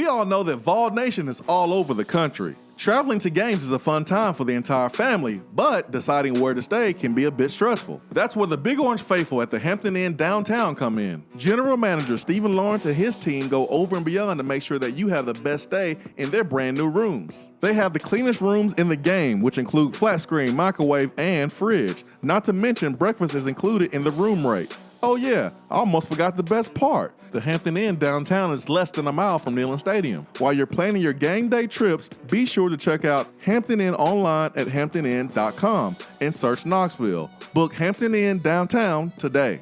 We all know that Vol Nation is all over the country. Traveling to games is a fun time for the entire family, but deciding where to stay can be a bit stressful. That's where the Big Orange Faithful at the Hampton Inn downtown come in. General Manager Stephen Lawrence and his team go over and beyond to make sure that you have the best stay in their brand new rooms. They have the cleanest rooms in the game, which include flat screen, microwave, and fridge. Not to mention breakfast is included in the room rate. Oh yeah, I almost forgot the best part. The Hampton Inn downtown is less than a mile from Neyland Stadium. While you're planning your game day trips, be sure to check out Hampton Inn online at hamptoninn.com and search Knoxville. Book Hampton Inn downtown today.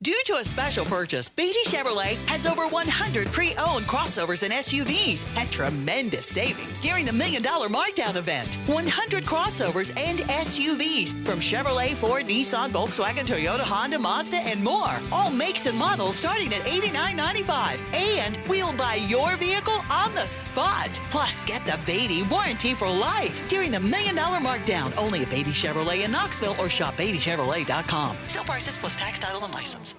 Due to a special purchase, Beatty Chevrolet has over 100 pre-owned crossovers and SUVs at tremendous savings during the $1 Million Markdown event. 100 crossovers and SUVs from Chevrolet, Ford, Nissan, Volkswagen, Toyota, Honda, Mazda, and more. All makes and models starting at $89.95. And we'll buy your vehicle on the spot. Plus, get the Beatty warranty for life during the $1 Million Markdown. Only at Beatty Chevrolet in Knoxville or shop BeattyChevrolet.com. Sale prices plus tax, title, and license.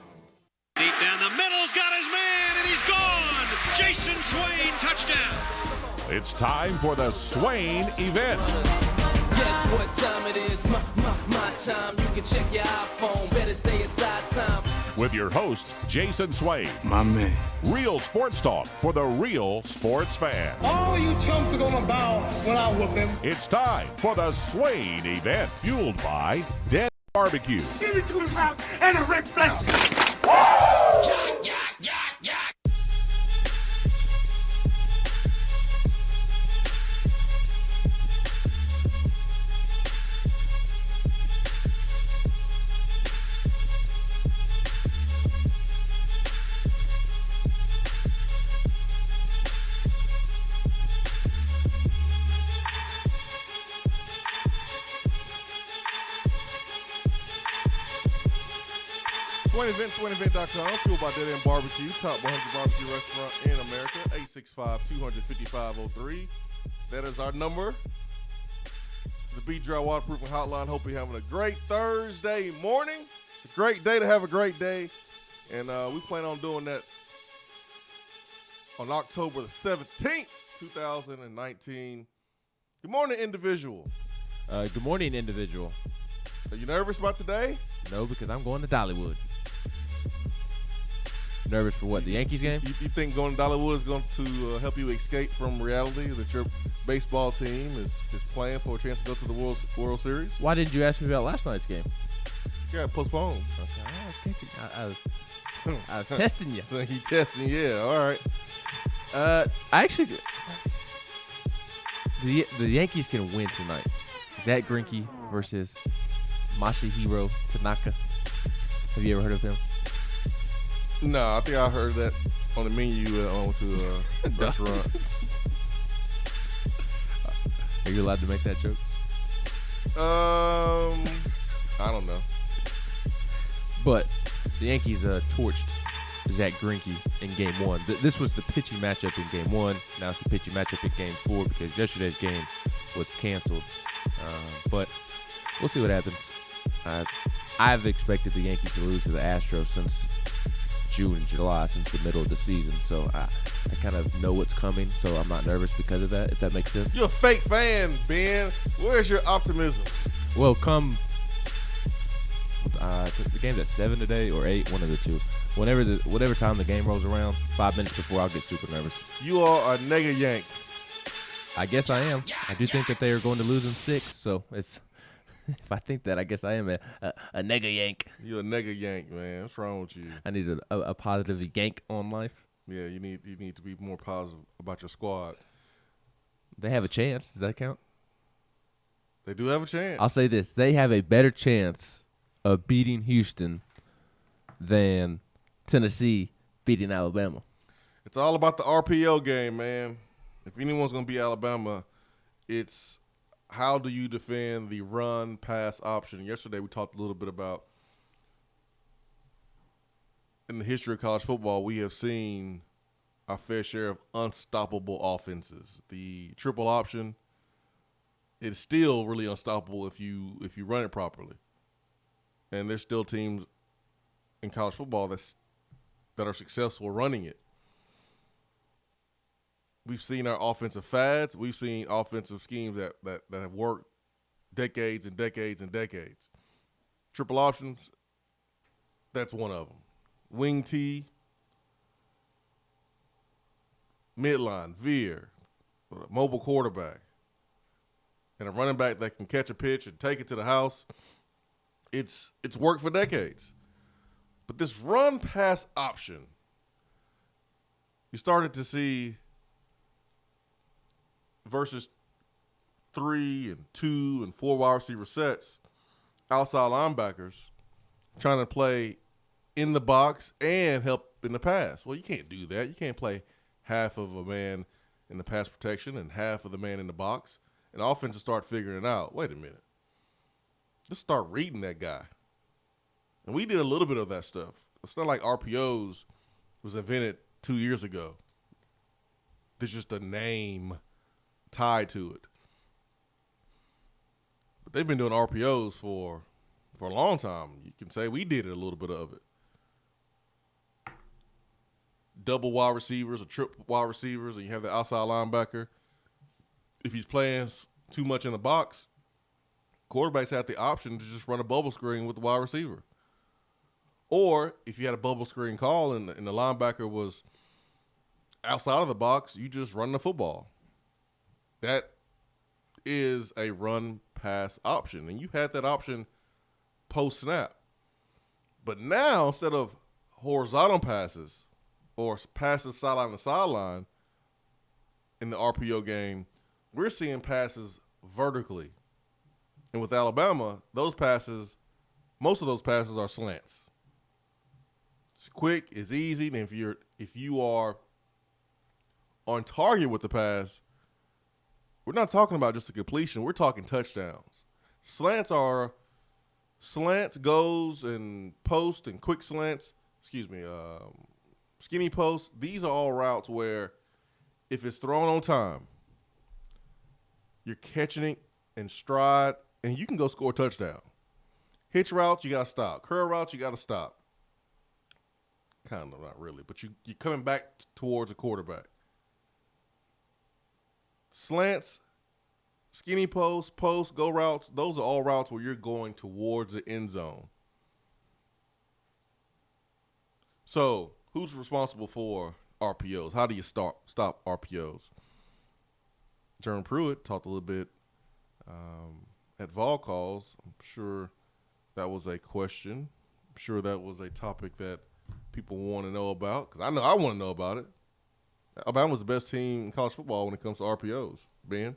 Deep down the middle's got his man, and he's gone. Jason Swain, touchdown. It's time for the Swain event. Guess what time it is? My time. You can check your iPhone. Better say it's our time. With your host, Jason Swain. My man. Real sports talk for the real sports fan. All you chumps are gonna bow when I whoop him. It's time for the Swain event, fueled by Dead Barbecue. Give me 2 pounds and a Ric Flair. Swain Event, SwainEvent.com, fueled by Dead End Barbecue, top 100 barbecue restaurant in America, 865-200-5503. That is our number. The Beat Dry Waterproofing Hotline. Hope you're having a great Thursday morning. It's a great day to have a great day, and we plan on doing that on October the 17th, 2019. Good morning, individual. Good morning, individual. Are you nervous about today? No, because I'm going to Dollywood. Nervous for what, the Yankees game? You think going to Dollywood is going to help you escape from reality that your baseball team is playing for a chance to go to the World Series? Why didn't you ask me about last night's game? Yeah, postponed. Okay, I was testing you. So he testing, yeah, all right. The Yankees can win tonight. Zach Greinke versus Masahiro Tanaka. Have you ever heard of him? No, I think I heard that on the menu on to a restaurant. Are you allowed to make that joke? I don't know. But the Yankees torched Zach Greinke in Game 1. This was the pitching matchup in Game 1. Now it's the pitching matchup in Game 4 because yesterday's game was canceled. But we'll see what happens. I've expected the Yankees to lose to the Astros since June and July, since the middle of the season. So I kind of know what's coming, so I'm not nervous because of that, if that makes sense. You're a fake fan, Ben. Where's your optimism? Well, come the game's at 7 today or 8, one of the two. Whatever time the game rolls around, 5 minutes before, I'll get super nervous. You are a nigga yank. I guess I am. I do think that they are going to lose in 6, so if I think that, I guess I am a nigga yank. You're a nigga yank, man. What's wrong with you? I need a positive yank on life. Yeah, you need to be more positive about your squad. They have a chance. Does that count? They do have a chance. I'll say this. They have a better chance of beating Houston than Tennessee beating Alabama. It's all about the RPO game, man. If anyone's going to beat Alabama, it's how do you defend the run-pass option. Yesterday we talked a little bit about in the history of college football, we have seen our fair share of unstoppable offenses. The triple option, it's still really unstoppable if you run it properly. And there's still teams in college football that that are successful running it. We've seen our offensive fads. We've seen offensive schemes that have worked decades and decades and decades. Triple options, that's one of them. Wing T, midline, veer, mobile quarterback, and a running back that can catch a pitch and take it to the house. It's worked for decades. But this run-pass option, you started to see versus 3 and 2 and 4 wide receiver sets, outside linebackers trying to play in the box and help in the pass. Well, you can't do that. You can't play half of a man in the pass protection and half of the man in the box. And offenses start figuring it out. Wait a minute. Let's start reading that guy. And we did a little bit of that stuff. It's not like RPOs was invented 2 years ago. There's just a name tied to it. But they've been doing RPOs for a long time. You can say we did it a little bit of it. Double wide receivers or triple wide receivers, and you have the outside linebacker. If he's playing too much in the box, quarterbacks have the option to just run a bubble screen with the wide receiver. Or if you had a bubble screen call and the linebacker was outside of the box, you just run the football. That is a run-pass option, and you had that option post-snap. But now, instead of horizontal passes or passes sideline to sideline in the RPO game, we're seeing passes vertically. And with Alabama, those passes, most of those passes are slants. It's quick, it's easy, and if you are on target with the pass, we're not talking about just a completion. We're talking touchdowns. Slants, goes, and post, and quick slants. Skinny posts. These are all routes where if it's thrown on time, you're catching it in stride, and you can go score a touchdown. Hitch routes, you got to stop. Curl routes, you got to stop. Kind of, not really, but you're coming back towards a quarterback. Slants, skinny posts, go routes, those are all routes where you're going towards the end zone. So, who's responsible for RPOs? How do you stop RPOs? Jeremy Pruitt talked a little bit at Vol Calls. I'm sure that was a question. I'm sure that was a topic that people want to know about, because I know I want to know about it. Alabama's the best team in college football when it comes to RPOs. Ben?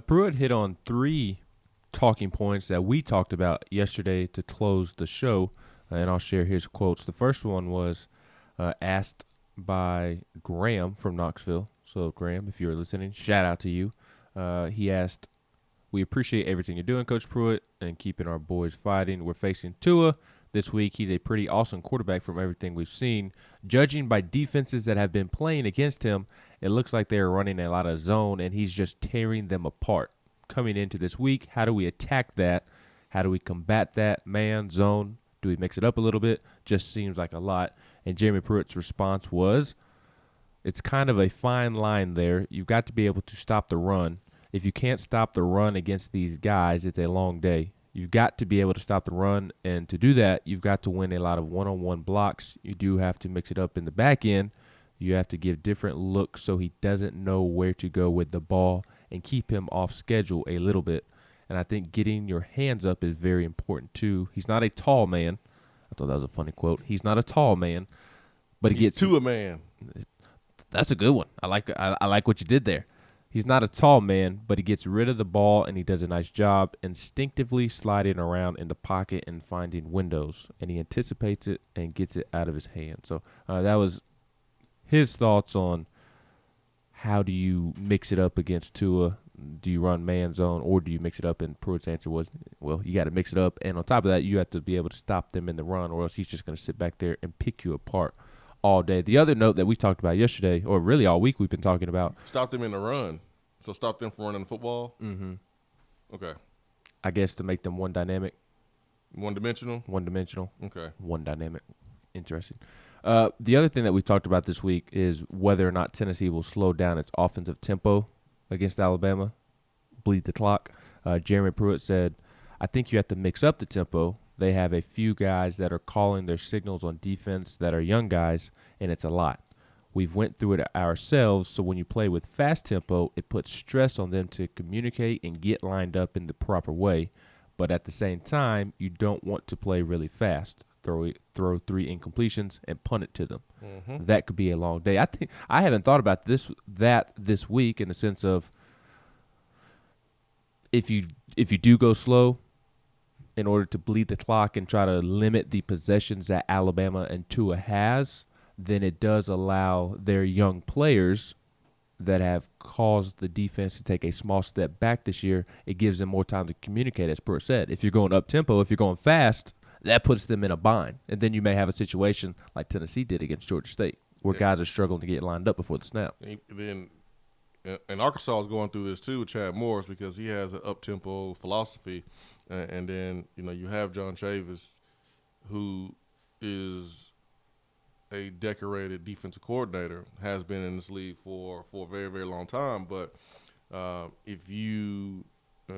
Pruitt hit on 3 talking points that we talked about yesterday to close the show, and I'll share his quotes. The first one was asked by Graham from Knoxville. So, Graham, if you're listening, shout out to you. He asked, "We appreciate everything you're doing, Coach Pruitt, and keeping our boys fighting. We're facing Tua this week. He's a pretty awesome quarterback from everything we've seen. Judging by defenses that have been playing against him, it looks like they're running a lot of zone, and he's just tearing them apart. Coming into this week, how do we attack that? How do we combat that? Man, zone, do we mix it up a little bit? Just seems like a lot." And Jeremy Pruitt's response was, "It's kind of a fine line there. You've got to be able to stop the run. If you can't stop the run against these guys, it's a long day. You've got to be able to stop the run, and to do that, you've got to win a lot of one-on-one blocks. You do have to mix it up in the back end. You have to give different looks so he doesn't know where to go with the ball and keep him off schedule a little bit. And I think getting your hands up is very important too. He's not a tall man." I thought that was a funny quote. He's not a tall man, but He's to a man. That's a good one. I like what you did there. He's not a tall man, but he gets rid of the ball, and he does a nice job instinctively sliding around in the pocket and finding windows. And he anticipates it and gets it out of his hand. So that was his thoughts on how do you mix it up against Tua. Do you run man zone, or do you mix it up? And Pruitt's answer was, well, you got to mix it up. And on top of that, you have to be able to stop them in the run, or else he's just going to sit back there and pick you apart all day. The other note that we talked about yesterday, or really all week we've been talking about. Stop them in the run. So stop them from running the football? Mm-hmm. Okay. I guess to make them one dynamic. One-dimensional? One-dimensional. Okay. One dynamic. Interesting. The other thing that we talked about this week is whether or not Tennessee will slow down its offensive tempo against Alabama, bleed the clock. Jeremy Pruitt said, I think you have to mix up the tempo. They have a few guys that are calling their signals on defense that are young guys, and it's a lot. We've went through it ourselves, so when you play with fast tempo, it puts stress on them to communicate and get lined up in the proper way. But at the same time, you don't want to play really fast. Throw 3 incompletions and punt it to them. Mm-hmm. That could be a long day. I haven't thought about this week in the sense of if you do go slow in order to bleed the clock and try to limit the possessions that Alabama and Tua has, then it does allow their young players that have caused the defense to take a small step back this year. It gives them more time to communicate, as Pruitt said. If you're going up tempo, if you're going fast, that puts them in a bind. And then you may have a situation like Tennessee did against Georgia State, where guys are struggling to get lined up before the snap. And Arkansas is going through this too with Chad Morris because he has an up-tempo philosophy. And then, you have John Chavis, who is a decorated defensive coordinator, has been in this league for a very, very long time. But and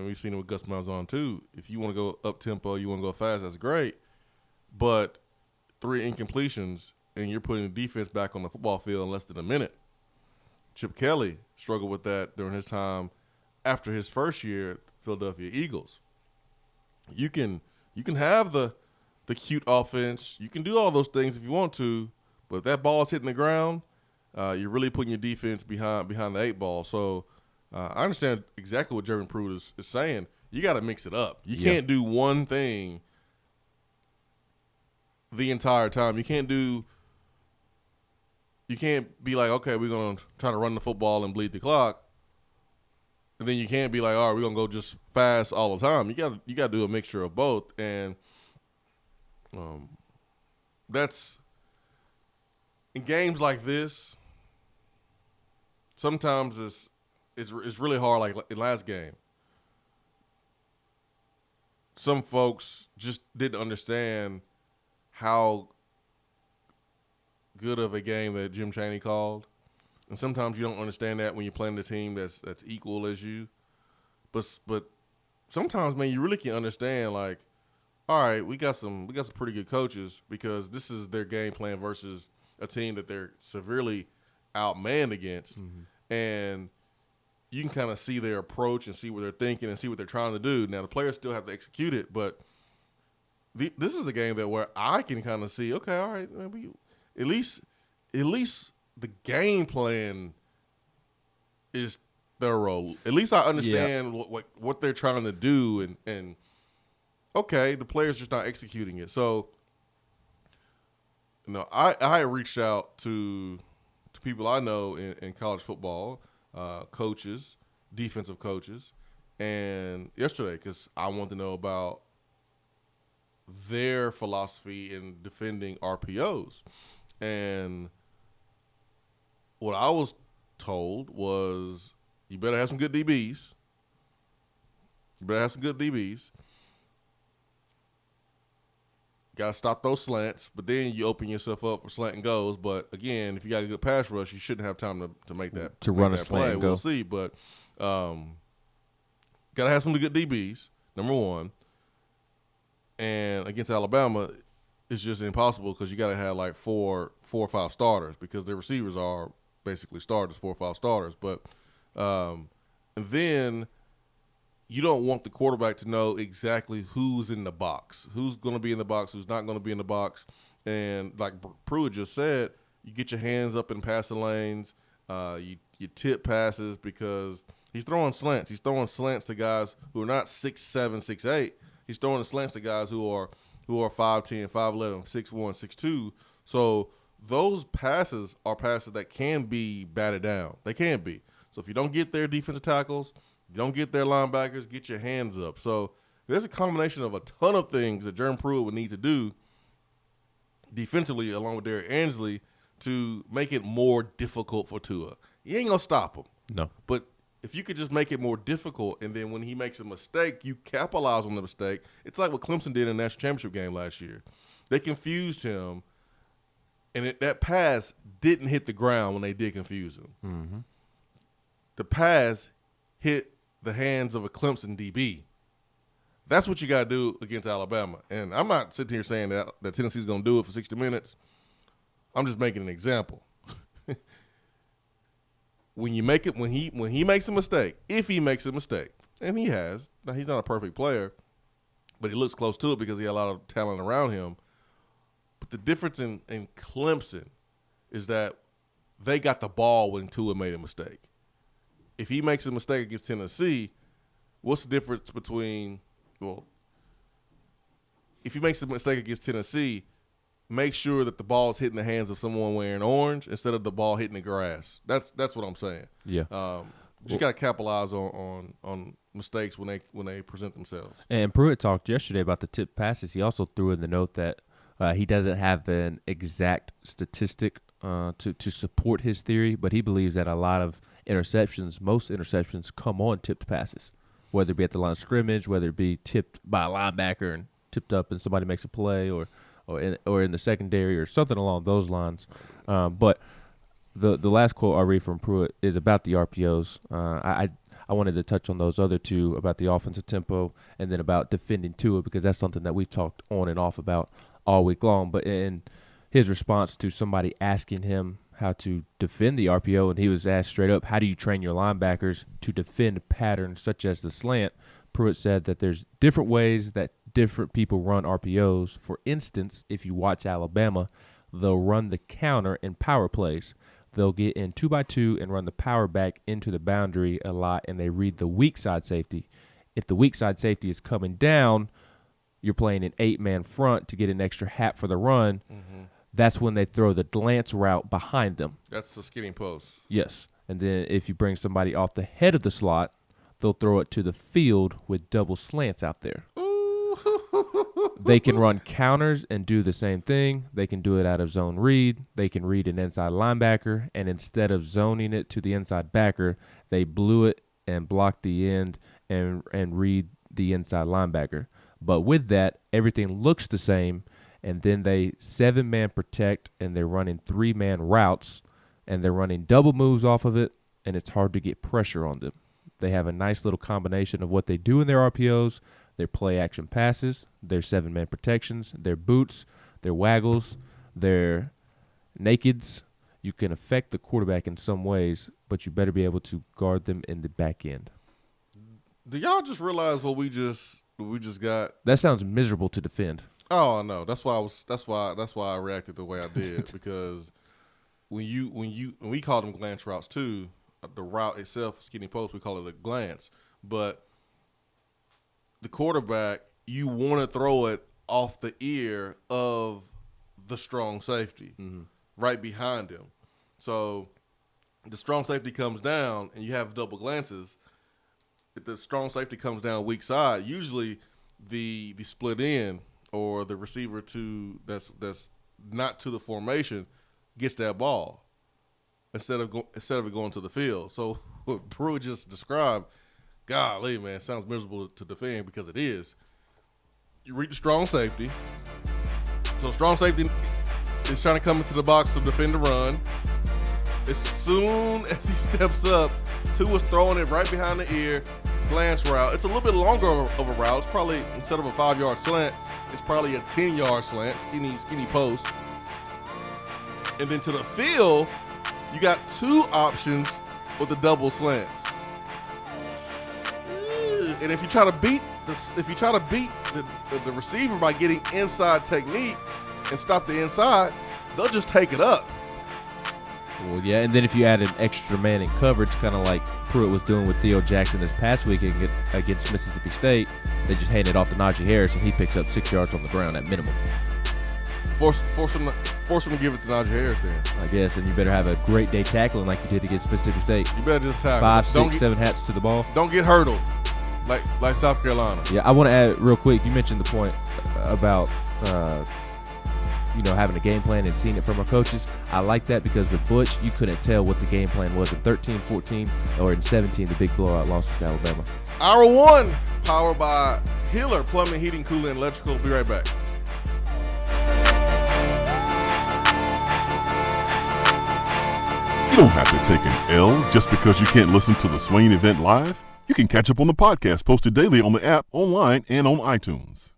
we've seen it with Gus Malzahn too. If you want to go up tempo, you want to go fast, that's great. But 3 incompletions and you're putting the defense back on the football field in less than a minute. Chip Kelly struggled with that during his time after his first year at Philadelphia Eagles. You can have the cute offense. You can do all those things if you want to, but if that ball's hitting the ground, you're really putting your defense behind the 8 ball. So I understand exactly what Jeremy Pruitt is saying. You got to mix it up. You can't do one thing the entire time. You can't be like, okay, we're going to try to run the football and bleed the clock. And then you can't be like, all right, we're going to go just fast all the time. You got to do a mixture of both. And that's in games like this, sometimes it's really hard, like in last game. Some folks just didn't understand how good of a game that Jim Chaney called. And sometimes you don't understand that when you're playing a team that's equal as you. But sometimes, man, you really can understand, like, all right, we got some pretty good coaches because this is their game plan versus a team that they're severely outmanned against. Mm-hmm. And you can kind of see their approach and see what they're thinking and see what they're trying to do. Now, the players still have to execute it, but this is a game where I can kind of see, okay, all right, at least the game plan is thorough. At least I understand what they're trying to do, and okay, the players just not executing it. So, I reached out to people I know in college football, coaches, defensive coaches, and yesterday because I want to know about their philosophy in defending RPOs. And what I was told was you better have some good DBs. Got to stop those slants, but then you open yourself up for slant and goes. But again, if you got a good pass rush, you shouldn't have time to make that run a that slant play. and go. We'll see, but got to have some good DBs. Number one, and against Alabama, it's just impossible because you got to have like four or 5 starters because their receivers are basically starters, 4 or 5 starters. But and then you don't want the quarterback to know exactly who's in the box, who's going to be in the box, who's not going to be in the box. And like Pruitt just said, you get your hands up in passing lanes, you tip passes because he's throwing slants. He's throwing slants to guys who are not 6'7", 6'8". He's throwing the slants to guys who are 5'10", 5'11", 6'1", 6'2". So those passes are passes that can be batted down. They can be. So if you don't get their defensive tackles, you don't get their linebackers, get your hands up. So there's a combination of a ton of things that Jeremy Pruitt would need to do defensively along with Derrick Ansley to make it more difficult for Tua. You ain't going to stop him. No. But if you could just make it more difficult, and then when he makes a mistake, you capitalize on the mistake. It's like what Clemson did in the national championship game last year. They confused him And that pass didn't hit the ground when they did confuse him. Mm-hmm. The pass hit the hands of a Clemson DB. That's what you got to do against Alabama. And I'm not sitting here saying that Tennessee's going to do it for 60 minutes. I'm just making an example. When he makes a mistake, if he makes a mistake, and he has, now he's not a perfect player, but he looks close to it because he had a lot of talent around him. But the difference in Clemson is that they got the ball when Tua made a mistake. If he makes a mistake against Tennessee, what's the difference between, well, if he makes a mistake against Tennessee, make sure that the ball is hitting the hands of someone wearing orange instead of the ball hitting the grass. That's what I'm saying. Yeah. Just got to capitalize on mistakes when they present themselves. And Pruitt talked yesterday about the tip passes. He also threw in the note that he doesn't have an exact statistic to support his theory, but he believes that a lot of most interceptions come on tipped passes, whether it be at the line of scrimmage, whether it be tipped by a linebacker and tipped up and somebody makes a play, or in the secondary or something along those lines. But the last quote I'll read from Pruitt is about the RPOs. I wanted to touch on those other two, about the offensive tempo and then about defending Tua, because that's something that we've talked on and off about all week long. But in his response to somebody asking him how to defend the RPO, and he was asked straight up, how do you train your linebackers to defend patterns such as the slant? Pruitt said that there's different ways that different people run RPOs. For instance, if you watch Alabama, they'll run the counter in power plays. They'll get in 2x2 and run the power back into the boundary a lot, and they read the weak side safety. If the weak side safety is coming down, you're playing an 8-man front to get an extra hat for the run. Mm-hmm. That's when they throw the glance route behind them. That's the skinny post. Yes. And then if you bring somebody off the head of the slot, they'll throw it to the field with double slants out there. They can run counters and do the same thing. They can do it out of zone read. They can read an inside linebacker, and instead of zoning it to the inside backer, they blew it and blocked the end and read the inside linebacker. But with that, everything looks the same, and then they 7-man protect, and they're running 3-man routes, and they're running double moves off of it, and it's hard to get pressure on them. They have a nice little combination of what they do in their RPOs, their play-action passes, their 7-man protections, their boots, their waggles, their nakeds. You can affect the quarterback in some ways, but you better be able to guard them in the back end. Do y'all just realize what we just got? That sounds miserable to defend. Oh no, that's why I reacted the way I did, because when we call them glance routes too, the route itself, skinny post, we call it a glance, but the quarterback, you want to throw it off the ear of the strong safety, right behind him. So the strong safety comes down and you have double glances. If the strong safety comes down weak side, usually the split end or the receiver that's not to the formation gets that ball instead of it going to the field. So what Pruitt just described, golly, man, it sounds miserable to defend, because it is. You read the strong safety. So strong safety is trying to come into the box to defend the run. As soon as he steps up, Tua's throwing it right behind the ear, glance route. It's a little bit longer of a route. It's probably, instead of a 5-yard slant, it's probably a 10-yard slant, skinny post. And then to the field, you got 2 options with the double slants. And if you try to beat the receiver by getting inside technique and stop the inside, they'll just take it up. Well, yeah, and then if you add an extra man in coverage, kind of like Pruitt was doing with Theo Jackson this past week against Mississippi State, they just hand it off to Najee Harris, and he picks up 6 yards on the ground at minimum. Force him to give it to Najee Harris then, I guess, and you better have a great day tackling like you did against Mississippi State. You better just tackle. 5, 6, 7 hats to the ball. Don't get hurdled like South Carolina. Yeah, I want to add real quick. You mentioned the point about having a game plan and seeing it from our coaches. I like that, because with Butch, you couldn't tell what the game plan was in 13, 14, or in 17, the big blowout loss to Alabama. Hour 1, powered by Healer Plumbing, Heating, Cooling, and Electrical. Be right back. You don't have to take an L just because you can't listen to the Swain event live. You can catch up on the podcast posted daily on the app, online, and on iTunes.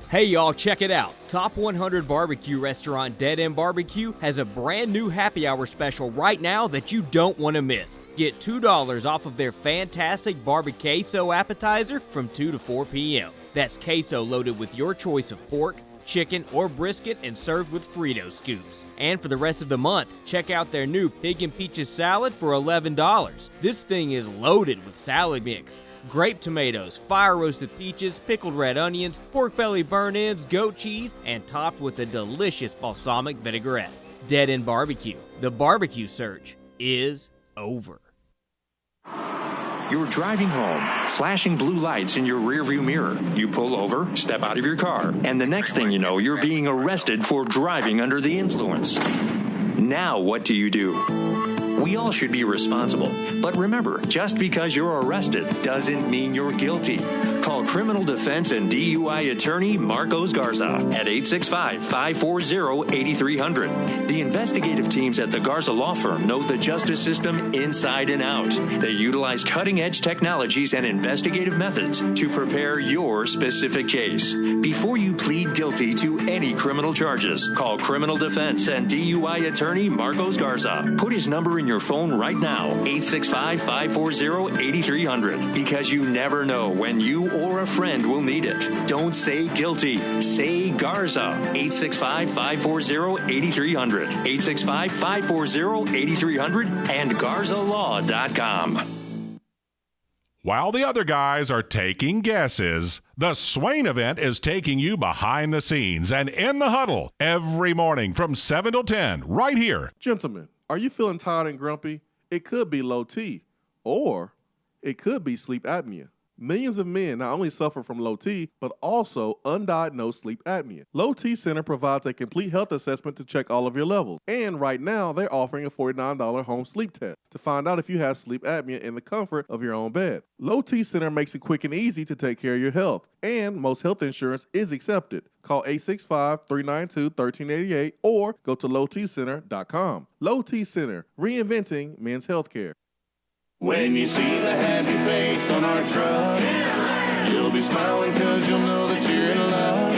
Hey y'all, check it out. Top 100 barbecue restaurant Dead End Barbecue has a brand new happy hour special right now that you don't want to miss. Get $2 off of their fantastic barbecue queso appetizer from 2 to 4 p.m. That's queso loaded with your choice of pork, chicken, or brisket and served with Frito scoops. And for the rest of the month, check out their new Pig and Peaches salad for $11. This thing is loaded with salad mix, grape tomatoes, fire-roasted peaches, pickled red onions, pork belly burnt-ends, goat cheese, and topped with a delicious balsamic vinaigrette. Dead End Barbecue. The barbecue surge is over. You're driving home, flashing blue lights in your rearview mirror. You pull over, step out of your car, and the next thing you know, you're being arrested for driving under the influence. Now what do? We all should be responsible. But remember, just because you're arrested doesn't mean you're guilty. Call criminal defense and DUI attorney Marcos Garza at 865-540-8300. The investigative teams at the Garza Law Firm know the justice system inside and out. They utilize cutting-edge technologies and investigative methods to prepare your specific case. Before you plead guilty to any criminal charges, call criminal defense and DUI attorney Marcos Garza. Put his number in your phone right now, 865-540-8300, because you never know when you or a friend will need it. Don't say guilty. Say Garza. 865-540-8300. 865-540-8300 and GarzaLaw.com. While the other guys are taking guesses, the Swain event is taking you behind the scenes and in the huddle every morning from 7 till 10 right here. Gentlemen, are you feeling tired and grumpy? It could be low T, or it could be sleep apnea. Millions of men not only suffer from low T, but also undiagnosed sleep apnea. Low T Center provides a complete health assessment to check all of your levels. And right now, they're offering a $49 home sleep test to find out if you have sleep apnea in the comfort of your own bed. Low T Center makes it quick and easy to take care of your health, and most health insurance is accepted. Call 865-392-1388 or go to lowtcenter.com. Low T Center, reinventing men's healthcare. When you see the happy face on our truck, you'll be smiling because you'll know that you're in love.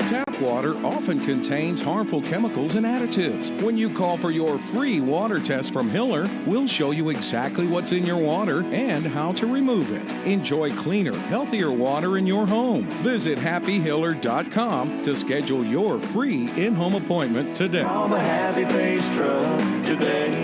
Tap water often contains harmful chemicals and additives. When you call for your free water test from Hiller, we'll show you exactly what's in your water and how to remove it. Enjoy cleaner, healthier water in your home. Visit happyhiller.com to schedule your free in-home appointment today. On the happy face truck today.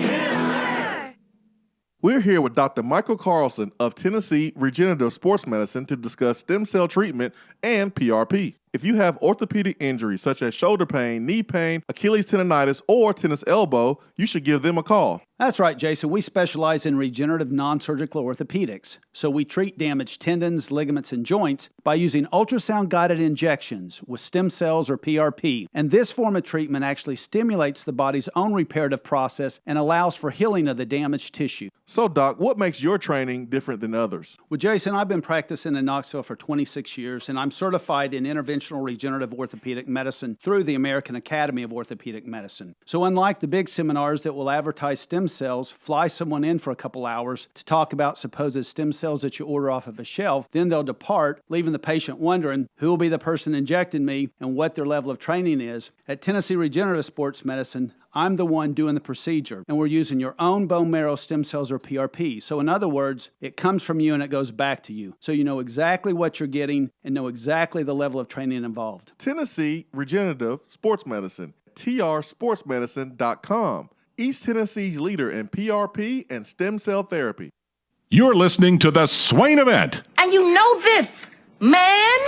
We're here with Dr. Michael Carlson of Tennessee Regenerative Sports Medicine to discuss stem cell treatment and PRP. If you have orthopedic injuries such as shoulder pain, knee pain, Achilles tendonitis, or tennis elbow, you should give them a call. That's right, Jason. We specialize in regenerative non-surgical orthopedics. So we treat damaged tendons, ligaments, and joints by using ultrasound-guided injections with stem cells or PRP. And this form of treatment actually stimulates the body's own reparative process and allows for healing of the damaged tissue. So, Doc, what makes your training different than others? Well, Jason, I've been practicing in Knoxville for 26 years, and I'm certified in interventional regenerative orthopedic medicine through the American Academy of Orthopedic Medicine. So unlike the big seminars that will advertise stem cells, fly someone in for a couple hours to talk about supposed stem cells that you order off of a shelf, then they'll depart, leaving the patient wondering who will be the person injecting me and what their level of training is. At Tennessee Regenerative Sports Medicine, I'm the one doing the procedure, and we're using your own bone marrow stem cells or PRP. So in other words, it comes from you and it goes back to you. So you know exactly what you're getting and know exactly the level of training involved. Tennessee Regenerative Sports Medicine, trsportsmedicine.com. East Tennessee's leader in PRP and stem cell therapy. You're listening to the Swain event. And you know this, man.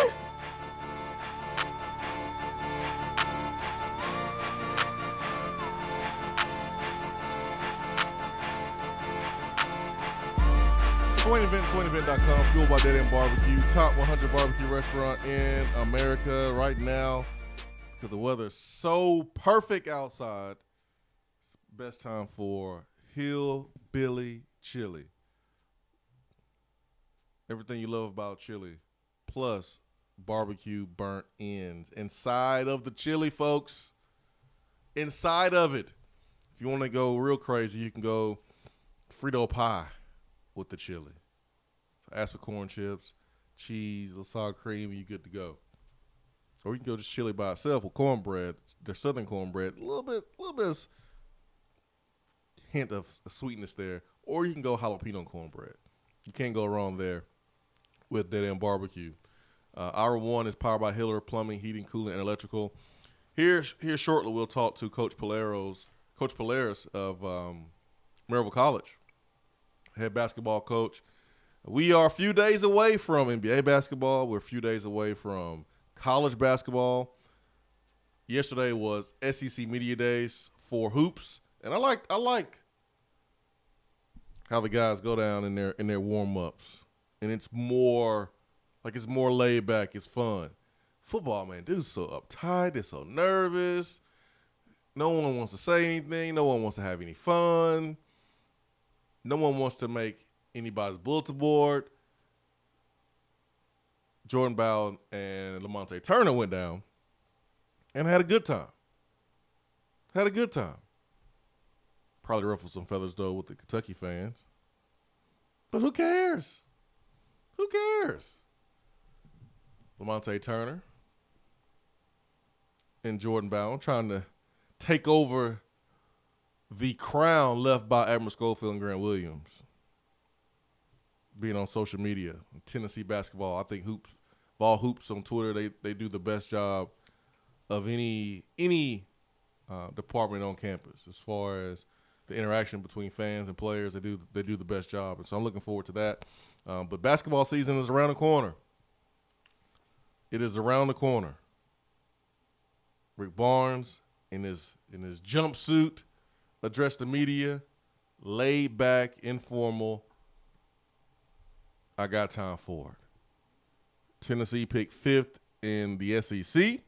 SwainEvent.com, fueled by Dead End Barbecue, top 100 barbecue restaurant in America right now. Because the weather is so perfect outside, it's the best time for hillbilly chili. Everything you love about chili, plus barbecue burnt ends inside of the chili, folks. Inside of it. If If you want to go real crazy, you can go Frito pie with the chili. So ask for corn chips, cheese, a little sour cream, and you're good to go. Or you can go just chili by itself with cornbread. Their southern cornbread, a little bit of hint of sweetness there. Or you can go jalapeno cornbread. You can't go wrong there with Dead End Barbecue. Hour 1 is powered by Hiller Plumbing, Heating, Cooling, and Electrical. Here shortly, we'll talk to Coach Polaris of Maryville College, head basketball coach. We are a few days away from NBA basketball. We're a few days away from college basketball. Yesterday was SEC Media Days for hoops, and I like how the guys go down in their warm-ups, and it's more laid back. It's fun. Football, man, dude's so uptight. They're so nervous. No one wants to say anything. No one wants to have any fun. No one wants to make anybody's bulletin board. Jordan Bowden and Lamonte Turner went down and had a good time. Probably ruffled some feathers, though, with the Kentucky fans. But who cares? Lamonte Turner and Jordan Bowden trying to take over the crown left by Admiral Schofield and Grant Williams. Being on social media, Tennessee basketball, I think Vol Hoops on Twitter, they do the best job of any department on campus as far as the interaction between fans and players. They do the best job, and so I'm looking forward to that. But basketball season is around the corner. It is around the corner. Rick Barnes in his jumpsuit addressed the media, laid back, informal. I got time for it. Tennessee picked 5th in the SEC. It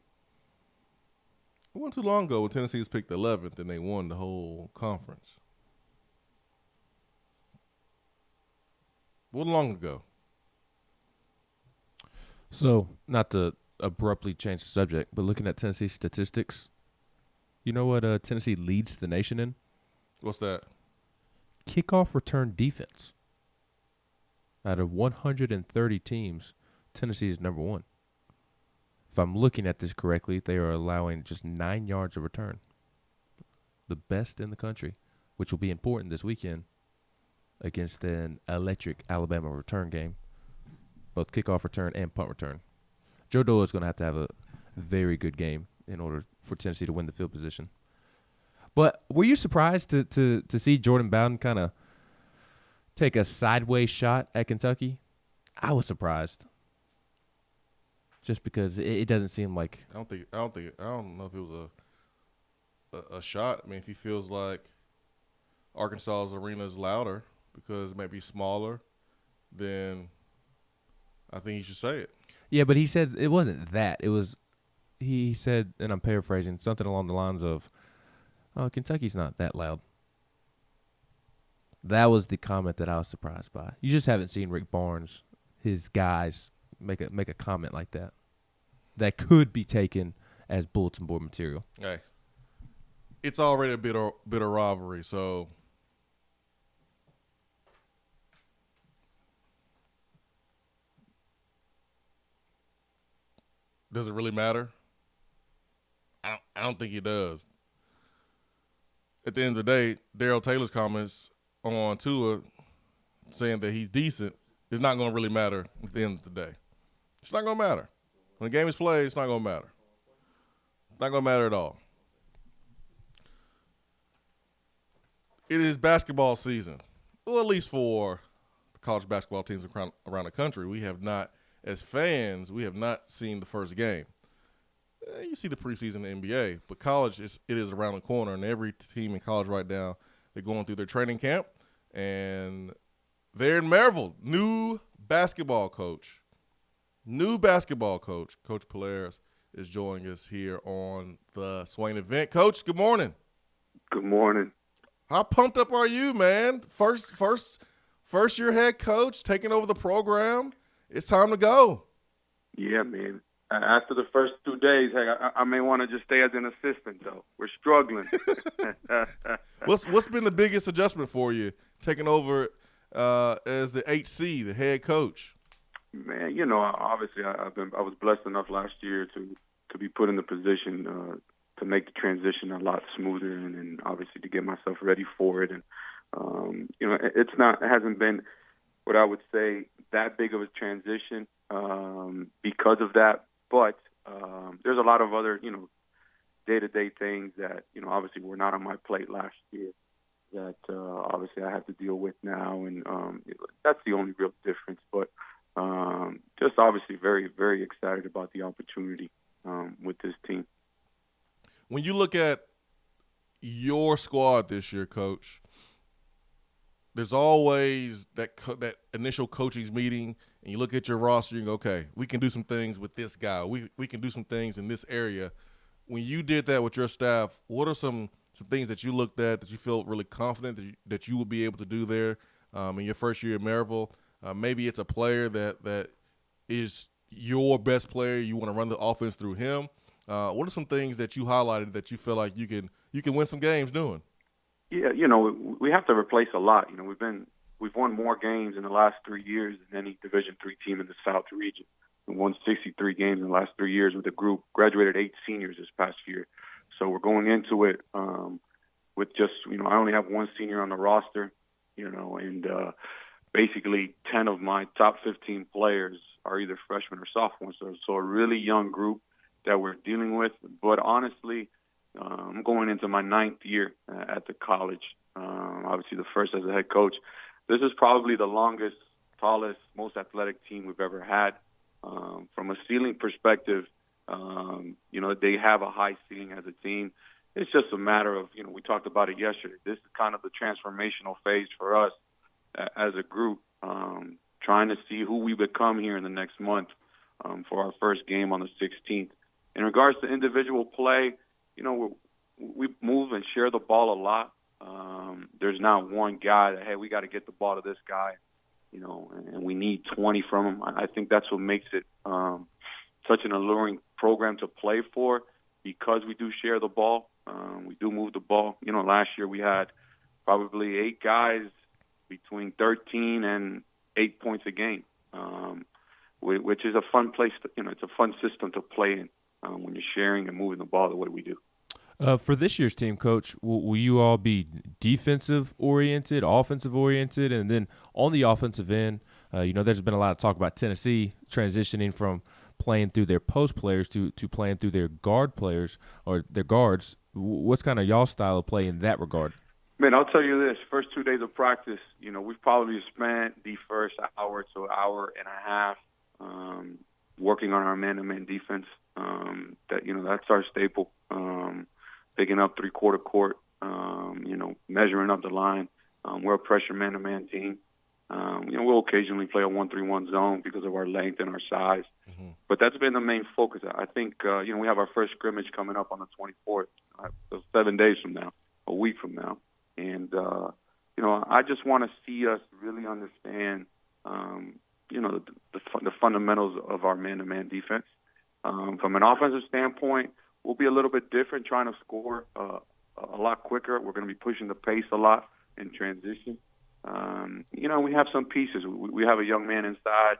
wasn't too long ago when Tennessee was picked 11th and they won the whole conference. What long ago? So, not to abruptly change the subject, but looking at Tennessee statistics, you know what Tennessee leads the nation in? What's that? Kickoff return defense. Out of 130 teams, Tennessee is number 1. If I'm looking at this correctly, they are allowing just 9 yards of return. The best in the country, which will be important this weekend against an electric Alabama return game. Both kickoff return and punt return. Joe Doyle is going to have a very good game in order for Tennessee to win the field position. But were you surprised to see Jordan Bowden kind of take a sideways shot at Kentucky? I was surprised. Just because it doesn't seem like I don't know if it was a shot. I mean, if he feels like Arkansas's arena is louder because it may be smaller, then I think he should say it. Yeah, but he said it wasn't that. It was he said, and I'm paraphrasing, something along the lines of, "Oh, Kentucky's not that loud." That was the comment that I was surprised by. You just haven't seen Rick Barnes, his guys, make a comment like that. That could be taken as bulletin board material. Hey, it's already a bit of rivalry, so does it really matter? I don't think it does. At the end of the day, Darrell Taylor's comments on Tua saying that he's decent is not going to really matter at the end of the day. It's not going to matter. When the game is played, it's not going to matter. Not going to matter at all. It is basketball season. Well, at least for the college basketball teams around the country. We have not, as fans, we have not seen the first game. You see the preseason in the NBA, but college, it is around the corner, and every team in college right now, they're going through their training camp, and they're in Maryville. New basketball coach, Coach Polaris, is joining us here on the Swain event. Coach, good morning. Good morning. How pumped up are you, man? First year head coach, taking over the program. It's time to go. Yeah, man. After the first 2 days, hey, I may want to just stay as an assistant, though. We're struggling. What's been the biggest adjustment for you taking over as the HC, the head coach? Man, obviously I was blessed enough last year to be put in the position to make the transition a lot smoother, and obviously to get myself ready for it. And it hasn't been what I would say that big of a transition because of that. But there's a lot of other, day-to-day things that, obviously were not on my plate last year that obviously I have to deal with now. And that's the only real difference. But just obviously very, very excited about the opportunity with this team. When you look at your squad this year, Coach, there's always that initial coaching meeting, and you look at your roster, you go, okay, we can do some things with this guy. We can do some things in this area. When you did that with your staff, what are some things that you looked at that you felt really confident that you would be able to do there in your first year at Maryville? Maybe it's a player that is your best player. You want to run the offense through him. What are some things that you highlighted that you feel like you can win some games doing? Yeah, we have to replace a lot. We've won more games in the last 3 years than any Division III team in the South region. We won 63 games in the last 3 years with a group. Graduated 8 seniors this past year, so we're going into it with just I only have 1 senior on the roster, and basically 10 of my top 15 players are either freshmen or sophomores. So a really young group that we're dealing with. But honestly, I'm going into my 9th year at the college. Obviously, the first as a head coach. This is probably the longest, tallest, most athletic team we've ever had. From a ceiling perspective, they have a high ceiling as a team. It's just a matter of, we talked about it yesterday. This is kind of the transformational phase for us as a group, trying to see who we become here in the next month for our first game on the 16th. In regards to individual play, we move and share the ball a lot. There's not one guy that, hey, we got to get the ball to this guy, and we need 20 from him. I think that's what makes it such an alluring program to play for, because we do share the ball. We do move the ball. Last year we had probably 8 guys between 13 and 8 points a game, which is a fun place it's a fun system to play in when you're sharing and moving the ball the way we do. For this year's team, Coach, will you all be defensive-oriented, offensive-oriented? And then on the offensive end, there's been a lot of talk about Tennessee transitioning from playing through their post players to playing through their guard players or their guards. What's kind of y'all's style of play in that regard? Man, I'll tell you this. First 2 days of practice, we've probably spent the first hour to hour and a half working on our man-to-man defense. That's our staple. Picking up three-quarter court, measuring up the line. We're a pressure man-to-man team. We'll occasionally play a 1-3-1 zone because of our length and our size. Mm-hmm. But that's been the main focus. I think, we have our first scrimmage coming up on the 24th, so 7 days from now, a week from now. And, I just want to see us really understand, the fundamentals of our man-to-man defense. From an offensive standpoint, we'll be a little bit different, trying to score a lot quicker. We're going to be pushing the pace a lot in transition. We have some pieces. We have a young man inside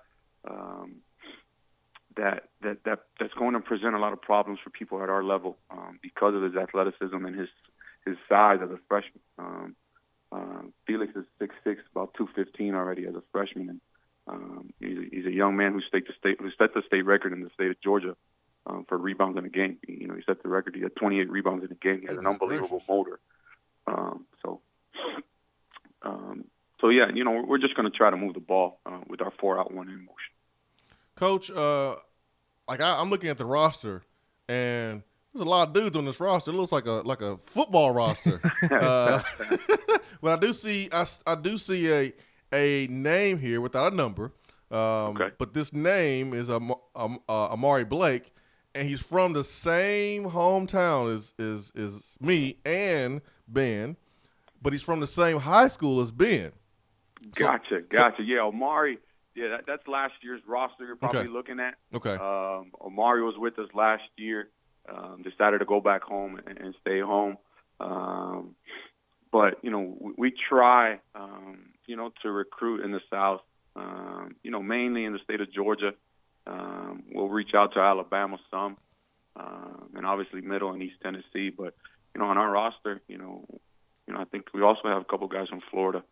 that's going to present a lot of problems for people at our level because of his athleticism and his size as a freshman. Felix is 6'6", about 215 already as a freshman, and he's a young man who set the state record in the state of Georgia for rebounds in a game. He set the record. He had 28 rebounds in a game. He has an unbelievable motor. So yeah, we're just going to try to move the ball with our 4-out 1-in motion. Coach, I'm looking at the roster, and there's a lot of dudes on this roster. It looks like a football roster. But I do see a name here without a number. Okay. But this name is Amari Blake, and he's from the same hometown as me and Ben, but he's from the same high school as Ben. Gotcha. Yeah, Omari, Yeah, that's last year's roster you're probably Okay. looking at. Okay. Omari was with us last year. Decided to go back home and stay home. But, we try, to recruit in the South, mainly in the state of Georgia. We'll reach out to Alabama some, and obviously Middle and East Tennessee. But, on our roster, I think we also have a couple guys from Florida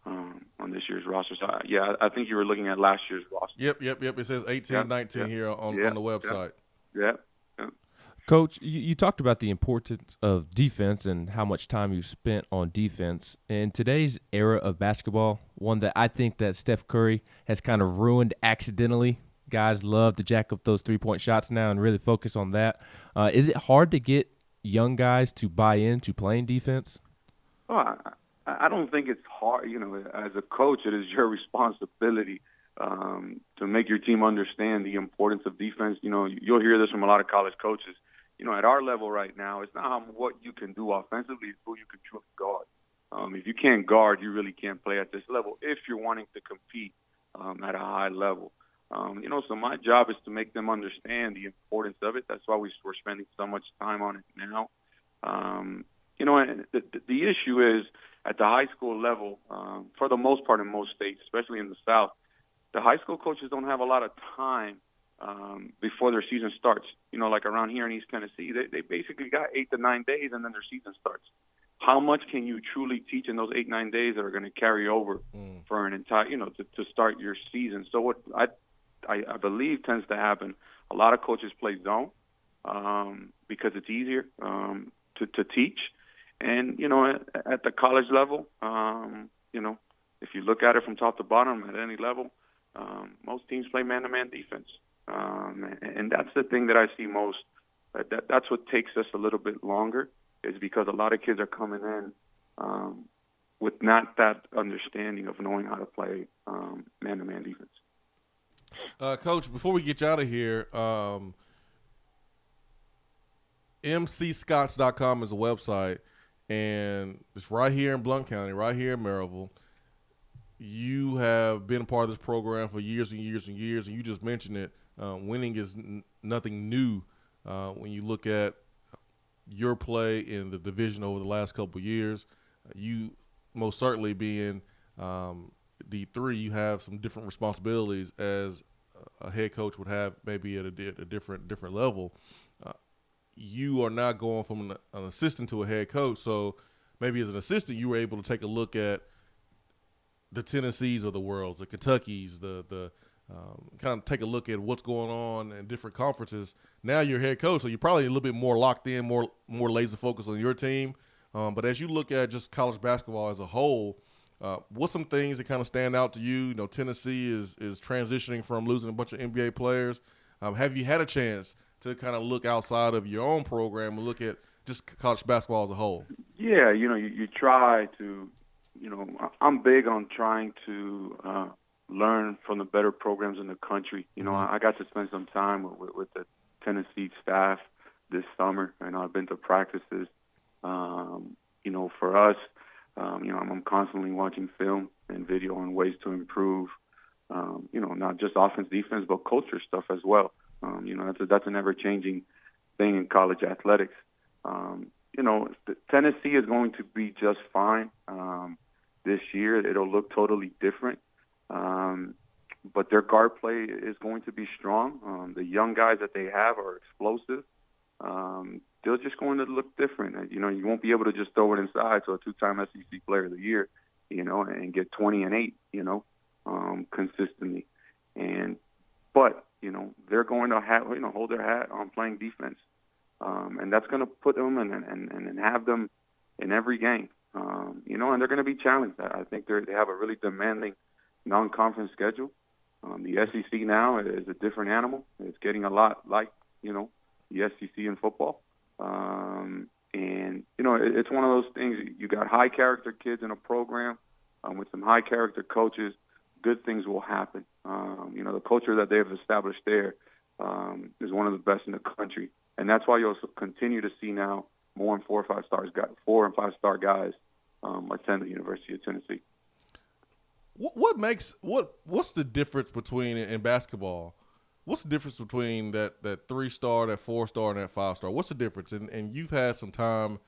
on this year's roster. So, I think you were looking at last year's roster. Yep. It says 18, 19 here on the website. Yep. Coach, you talked about the importance of defense and how much time you spent on defense. In today's era of basketball, one that I think that Steph Curry has kind of ruined accidentally. Guys love to jack up those three-point shots now and really focus on that. Is it hard to get young guys to buy into playing defense? Oh, I don't think it's hard. As a coach, it is your responsibility to make your team understand the importance of defense. You'll hear this from a lot of college coaches. At our level right now, it's not what you can do offensively, it's who you can truly guard. If you can't guard, you really can't play at this level if you're wanting to compete at a high level. So my job is to make them understand the importance of it. That's why we're spending so much time on it now. And the issue is at the high school level, for the most part in most states, especially in the South, the high school coaches don't have a lot of time before their season starts. Like around here in East Tennessee, they basically got 8 to 9 days and then their season starts. How much can you truly teach in those 8-9 days that are going to carry over for an entire, to start your season? So what I believe tends to happen, a lot of coaches play zone because it's easier to teach. And, at the college level, if you look at it from top to bottom at any level, most teams play man-to-man defense. And that's the thing that I see most. That's what takes us a little bit longer, is because a lot of kids are coming in with not that understanding of knowing how to play man-to-man defense. Coach, before we get you out of here, mcscotts.com is a website, and it's right here in Blount County, right here in Maryville. You have been a part of this program for years and years and years, and you just mentioned it. Winning is nothing new when you look at your play in the division over the last couple of years. You most certainly being D3, you have some different responsibilities as a head coach would have maybe at a different level. You are not going from an assistant to a head coach, so maybe as an assistant you were able to take a look at the Tennessees of the world, the Kentuckys, the kind of take a look at what's going on in different conferences. Now you're head coach, so you're probably a little bit more locked in, more laser focused on your team. But as you look at just college basketball as a whole, what's some things that kind of stand out to you? Tennessee is transitioning from losing a bunch of NBA players. Have you had a chance to kind of look outside of your own program and look at just college basketball as a whole? Yeah, you try to, I'm big on trying to learn from the better programs in the country. I got to spend some time with the Tennessee staff this summer, and I've been to practices. For us, I'm constantly watching film and video on ways to improve, not just offense, defense, but culture stuff as well. That's an ever-changing thing in college athletics. Tennessee is going to be just fine this year. It'll look totally different. But their guard play is going to be strong. The young guys that they have are explosive. They're just going to look different. You won't be able to just throw it inside to a 2-time SEC Player of the Year, and get 20 and 8, consistently. But they're going to hold their hat on playing defense, and that's going to put them and have them in every game. And they're going to be challenged. I think they have a really demanding non-conference schedule. The SEC now is a different animal. It's getting a lot like, the SEC in football. And it's one of those things. You got high-character kids in a program with some high-character coaches. Good things will happen. The culture that they've established there is one of the best in the country. And that's why you'll continue to see now more 4 and 5 star guys attend the University of Tennessee. What's the difference between in basketball? What's the difference between that 3-star, that 4-star, and that 5-star? What's the difference? And you've had some time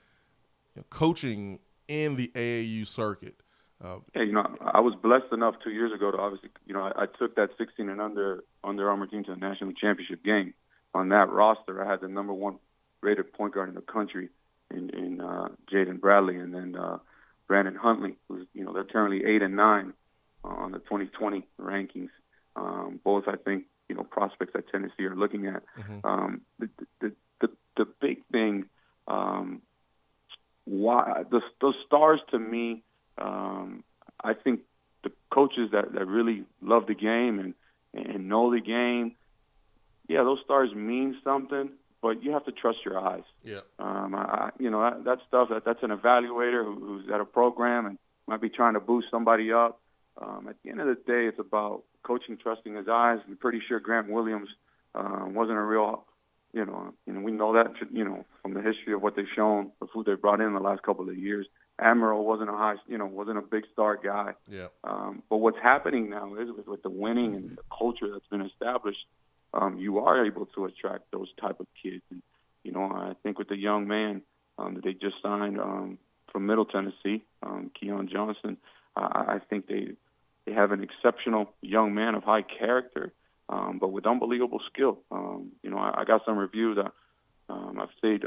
coaching in the AAU circuit. Yeah, I was blessed enough 2 years ago to obviously, I took that 16 and Under Armour team to the national championship game. On that roster, I had the number 1 rated point guard in the country in Jaden Bradley, and then Brandon Huntley, who's they're currently 8 and 9 on the 2020 rankings. Both, I think, prospects that Tennessee are looking at. Mm-hmm. The big thing, why those stars to me, I think the coaches that really love the game and know the game, yeah, those stars mean something, but you have to trust your eyes. Yeah. That stuff, that's an evaluator who's at a program and might be trying to boost somebody up. At the end of the day, it's about coaching trusting his eyes. I'm pretty sure Grant Williams wasn't a real, we know that, from the history of what they've shown, of who they brought in the last couple of years. Admiral wasn't a big star guy. Yeah. But what's happening now is with the winning and the culture that's been established, you are able to attract those type of kids. And, I think with the young man that they just signed from Middle Tennessee, Keon Johnson, I think they have an exceptional young man of high character, but with unbelievable skill. I got some reviews. I've stayed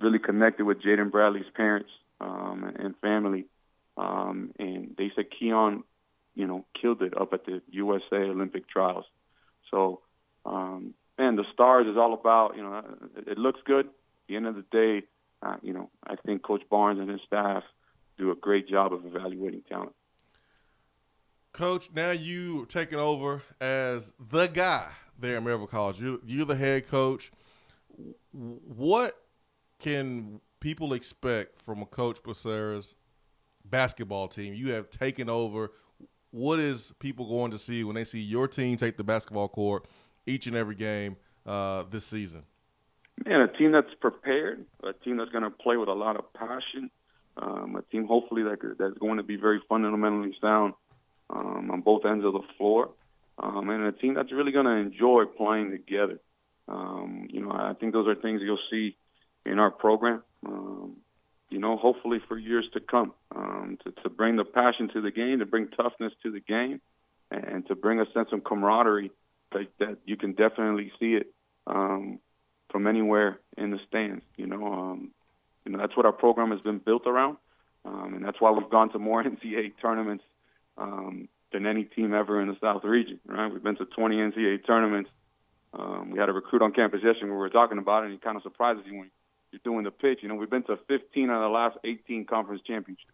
really connected with Jaden Bradley's parents and family, and they said Keon, killed it up at the USA Olympic trials. So, the stars is all about, it looks good. At the end of the day, I think Coach Barnes and his staff do a great job of evaluating talent. Coach, now you taking over as the guy there at Maryville College. You're the head coach. What can people expect from a Coach Becerra's basketball team? You have taken over. What is people going to see when they see your team take the basketball court each and every game this season? Man, a team that's prepared, a team that's going to play with a lot of passion, a team hopefully that's going to be very fundamentally sound on both ends of the floor, and a team that's really going to enjoy playing together. I think those are things you'll see in our program, hopefully for years to come, to bring the passion to the game, to bring toughness to the game, and to bring a sense of camaraderie that you can definitely see it from anywhere in the stands. That's what our program has been built around, and that's why we've gone to more NCAA tournaments than any team ever in the South region. Right? We've been to 20 NCAA tournaments. We had a recruit on campus yesterday where we were talking about it, and it kind of surprises you when you're doing the pitch. We've been to 15 out of the last 18 conference championships.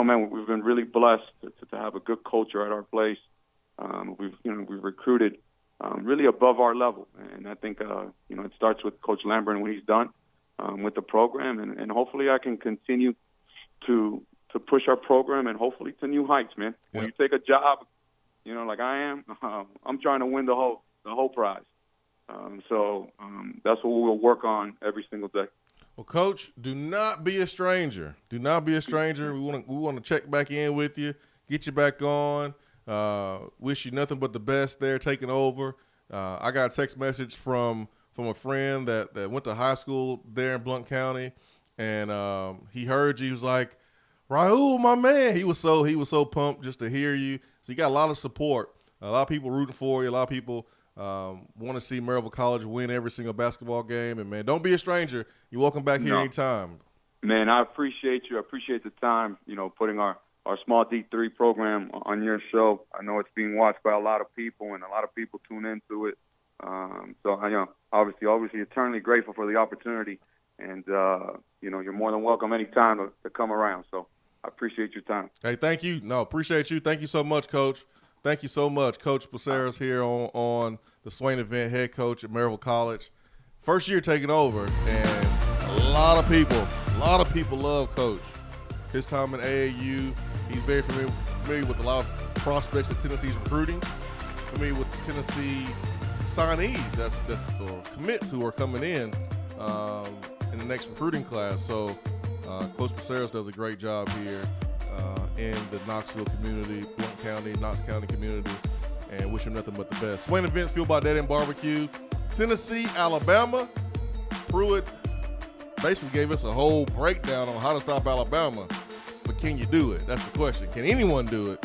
Man, we've been really blessed to have a good culture at our place. We've recruited really above our level, and I think it starts with Coach Lambert when he's done with the program, and hopefully I can continue to push our program and hopefully to new heights, man. When you take a job, like I am, I'm trying to win the whole prize. That's what we'll work on every single day. Well, Coach, do not be a stranger. Do not be a stranger. We want to check back in with you, get you back on. Wish you nothing but the best there taking over. I got a text message from a friend that went to high school there in Blount County, and he heard you. He was like, Raul, my man. He was so pumped just to hear you. So you got a lot of support. A lot of people rooting for you. A lot of people want to see Maryville College win every single basketball game. And, man, don't be a stranger. You're welcome back here anytime. Man, I appreciate you. I appreciate the time, putting our small D3 program on your show. I know it's being watched by a lot of people, and a lot of people tune into it. Obviously eternally grateful for the opportunity. And, you're more than welcome anytime to come around. So I appreciate your time. Hey, thank you. No, appreciate you. Thank you so much, Coach. Thank you so much. Coach Becerra's here on the Swain event, head coach at Maryville College. First year taking over, and a lot of people love Coach. His time in AAU, he's very familiar with a lot of prospects that Tennessee's recruiting, familiar with the Tennessee signees, that's commits who are coming in the next recruiting class. So Coach Becerra does a great job here in the Knoxville community, Blount County, Knox County community, and wish him nothing but the best. Swain Events fueled by Dead End Barbecue. Tennessee, Alabama. Pruitt basically gave us a whole breakdown on how to stop Alabama. But can you do it? That's the question. Can anyone do it?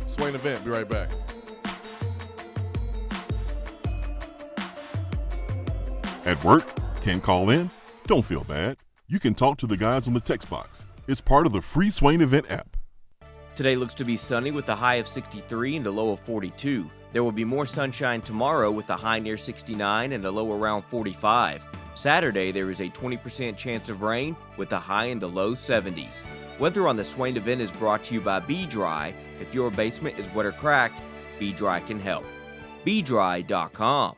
Swain Event, be right back. At work, can't call in? Don't feel bad. You can talk to the guys on the text box. It's part of the free Swain Event app. Today looks to be sunny with a high of 63 and a low of 42. There will be more sunshine tomorrow with a high near 69 and a low around 45. Saturday, there is a 20% chance of rain with a high in the low 70s. Weather on the Swain Event is brought to you by Be Dry. If your basement is wet or cracked, Be Dry can help. BeDry.com.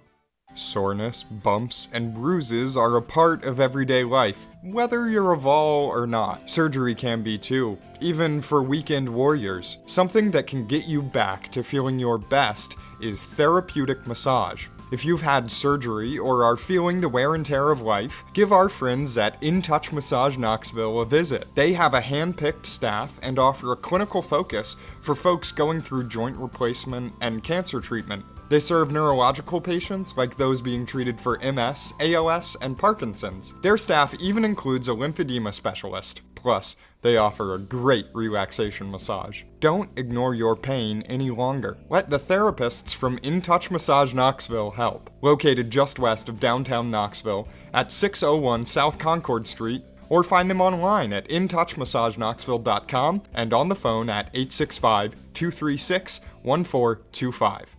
Soreness, bumps, and bruises are a part of everyday life, whether you're a Vol or not. Surgery can be too, even for weekend warriors. Something that can get you back to feeling your best is therapeutic massage. If you've had surgery or are feeling the wear and tear of life, give our friends at In Touch Massage Knoxville a visit. They have a hand-picked staff and offer a clinical focus for folks going through joint replacement and cancer treatment. They serve neurological patients like those being treated for MS, ALS, and Parkinson's. Their staff even includes a lymphedema specialist. Plus, they offer a great relaxation massage. Don't ignore your pain any longer. Let the therapists from In Touch Massage Knoxville help. Located just west of downtown Knoxville at 601 South Concord Street, or find them online at intouchmassagenknoxville.com and on the phone at 865-236-1425.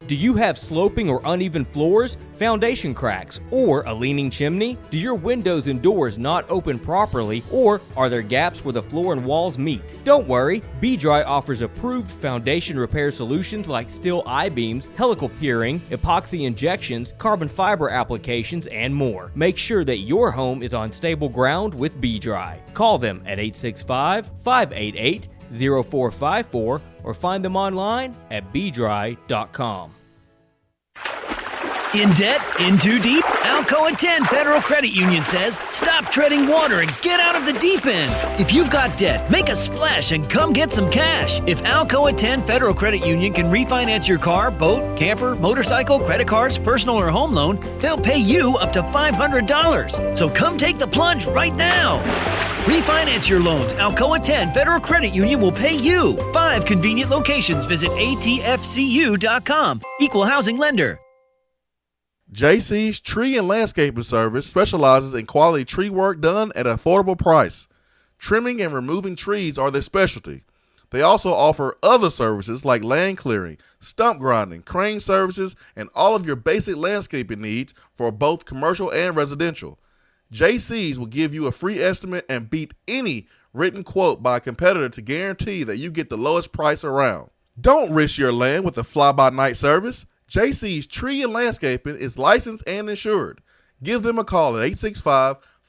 Do you have sloping or uneven floors, foundation cracks, or a leaning chimney? Do your windows and doors not open properly, or are there gaps where the floor and walls meet? Don't worry, B-Dry offers approved foundation repair solutions like steel I-beams, helical piering, epoxy injections, carbon fiber applications, and more. Make sure that your home is on stable ground with B-Dry. Call them at 865-588-0454 or find them online at bdry.com. In debt? In too deep? Alcoa 10 Federal Credit Union says, stop treading water and get out of the deep end. If you've got debt, make a splash and come get some cash. If Alcoa 10 Federal Credit Union can refinance your car, boat, camper, motorcycle, credit cards, personal or home loan, they'll pay you up to $500. So come take the plunge right now. Refinance your loans. Alcoa 10 Federal Credit Union will pay you. 5 convenient locations. Visit atfcu.com. Equal housing lender. JC's Tree and Landscaping Service specializes in quality tree work done at an affordable price. Trimming and removing trees are their specialty. They also offer other services like land clearing, stump grinding, crane services, and all of your basic landscaping needs for both commercial and residential. JC's will give you a free estimate and beat any written quote by a competitor to guarantee that you get the lowest price around. Don't risk your land with a fly-by-night service. JC's Tree and Landscaping is licensed and insured. Give them a call at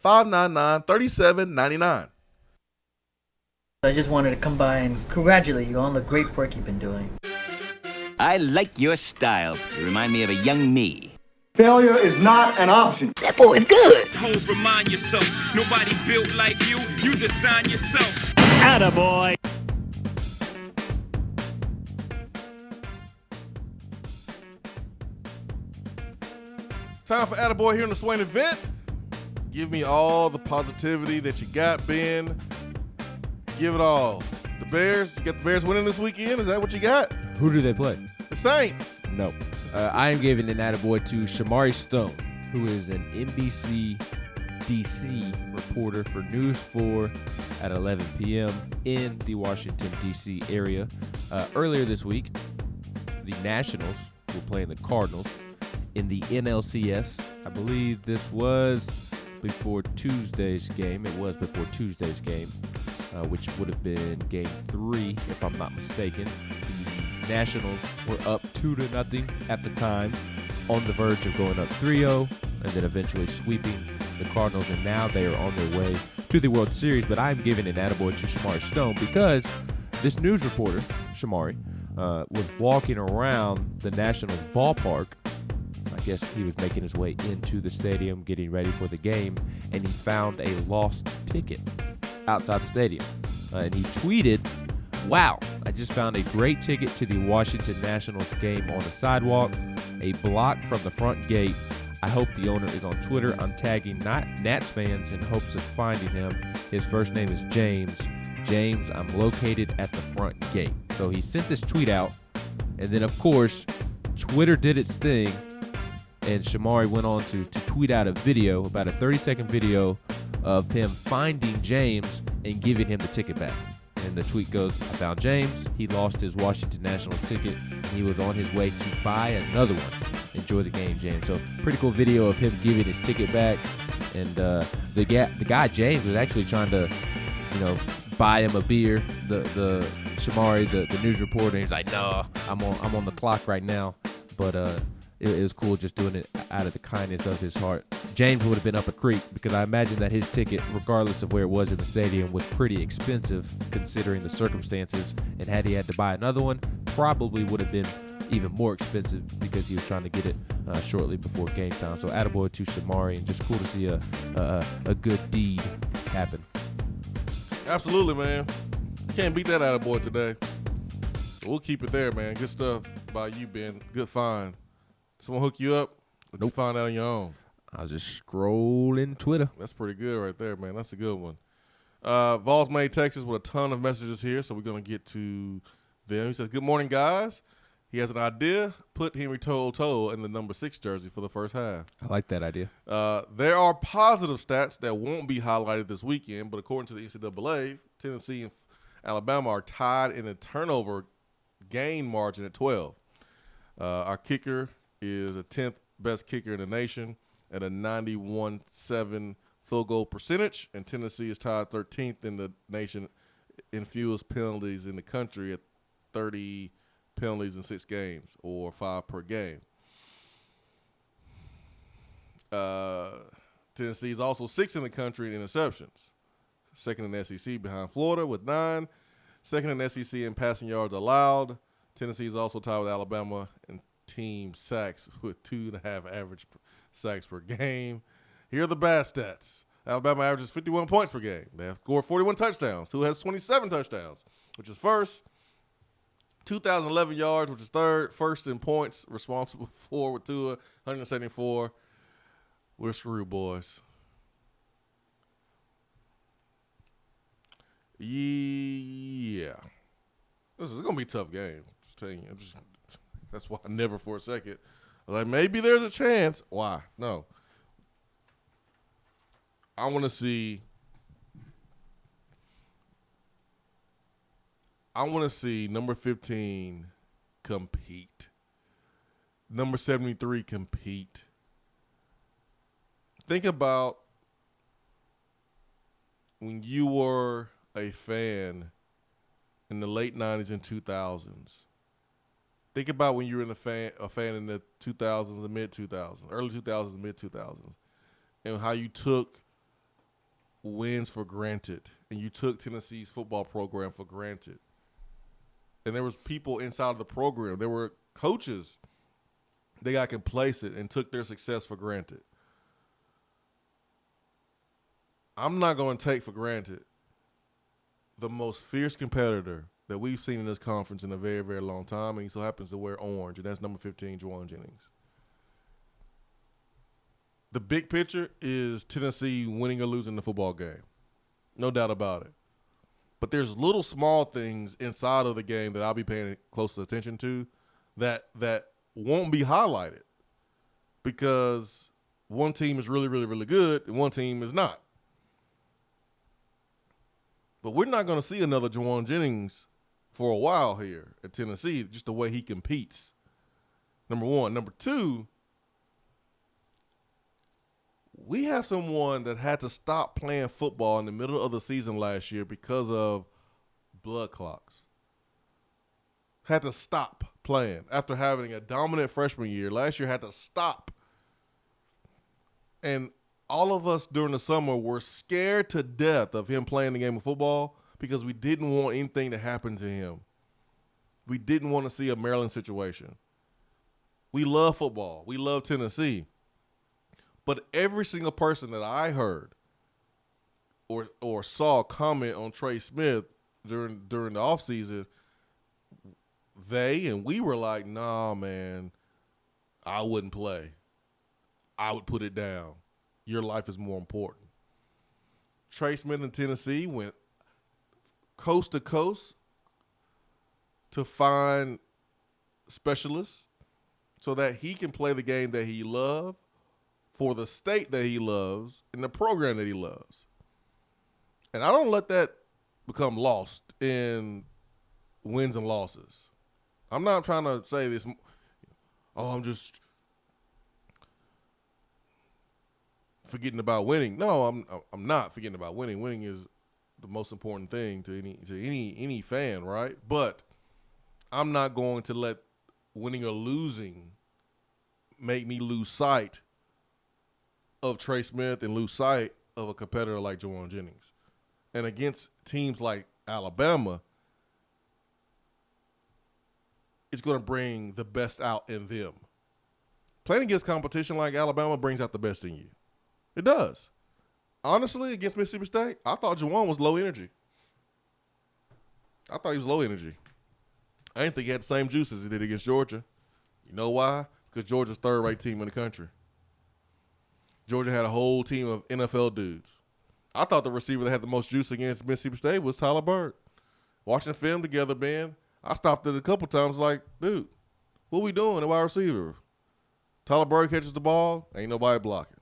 865-599-3799. I just wanted to come by and congratulate you on the great work you've been doing. I like your style. You remind me of a young me. Failure is not an option. That boy is good. Homes, remind yourself, nobody built like you. You design yourself. Attaboy. Time for Attaboy here in the Swain Event. Give me all the positivity that you got, Ben. Give it all. The Bears, you got the Bears winning this weekend? Is that what you got? Who do they play? The Saints. No. I am giving an attaboy to Shamari Stone, who is an NBC DC reporter for News 4 at 11 p.m. in the Washington, D.C. area. Earlier this week, the Nationals were playing the Cardinals in the NLCS. I believe this was before Tuesday's game. It was before Tuesday's game, which would have been Game 3, if I'm not mistaken. The Nationals were up 2-0 at the time, on the verge of going up 3-0, and then eventually sweeping the Cardinals, and now they are on their way to the World Series. But I'm giving an attaboy to Shamari Stone because this news reporter, Shamari, was walking around the Nationals ballpark. I guess he was making his way into the stadium, getting ready for the game, and he found a lost ticket outside the stadium. and he tweeted, "Wow, I just found a great ticket to the Washington Nationals game on the sidewalk, a block from the front gate. I hope the owner is on Twitter. I'm tagging Nats fans in hopes of finding him. His first name is James. James, I'm located at the front gate." So he sent this tweet out, and then, of course, Twitter did its thing, and Shamari went on to tweet out a video, about a 30-second video of him finding James and giving him the ticket back. And the tweet goes, "I found James. He lost his Washington Nationals ticket. He was on his way to buy another one. Enjoy the game, James." So pretty cool video of him giving his ticket back. And the guy James was actually trying to, buy him a beer. The Shamari, the news reporter, he's like, "No, I'm on the clock right now." But it was cool just doing it out of the kindness of his heart. James would have been up a creek because I imagine that his ticket, regardless of where it was in the stadium, was pretty expensive considering the circumstances. And had he had to buy another one, probably would have been even more expensive because he was trying to get it shortly before game time. So attaboy to Shamari, and just cool to see a good deed happen. Absolutely, man. Can't beat that attaboy today. We'll keep it there, man. Good stuff by you, Ben. Good find. Someone hook you up? Or you find out on your own? I was just scrolling Twitter. That's pretty good right there, man. That's a good one. Vols made Texas with a ton of messages here, so we're going to get to them. He says, "Good morning, guys." He has an idea. Put Henry To'o in the number 6 jersey for the first half. I like that idea. There are positive stats that won't be highlighted this weekend, but according to the NCAA, Tennessee and Alabama are tied in a turnover gain margin at 12. Our kicker is a 10th best kicker in the nation at a 91.7 field goal percentage, and Tennessee is tied 13th in the nation in fewest penalties in the country at 30 penalties in 6 games, or 5 per game. Tennessee is also 6th in the country in interceptions, 2nd in the SEC behind Florida with 9, 2nd in the SEC in passing yards allowed. Tennessee is also tied with Alabama in team sacks with 2.5 average sacks per game. Here are the bad stats. Alabama averages 51 points per game. They have scored 41 touchdowns. Who has 27 touchdowns, which is first. 2,011 yards, which is third. First in points, responsible for with Tua, 174. We're screwed, boys. Yeah. This is going to be a tough game. Just telling you. That's why I never for a second. I was like, maybe there's a chance. Why? No. I want to see number 15 compete. Number 73 compete. Think about when you were a fan in the late 90s and 2000s. Think about when you were a fan in the 2000s and mid-2000s, early 2000s and mid-2000s, and how you took wins for granted, and you took Tennessee's football program for granted. And there was people inside of the program. There were coaches that got complacent and took their success for granted. I'm not going to take for granted the most fierce competitor that we've seen in this conference in a very, very long time, and he so happens to wear orange, and that's number 15, Juwan Jennings. The big picture is Tennessee winning or losing the football game. No doubt about it. But there's little small things inside of the game that I'll be paying close attention to that won't be highlighted because one team is really, really, really good and one team is not. But we're not going to see another Juwan Jennings for a while here at Tennessee, just the way he competes. Number one. Number two, we have someone that had to stop playing football in the middle of the season last year because of blood clots. Had to stop playing after having a dominant freshman year. Last year had to stop. And all of us during the summer were scared to death of him playing the game of football because we didn't want anything to happen to him. We didn't want to see a Maryland situation. We love football. We love Tennessee. But every single person that I heard or saw comment on Trey Smith during the offseason, we were like, nah, man, I wouldn't play. I would put it down. Your life is more important. Trey Smith in Tennessee went coast to coast to find specialists so that he can play the game that he loves for the state that he loves and the program that he loves. And I don't let that become lost in wins and losses. I'm not trying to say this, I'm just forgetting about winning. No, I'm not forgetting about winning. Winning is the most important thing to any fan, right? But I'm not going to let winning or losing make me lose sight of Trey Smith and lose sight of a competitor like Juwan Jennings. And against teams like Alabama, it's going to bring the best out in them. Playing against competition like Alabama brings out the best in you. It does. Honestly, against Mississippi State, I thought Juwan was low energy. I thought he was low energy. I didn't think he had the same juice as he did against Georgia. You know why? Because Georgia's third-ranked team in the country. Georgia had a whole team of NFL dudes. I thought the receiver that had the most juice against Mississippi State was Tyler Byrd. Watching film together, man, I stopped it a couple times like, dude, what we doing at wide receiver? Tyler Byrd catches the ball, ain't nobody blocking.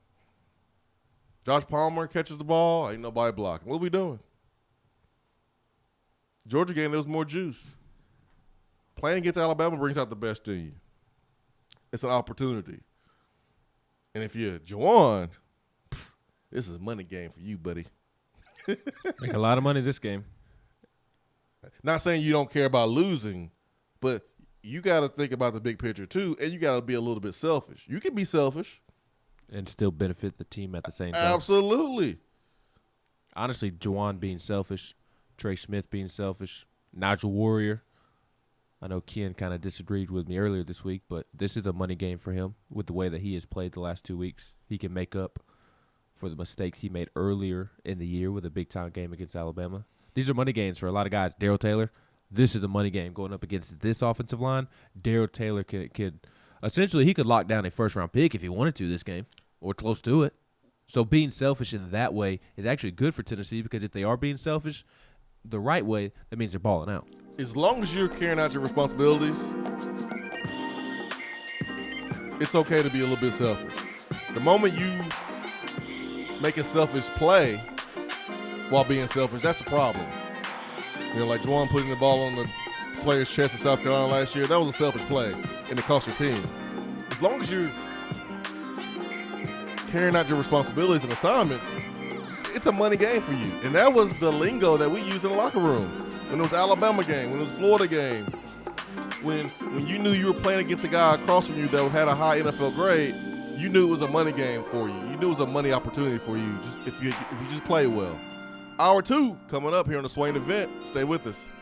Josh Palmer catches the ball, ain't nobody blocking. What we doing? Georgia game, there was more juice. Playing against Alabama brings out the best in you. It's an opportunity. And if you're Juwan, this is a money game for you, buddy. Make a lot of money this game. Not saying you don't care about losing, but you got to think about the big picture too, and you got to be a little bit selfish. You can be selfish. And still benefit the team at the same time. Absolutely. Honestly, Juwan being selfish, Trey Smith being selfish, Nigel Warrior. I know Ken kind of disagreed with me earlier this week, but this is a money game for him with the way that he has played the last 2 weeks. He can make up for the mistakes he made earlier in the year with a big-time game against Alabama. These are money games for a lot of guys. Darrell Taylor, this is a money game going up against this offensive line. Darrell Taylor could essentially he could lock down a first-round pick if he wanted to this game or close to it. So being selfish in that way is actually good for Tennessee because if they are being selfish the right way, that means they're balling out. As long as you're carrying out your responsibilities, it's okay to be a little bit selfish. The moment you make a selfish play while being selfish, that's the problem. You know, like Juwan putting the ball on the player's chest in South Carolina last year, that was a selfish play, and it cost your team. As long as you're carrying out your responsibilities and assignments, it's a money game for you. And that was the lingo that we used in the locker room. When it was Alabama game, when it was Florida game, when you knew you were playing against a guy across from you that had a high NFL grade, you knew it was a money game for you. You knew it was a money opportunity for you just if you just play well. Hour 2 coming up here on the Swain event. Stay with us.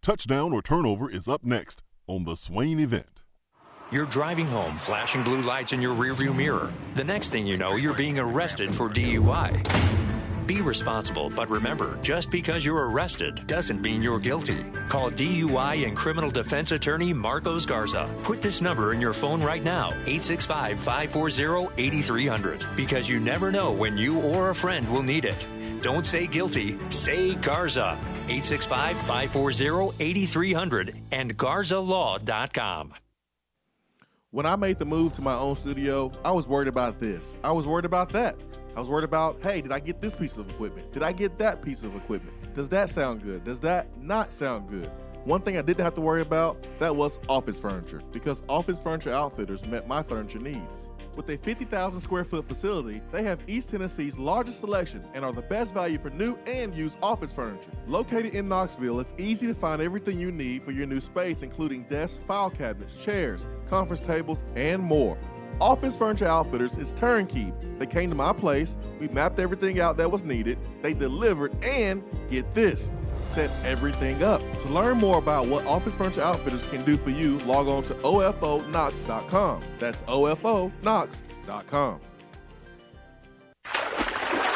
Touchdown or turnover is up next on the Swain event. You're driving home, flashing blue lights in your rearview mirror. The next thing you know, you're being arrested for DUI. Be responsible, but remember, just because you're arrested doesn't mean you're guilty. Call DUI and criminal defense attorney Marcos Garza. Put this number in your phone right now, 865-540-8300, because you never know when you or a friend will need it. Don't say guilty, say Garza. 865-540-8300 and GarzaLaw.com. When I made the move to my own studio, I was worried about this. I was worried about that. I was worried about, hey, did I get this piece of equipment? Did I get that piece of equipment? Does that sound good? Does that not sound good? One thing I didn't have to worry about, that was office furniture, because Office Furniture Outfitters met my furniture needs. With a 50,000 square foot facility, they have East Tennessee's largest selection and are the best value for new and used office furniture. Located in Knoxville, it's easy to find everything you need for your new space, including desks, file cabinets, chairs, conference tables, and more. Office Furniture Outfitters is turnkey. They came to my place, we mapped everything out that was needed, they delivered, and get this, set everything up. To learn more about what Office Furniture Outfitters can do for you, log on to ofonox.com. That's ofonox.com.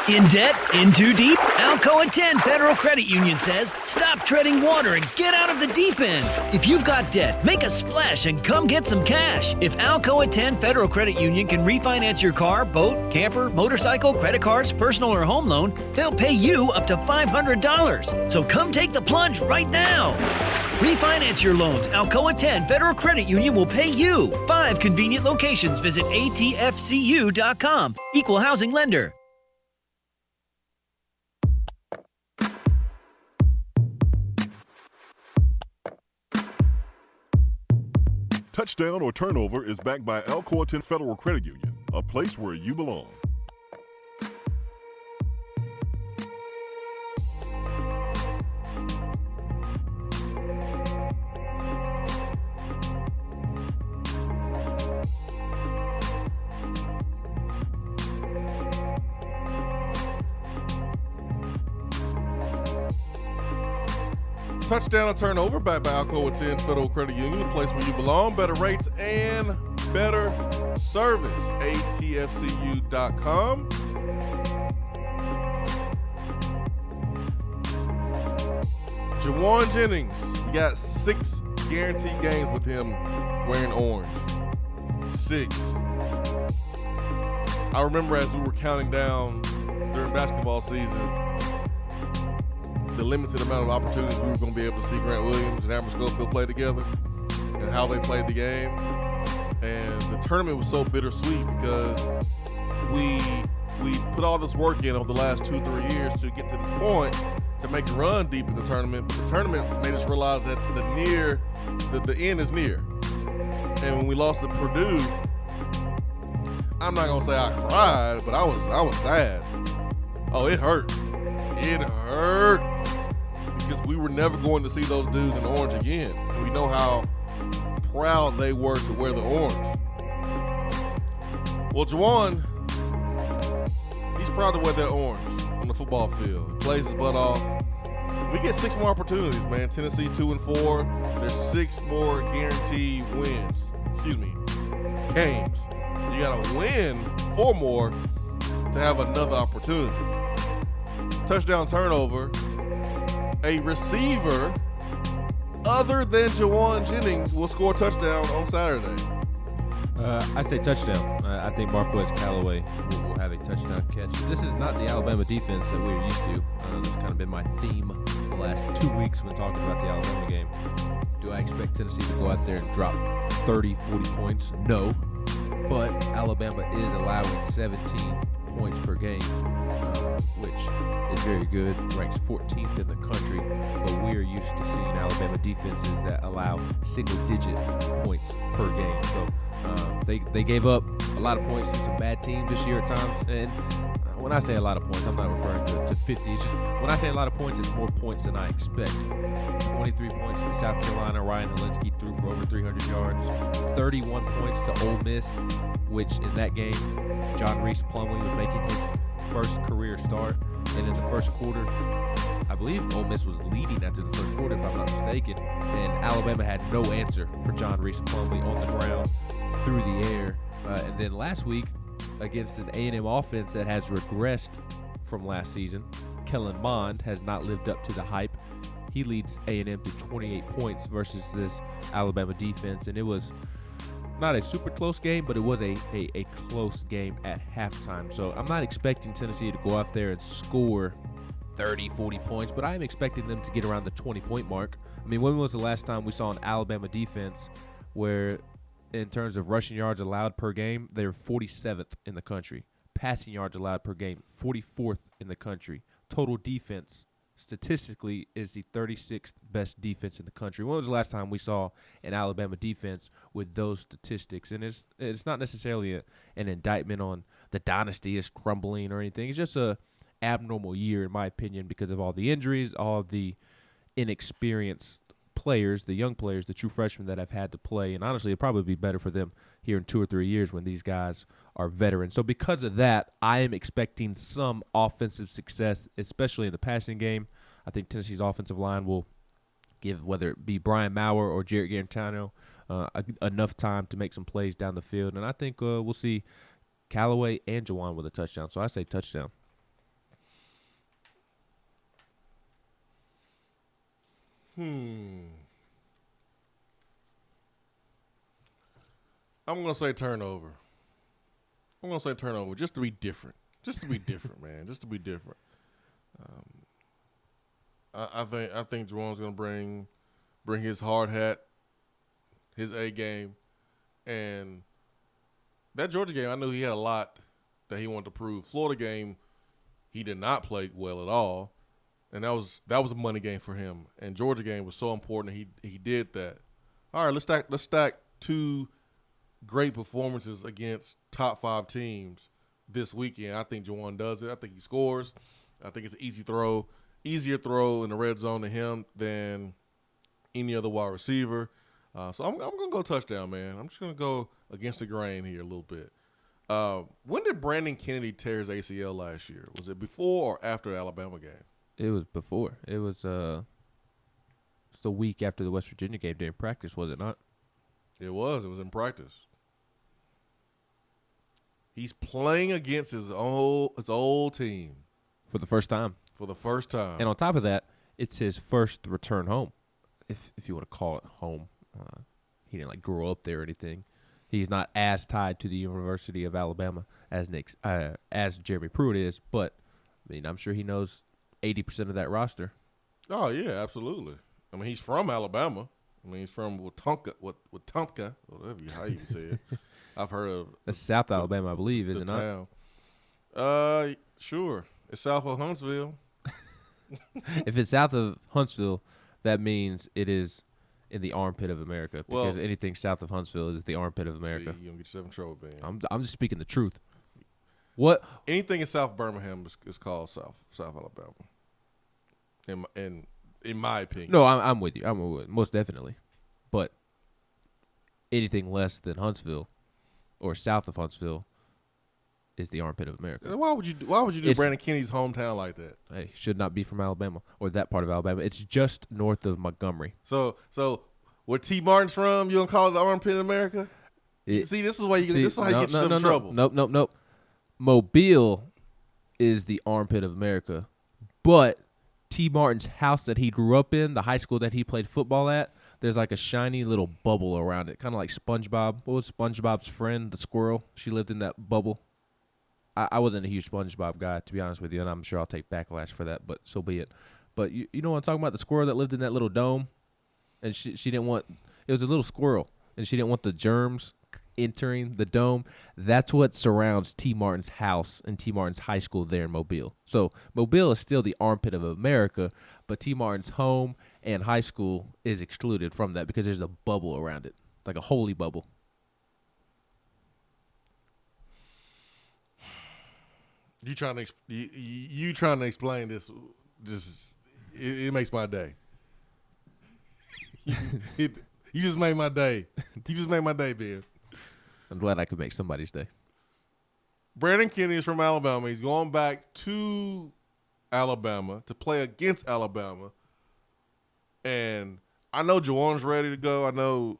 In debt? In too deep? Alcoa 10 Federal Credit Union says, stop treading water and get out of the deep end. If you've got debt, make a splash and come get some cash. If Alcoa 10 Federal Credit Union can refinance your car, boat, camper, motorcycle, credit cards, personal or home loan, they'll pay you up to $500. So come take the plunge right now. Refinance your loans. Alcoa 10 Federal Credit Union will pay you. 5 convenient locations. Visit atfcu.com. Equal housing lender. Touchdown or Turnover is backed by Alcoa 10 Federal Credit Union, a place where you belong. Touchdown or turnover backed by Alcoa 10 Federal Credit Union, a place where you belong. Better rates and better service. ATFCU.com. Jawan Jennings, you got 6 guaranteed games with him wearing orange. 6. I remember as we were counting down during basketball season, the limited amount of opportunities we were going to be able to see Grant Williams and Amber Schofield play together and how they played the game. And the tournament was so bittersweet because we put all this work in over the last 2-3 years to get to this point to make a run deep in the tournament. But the tournament made us realize that the end is near. And when we lost to Purdue, I'm not going to say I cried, but I was sad. Oh, it hurt. It hurt. Because we were never going to see those dudes in orange again. And we know how proud they were to wear the orange. Well, Jawan, he's proud to wear that orange on the football field. He plays his butt off. We get 6 more opportunities, man. Tennessee 2-4. There's 6 more guaranteed wins. Games. You got to win 4 more to have another opportunity. Touchdown turnover. A receiver other than Jawan Jennings will score a touchdown on Saturday. I say touchdown. I think Marquez Callaway will have a touchdown catch. This is not the Alabama defense that we're used to. That's kind of been my theme the last 2 weeks when talking about the Alabama game. Do I expect Tennessee to go out there and drop 30, 40 points? No. But Alabama is allowing 17 points per game, which is very good, ranks 14th in the country, but we are used to seeing Alabama defenses that allow single-digit points per game. So they gave up a lot of points to some bad teams this year at times, and when I say a lot of points, I'm not referring to 50. It's just when I say a lot of points, it's more points than I expect. 23 points to South Carolina. Ryan Helinski threw for over 300 yards. 31 points to Ole Miss, which in that game, John Reese Plumlee was making his first career start. And in the first quarter, I believe Ole Miss was leading after the first quarter, if I'm not mistaken. And Alabama had no answer for John Reese Plumlee on the ground, through the air. And then last week, against an A&M offense that has regressed from last season, Kellen Mond has not lived up to the hype. He leads A&M to 28 points versus this Alabama defense, and it was not a super close game, but it was a close game at halftime. So I'm not expecting Tennessee to go out there and score 30, 40 points, but I am expecting them to get around the 20-point mark. I mean, when was the last time we saw an Alabama defense where, in terms of rushing yards allowed per game, they were 47th in the country. Passing yards allowed per game, 44th in the country. Total defense, statistically is the 36th best defense in the country. When was the last time we saw an Alabama defense with those statistics? And it's not necessarily an indictment on the dynasty is crumbling or anything. It's just a abnormal year, in my opinion, because of all the injuries, all the inexperienced players, the young players, the true freshmen that have had to play. And honestly, it'd probably be better for them here in 2 or 3 years when these guys are veterans. So because of that, I am expecting some offensive success, especially in the passing game. I think Tennessee's offensive line will give, whether it be Brian Maurer or Jarrett Garantano, enough time to make some plays down the field. And I think we'll see Callaway and Juwan with a touchdown. So I say touchdown. I'm going to say turnover. Just to be different. Man. Just to be different. I think Juwan's going to bring his hard hat, his A game, and that Georgia game, I knew he had a lot that he wanted to prove. Florida game, he did not play well at all. And that was a money game for him. And Georgia game was so important. He did that. All right, let's stack 2 great performances against top 5 teams this weekend. I think Juwan does it. I think he scores. I think it's an easier throw in the red zone to him than any other wide receiver. So I'm going to go touchdown, man. I'm just going to go against the grain here a little bit. When did Brandon Kennedy tear his ACL last year? Was it before or after the Alabama game? It was before. It was just a week after the West Virginia game during practice, was it not? It was. It was in practice. He's playing against his old team for the first time. And on top of that, it's his first return home, if you want to call it home. He didn't grow up there or anything. He's not as tied to the University of Alabama as Jeremy Pruitt is, but I mean, I'm sure he knows 80% of that roster. Oh yeah, absolutely. I mean, he's from Alabama. I mean, he's from Wetumpka, whatever how you say it. I've heard of. That's South Alabama, I believe, is it not? Town. Sure. It's south of Huntsville. If it's south of Huntsville, that means it is in the armpit of America. Because anything south of Huntsville is the armpit of America. See, you don't get yourself in trouble, man. I'm just speaking the truth. What? Anything in South Birmingham is called South Alabama. In my opinion. No, I'm with you. I'm with you, most definitely. But anything less than Huntsville or south of Huntsville is the armpit of America. Why would you do Brandon Kennedy's hometown like that? Hey, should not be from Alabama or that part of Alabama. It's just north of Montgomery. So where T. Martin's from, you gonna call it the armpit of America? See, this is why this is how you get yourself in trouble. Nope. Mobile is the armpit of America, but T. Martin's house that he grew up in, the high school that he played football at, there's like a shiny little bubble around it, kind of like SpongeBob. What was SpongeBob's friend, the squirrel? She lived in that bubble. I wasn't a huge SpongeBob guy, to be honest with you, and I'm sure I'll take backlash for that, but so be it. But you know what I'm talking about? The squirrel that lived in that little dome, and she didn't want – it was a little squirrel, and she didn't want the germs entering the dome. That's what surrounds T. Martin's house and T. Martin's high school there in Mobile. So Mobile is still the armpit of America, but T. Martin's home and high school is excluded from that because there's a bubble around it, like a holy bubble. You trying to explain this? It makes my day. You just made my day. You just made my day, Ben. I'm glad I could make somebody's day. Brandon Kennedy is from Alabama. He's going back to Alabama to play against Alabama. And I know Juwan's ready to go. I know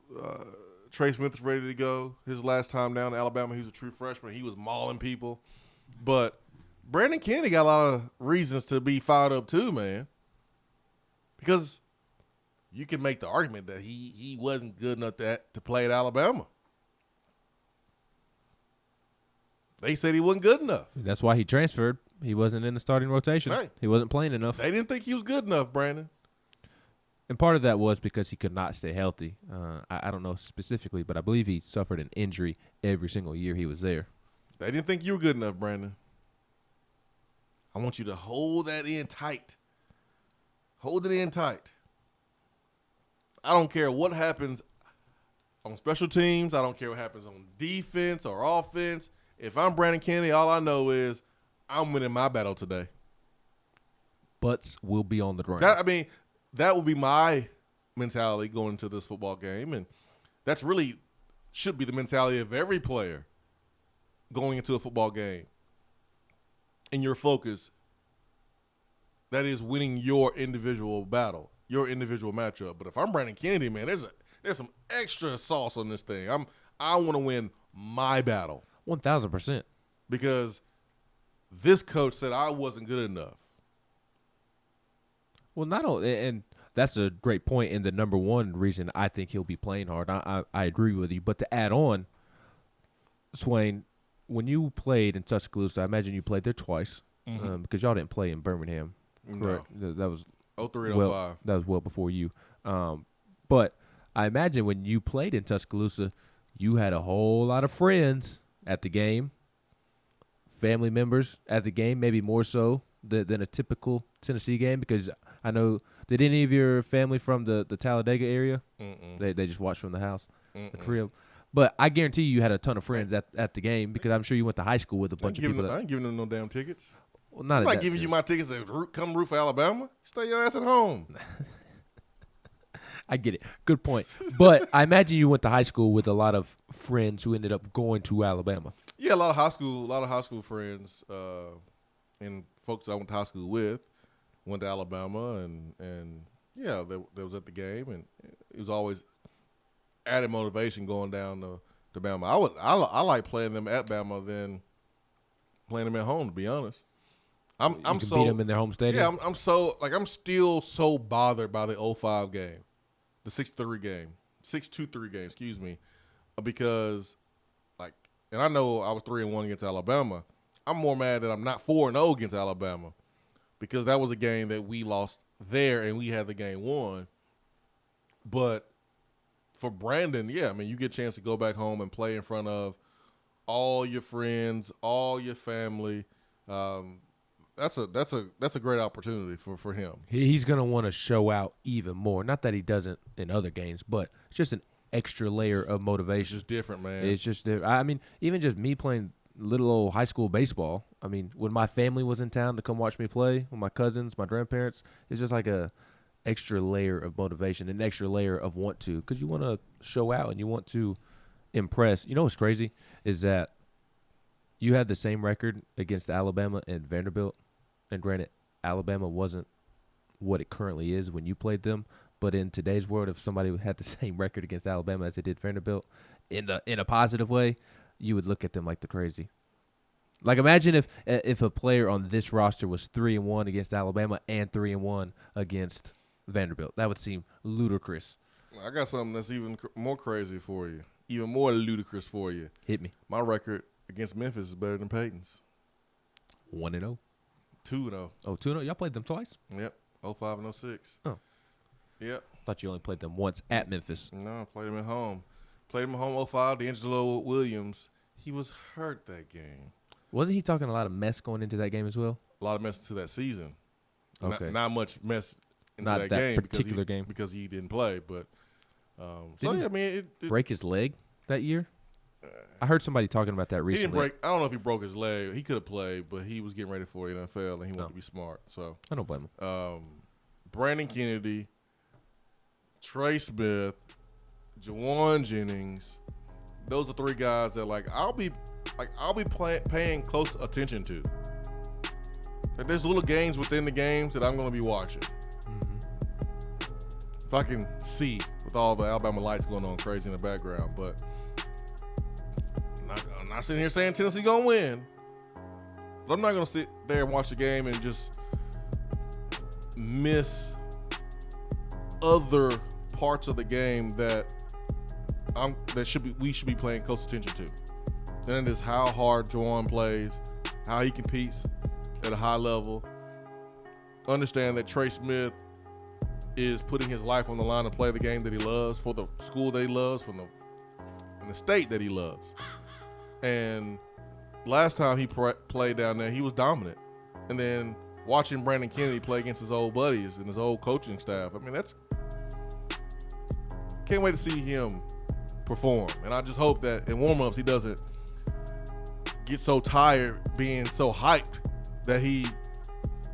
Trey Smith is ready to go. His last time down in Alabama, he was a true freshman. He was mauling people. But Brandon Kennedy got a lot of reasons to be fired up too, man. Because you can make the argument that he wasn't good enough to play at Alabama. They said he wasn't good enough. That's why he transferred. He wasn't in the starting rotation. Right. He wasn't playing enough. They didn't think he was good enough, Brandon. And part of that was because he could not stay healthy. I don't know specifically, but I believe he suffered an injury every single year he was there. They didn't think you were good enough, Brandon. I want you to hold that in tight. Hold it in tight. I don't care what happens on special teams. I don't care what happens on defense or offense. If I'm Brandon Kennedy, all I know is I'm winning my battle today. Butts will be on the ground. That would be my mentality going into this football game, and that's really should be the mentality of every player going into a football game. And your focus, that is winning your individual battle, your individual matchup. But if I'm Brandon Kennedy, man, there's some extra sauce on this thing. I want to win my battle. 1,000%. Because this coach said I wasn't good enough. Well, not only, and that's a great point, and the number one reason I think he'll be playing hard. I agree with you. But to add on, Swain, when you played in Tuscaloosa, I imagine you played there twice because y'all didn't play in Birmingham. Correct? No. That was 03 and well, 05. That was well before you. But I imagine when you played in Tuscaloosa, you had a whole lot of friends at the game, family members at the game, maybe more so than a typical Tennessee game, because I know, did any of your family from the Talladega area? They just watched from the house, the crib. But I guarantee you had a ton of friends at the game, because I'm sure you went to high school with a bunch of people. I ain't giving them no damn tickets. Well, not I'm not giving you my tickets to come root for Alabama. Stay your ass at home. I get it. Good point. But I imagine you went to high school with a lot of friends who ended up going to Alabama. Yeah, a lot of high school friends and folks I went to high school with went to Alabama, and yeah, they was at the game, and it was always added motivation going down to Bama. I like playing them at Bama than playing them at home, to be honest. I'm so beat them in their home stadium. Yeah, I'm still so bothered by the 05 game, the 6-3 game, 6-2-3 game, excuse me, because and I know I was 3-1 against Alabama. I'm more mad that I'm not 4-0 against Alabama, because that was a game that we lost there and we had the game won. But for Brandon, yeah, I mean, you get a chance to go back home and play in front of all your friends, all your family. That's a great opportunity for him. He's going to want to show out even more. Not that he doesn't in other games, but it's just an extra layer of motivation. It's just different, man. It's just I mean, even just me playing little old high school baseball. I mean, when my family was in town to come watch me play, with my cousins, my grandparents, it's just like a extra layer of motivation, an extra layer of want to, because you want to show out and you want to impress. You know what's crazy is that you had the same record against Alabama and Vanderbilt, and granted, Alabama wasn't what it currently is when you played them, but in today's world, if somebody had the same record against Alabama as they did Vanderbilt, in a positive way, you would look at them like they're crazy. Like, imagine if a player on this roster was 3-1 against Alabama and 3-1 against Vanderbilt. That would seem ludicrous. I got something that's even more crazy for you, even more ludicrous for you. Hit me. My record against Memphis is better than Peyton's. 1-0. 2-0. Oh, 2-0. Y'all played them twice? Yep. 05 and 06. Oh. Yep. Thought you only played them once at Memphis. No, I played them at home. Played them at home 05. D'Angelo Williams, he was hurt that game. Wasn't he talking a lot of mess going into that game as well? A lot of mess into that season. Okay. Not much mess into Not that game. Particular game. Because he didn't play. But Didn't I mean, it break his leg that year? I heard somebody talking about that recently. He didn't break. I don't know if he broke his leg. He could have played, but he was getting ready for the NFL, and he wanted to be smart. So I don't blame him. Brandon Kennedy, Trey Smith, Jawan Jennings. Those are three guys that I'll be paying close attention to. There's little games within the games that I'm going to be watching. If I can see with all the Alabama lights going on crazy in the background, but I'm not sitting here saying Tennessee going to win. But I'm not going to sit there and watch the game and just miss other parts of the game that we should be paying close attention to. And it is how hard Jawan plays, how he competes at a high level. Understand that Trey Smith is putting his life on the line to play the game that he loves, for the school that he loves, in the state that he loves. And last time he played down there, he was dominant. And then watching Brandon Kennedy play against his old buddies and his old coaching staff. I mean, can't wait to see him perform. And I just hope that in warm-ups he doesn't get so tired being so hyped that he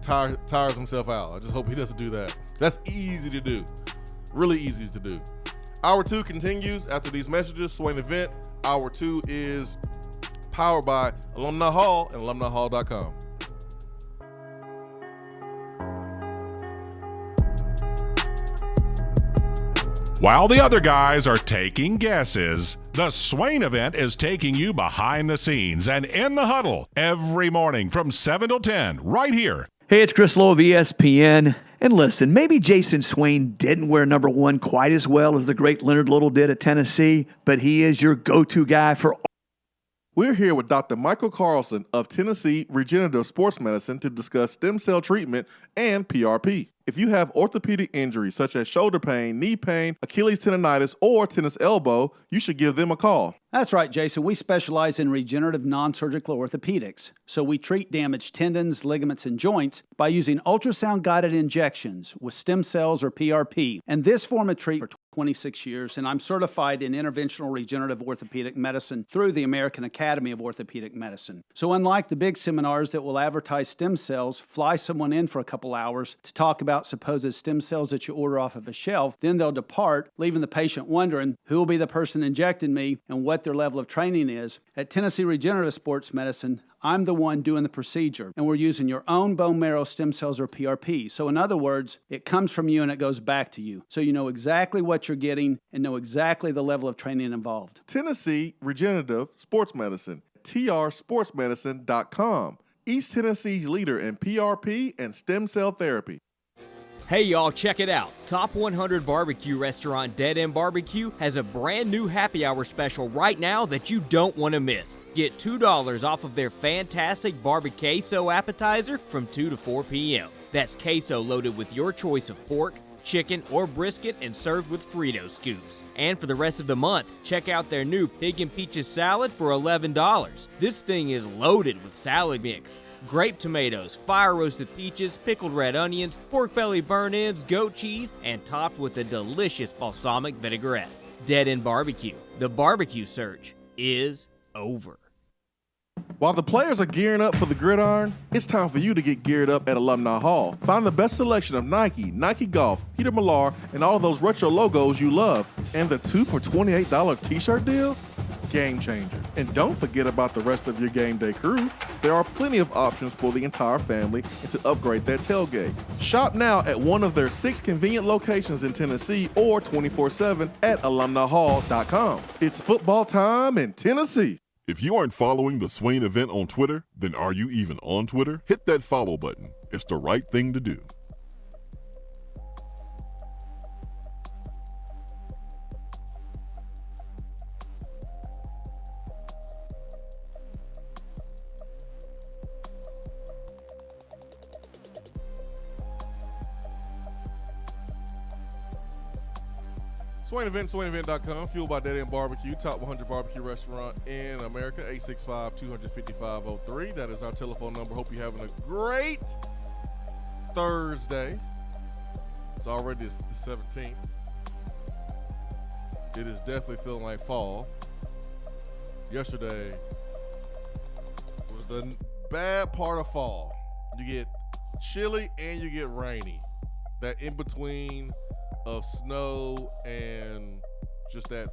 tires himself out. I just hope he doesn't do that. That's easy to do. Really easy to do. Hour 2 continues after these messages. Swain Event. Hour 2 is powered by Alumni Hall and alumnihall.com. While the other guys are taking guesses, the Swain Event is taking you behind the scenes and in the huddle every morning from 7 till 10 right here. Hey, it's Chris Lowe of ESPN. And listen, maybe Jason Swain didn't wear number 1 quite as well as the great Leonard Little did at Tennessee, but he is your go-to guy for. We're here with Dr. Michael Carlson of Tennessee Regenerative Sports Medicine to discuss stem cell treatment and PRP. If you have orthopedic injuries such as shoulder pain, knee pain, Achilles tendonitis, or tennis elbow, you should give them a call. That's right, Jason. We specialize in regenerative non-surgical orthopedics. So we treat damaged tendons, ligaments, and joints by using ultrasound-guided injections with stem cells or PRP. And this form of treatment for 26 years, and I'm certified in interventional regenerative orthopedic medicine through the American Academy of Orthopedic Medicine. So unlike the big seminars that will advertise stem cells, fly someone in for a couple hours to talk about supposed stem cells that you order off of a shelf, then they'll depart, leaving the patient wondering who will be the person injecting me and what their level of training is. At Tennessee Regenerative Sports Medicine, I'm the one doing the procedure, and we're using your own bone marrow stem cells or PRP. So in other words, it comes from you and it goes back to you. So you know exactly what you're getting and know exactly the level of training involved. Tennessee Regenerative Sports Medicine, trsportsmedicine.com. East Tennessee's leader in PRP and stem cell therapy. Hey y'all, check it out. Top 100 barbecue restaurant Dead End Barbecue has a brand new happy hour special right now that you don't want to miss. Get $2 off of their fantastic barbecue queso appetizer from 2 to 4 p.m. That's queso loaded with your choice of pork, chicken, or brisket and served with Frito scoops. And for the rest of the month, check out their new Pig and Peaches salad for $11. This thing is loaded with salad mix, grape tomatoes, fire-roasted peaches, pickled red onions, pork belly burn-ins, goat cheese, and topped with a delicious balsamic vinaigrette. Dead End Barbecue. The barbecue surge is over. While the players are gearing up for the gridiron, it's time for you to get geared up at Alumni Hall. Find the best selection of Nike, Nike Golf, Peter Millar, and all of those retro logos you love. And the 2 for $28 t-shirt deal? Game changer. And don't forget about the rest of your game day crew. There are plenty of options for the entire family and to upgrade that tailgate. Shop now at one of their 6 convenient locations in Tennessee or 24/7 at alumnihall.com. It's football time in Tennessee. If you aren't following the Swain Event on Twitter, then are you even on Twitter? Hit that follow button. It's the right thing to do. Swain Event, SwainEvent.com, fueled by Dead End Barbecue, top 100 barbecue restaurant in America, 865-255-03. That is our telephone number. Hope you're having a great Thursday. It's already the 17th. It is definitely feeling like fall. Yesterday was the bad part of fall. You get chilly and you get rainy. That in between of snow and just that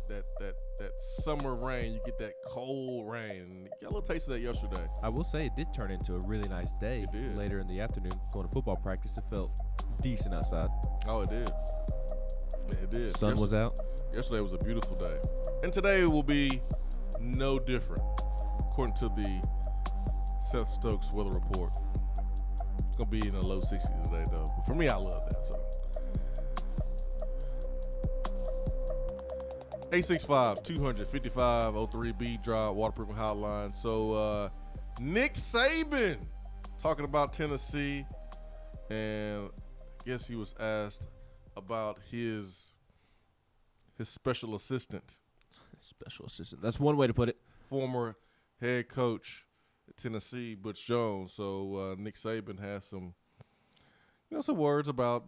summer rain, you get that cold rain. You got a little taste of that yesterday. I will say it did turn into a really nice day. It did. Later in the afternoon, going to football practice, it felt decent outside. Oh, it did. It did. Sun was out. Yesterday was a beautiful day. And today will be no different, according to the Seth Stokes weather report. It's going to be in the low 60s today, though. But for me, I love that, so. 865-255-03B Drive Waterproofing Hotline. So Nick Saban talking about Tennessee, and I guess he was asked about his special assistant. Special assistant. That's one way to put it. Former head coach at Tennessee, Butch Jones. So Nick Saban has some Some words about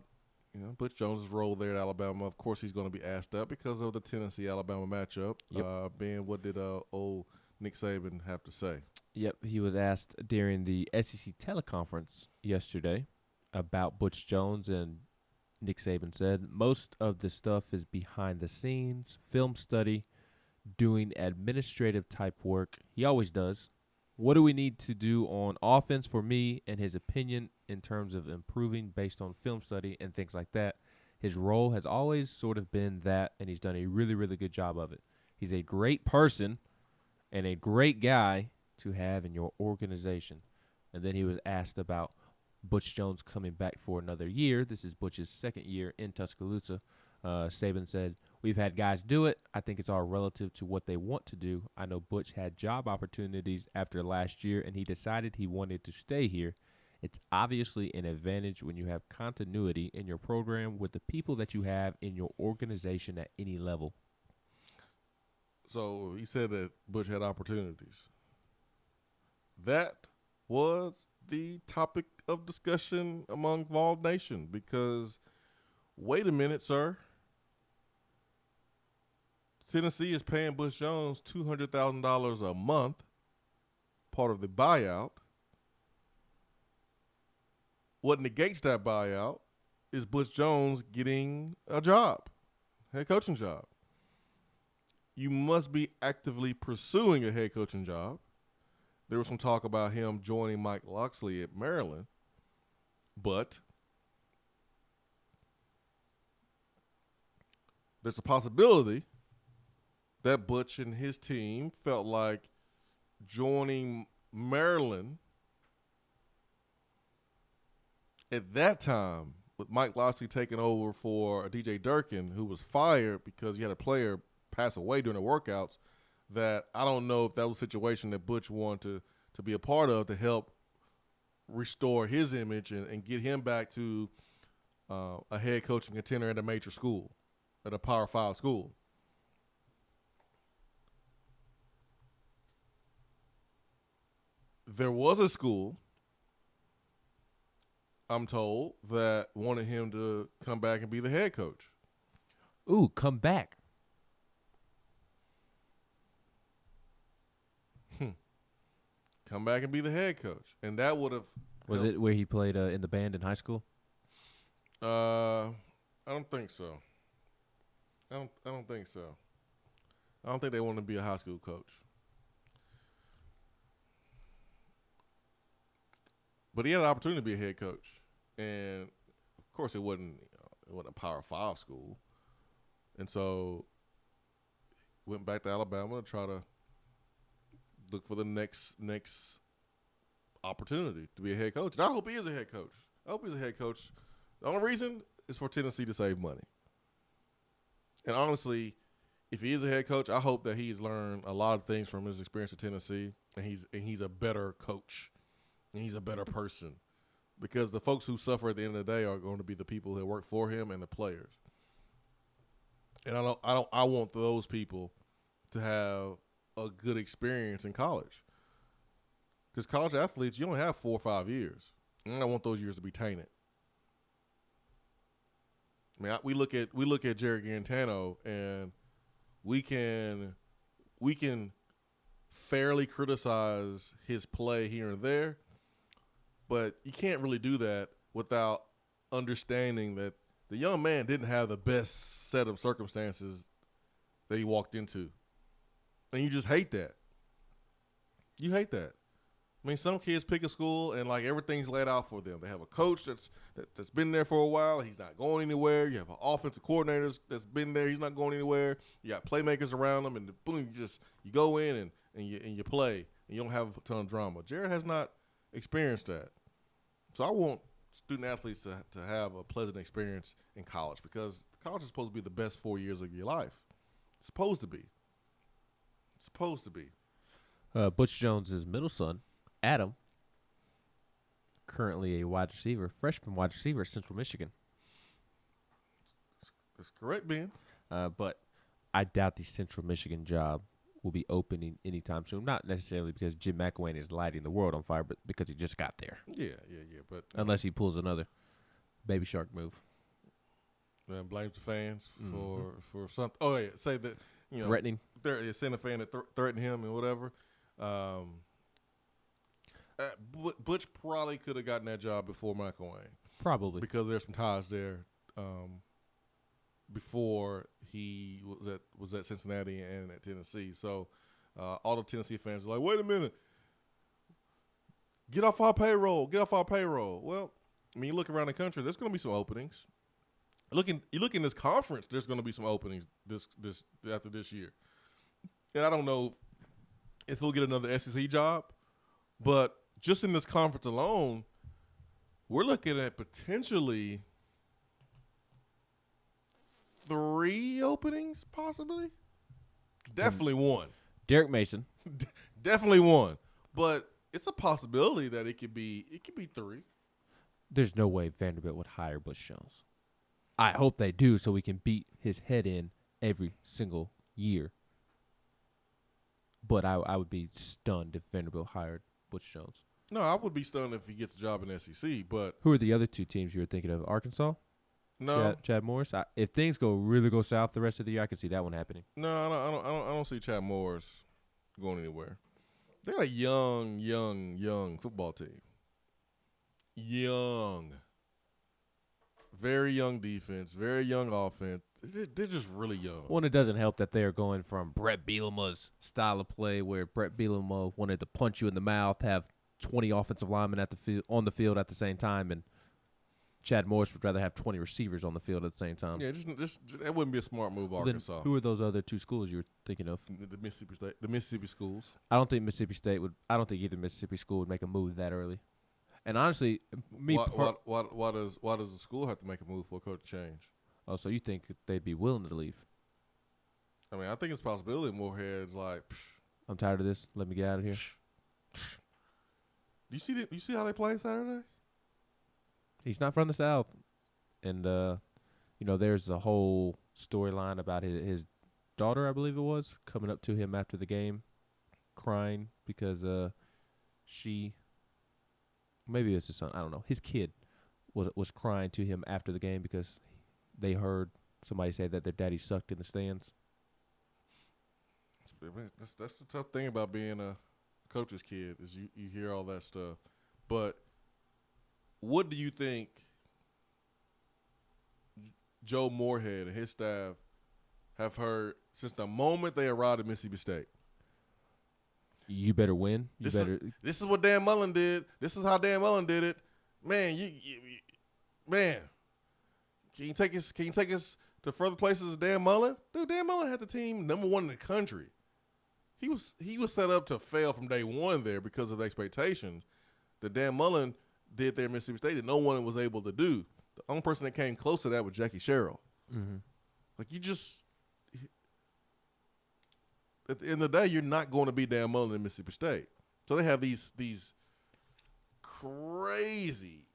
Butch Jones' role there at Alabama. Of course, he's going to be asked up because of the Tennessee-Alabama matchup. Yep. Ben, what did old Nick Saban have to say? Yep, he was asked during the SEC teleconference yesterday about Butch Jones, and Nick Saban said, most of the stuff is behind the scenes, film study, doing administrative type work. He always does. What do we need to do on offense for me and his opinion in terms of improving based on film study and things like that? His role has always sort of been that, and he's done a really, really good job of it. He's a great person and a great guy to have in your organization. And then he was asked about Butch Jones coming back for another year. This is Butch's second year in Tuscaloosa. Saban said, we've had guys do it. I think it's all relative to what they want to do. I know Butch had job opportunities after last year, and he decided he wanted to stay here. It's obviously an advantage when you have continuity in your program with the people that you have in your organization at any level. So he said that Butch had opportunities. That was the topic of discussion among Vol Nation because, wait a minute, sir. Tennessee is paying Butch Jones $200,000 a month, part of the buyout. What negates that buyout is Butch Jones getting a job, head coaching job. You must be actively pursuing a head coaching job. There was some talk about him joining Mike Locksley at Maryland, but there's a possibility that Butch and his team felt like joining Maryland at that time with Mike Locksley taking over for DJ Durkin, who was fired because he had a player pass away during the workouts, that I don't know if that was a situation that Butch wanted to be a part of to help restore his image and get him back to a head coaching contender at a major school, at a Power 5 school. There was a school, I'm told, that wanted him to come back and be the head coach. Ooh, come back. Come back and be the head coach. And that would have... Was it where he played in the band in high school? I don't think so. I don't think so. I don't think they want to be a high school coach. But he had an opportunity to be a head coach. And, of course, it wasn't a Power 5 school. And so went back to Alabama to try to look for the next opportunity to be a head coach. And I hope he is a head coach. I hope he's a head coach. The only reason is for Tennessee to save money. And honestly, if he is a head coach, I hope that he's learned a lot of things from his experience at Tennessee, and he's a better coach, and he's a better person. Because the folks who suffer at the end of the day are going to be the people that work for him and the players. And I want those people to have a good experience in college. Because college athletes, you only have 4 or 5 years. And I don't want those years to be tainted. I mean, we look at Jerry Garantano, and we can fairly criticize his play here and there, but you can't really do that without understanding that the young man didn't have the best set of circumstances that he walked into. And you just hate that. You hate that. I mean, some kids pick a school and like everything's laid out for them. They have a coach that's been there for a while. He's not going anywhere. You have an offensive coordinator that's been there. He's not going anywhere. You got playmakers around them, and boom, you go in and you play, and you don't have a ton of drama. Jared has not experienced that. So I want student athletes to have a pleasant experience in college, because college is supposed to be the best 4 years of your life. It's supposed to be. It's supposed to be. Butch Jones' middle son, Adam, currently a freshman wide receiver at Central Michigan. That's correct, Ben. But I doubt the Central Michigan job will be opening anytime soon. Not necessarily because Jim McElwain is lighting the world on fire, but because he just got there. Yeah. But unless he pulls another Baby shark move. And blames the fans for something. Oh yeah, say that Threatening. Send a fan that threatened him and whatever. Butch probably could have gotten that job before Michael Wayne. Probably because there's some ties there. Before he was at Cincinnati and at Tennessee, so all the Tennessee fans are like, "Wait a minute, get off our payroll, get off our payroll." Well, I mean, you look around the country, there's going to be some openings. You look in this conference, there's going to be some openings this after this year, and I don't know if he'll get another SEC job, but just in this conference alone, we're looking at potentially 3 openings, possibly. Definitely one. Derek Mason. Definitely one, but it's a possibility that it could be 3. There's no way Vanderbilt would hire Butch Jones. I hope they do, so we can beat his head in every single year. But I would be stunned if Vanderbilt hired Butch Jones. No, I would be stunned if he gets a job in SEC. But who are the other 2 teams you were thinking of? Arkansas? No. Chad Morris. If things really go south the rest of the year, I can see that one happening. No, I don't see Chad Morris going anywhere. They got a young football team. Very young defense, very young offense. They're just really young. Well, it doesn't help that they are going from Brett Bielema's style of play, where Brett Bielema wanted to punch you in the mouth, have 20 offensive linemen on the field at the same time, and Chad Morris would rather have 20 receivers on the field at the same time. Yeah, just that wouldn't be a smart move, Arkansas. Who are those other 2 schools you were thinking of? The Mississippi schools. I don't think Mississippi State would. I don't think either Mississippi school would make a move that early. And honestly, why does the school have to make a move for a coach to change? Oh, so you think they'd be willing to leave? I mean, I think it's a possibility. Moorhead's like, I'm tired of this. Let me get out of here. Do you see how they play Saturday? He's not from the South, and there's a whole storyline about his daughter, I believe it was, coming up to him after the game, crying because maybe it's his son, I don't know. His kid was crying to him after the game because they heard somebody say that their daddy sucked in the stands. That's the tough thing about being a coach's kid is you hear all that stuff. But what do you think Joe Moorhead and his staff have heard since the moment they arrived at Mississippi State? You better win. This is what Dan Mullen did. This is how Dan Mullen did it. Man, man. Can you take us to further places than Dan Mullen? Dude, Dan Mullen had the team number 1 in the country. He was set up to fail from day one there because of the expectations that Dan Mullen did there in Mississippi State that no one was able to do. The only person that came close to that was Jackie Sherrill. Mm-hmm. Like at the end of the day, you're not going to be Dan Mullen in Mississippi State. So they have these crazy,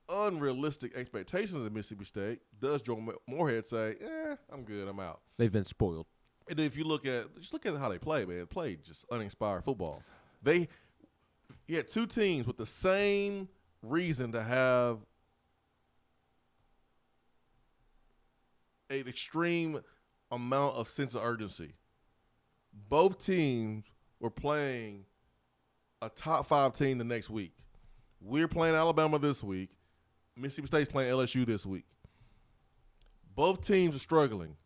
unrealistic expectations of Mississippi State. Does Joe Moorhead say, I'm good, I'm out. They've been spoiled. And if you look at how they play, man, they play just uninspired football. He had 2 teams with the same reason to have an extreme amount of sense of urgency. Both teams were playing a top 5 team the next week. We're playing Alabama this week. Mississippi State's playing LSU this week. Both teams are struggling.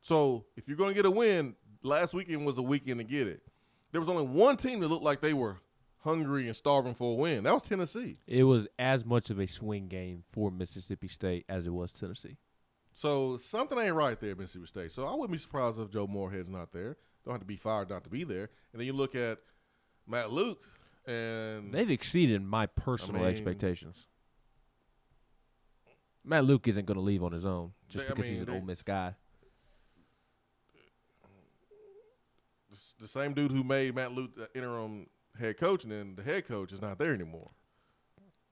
So if you're going to get a win, last weekend was a weekend to get it. There was only one team that looked like they were hungry and starving for a win. That was Tennessee. It was as much of a swing game for Mississippi State as it was Tennessee. So something ain't right there at Mississippi State. So I wouldn't be surprised if Joe Moorhead's not there. Don't have to be fired not to be there. And then you look at Matt Luke, and they've exceeded my personal expectations. Matt Luke isn't going to leave on his own just because he's an Ole Miss guy. The same dude who made Matt Luke the interim head coach, and then the head coach is not there anymore.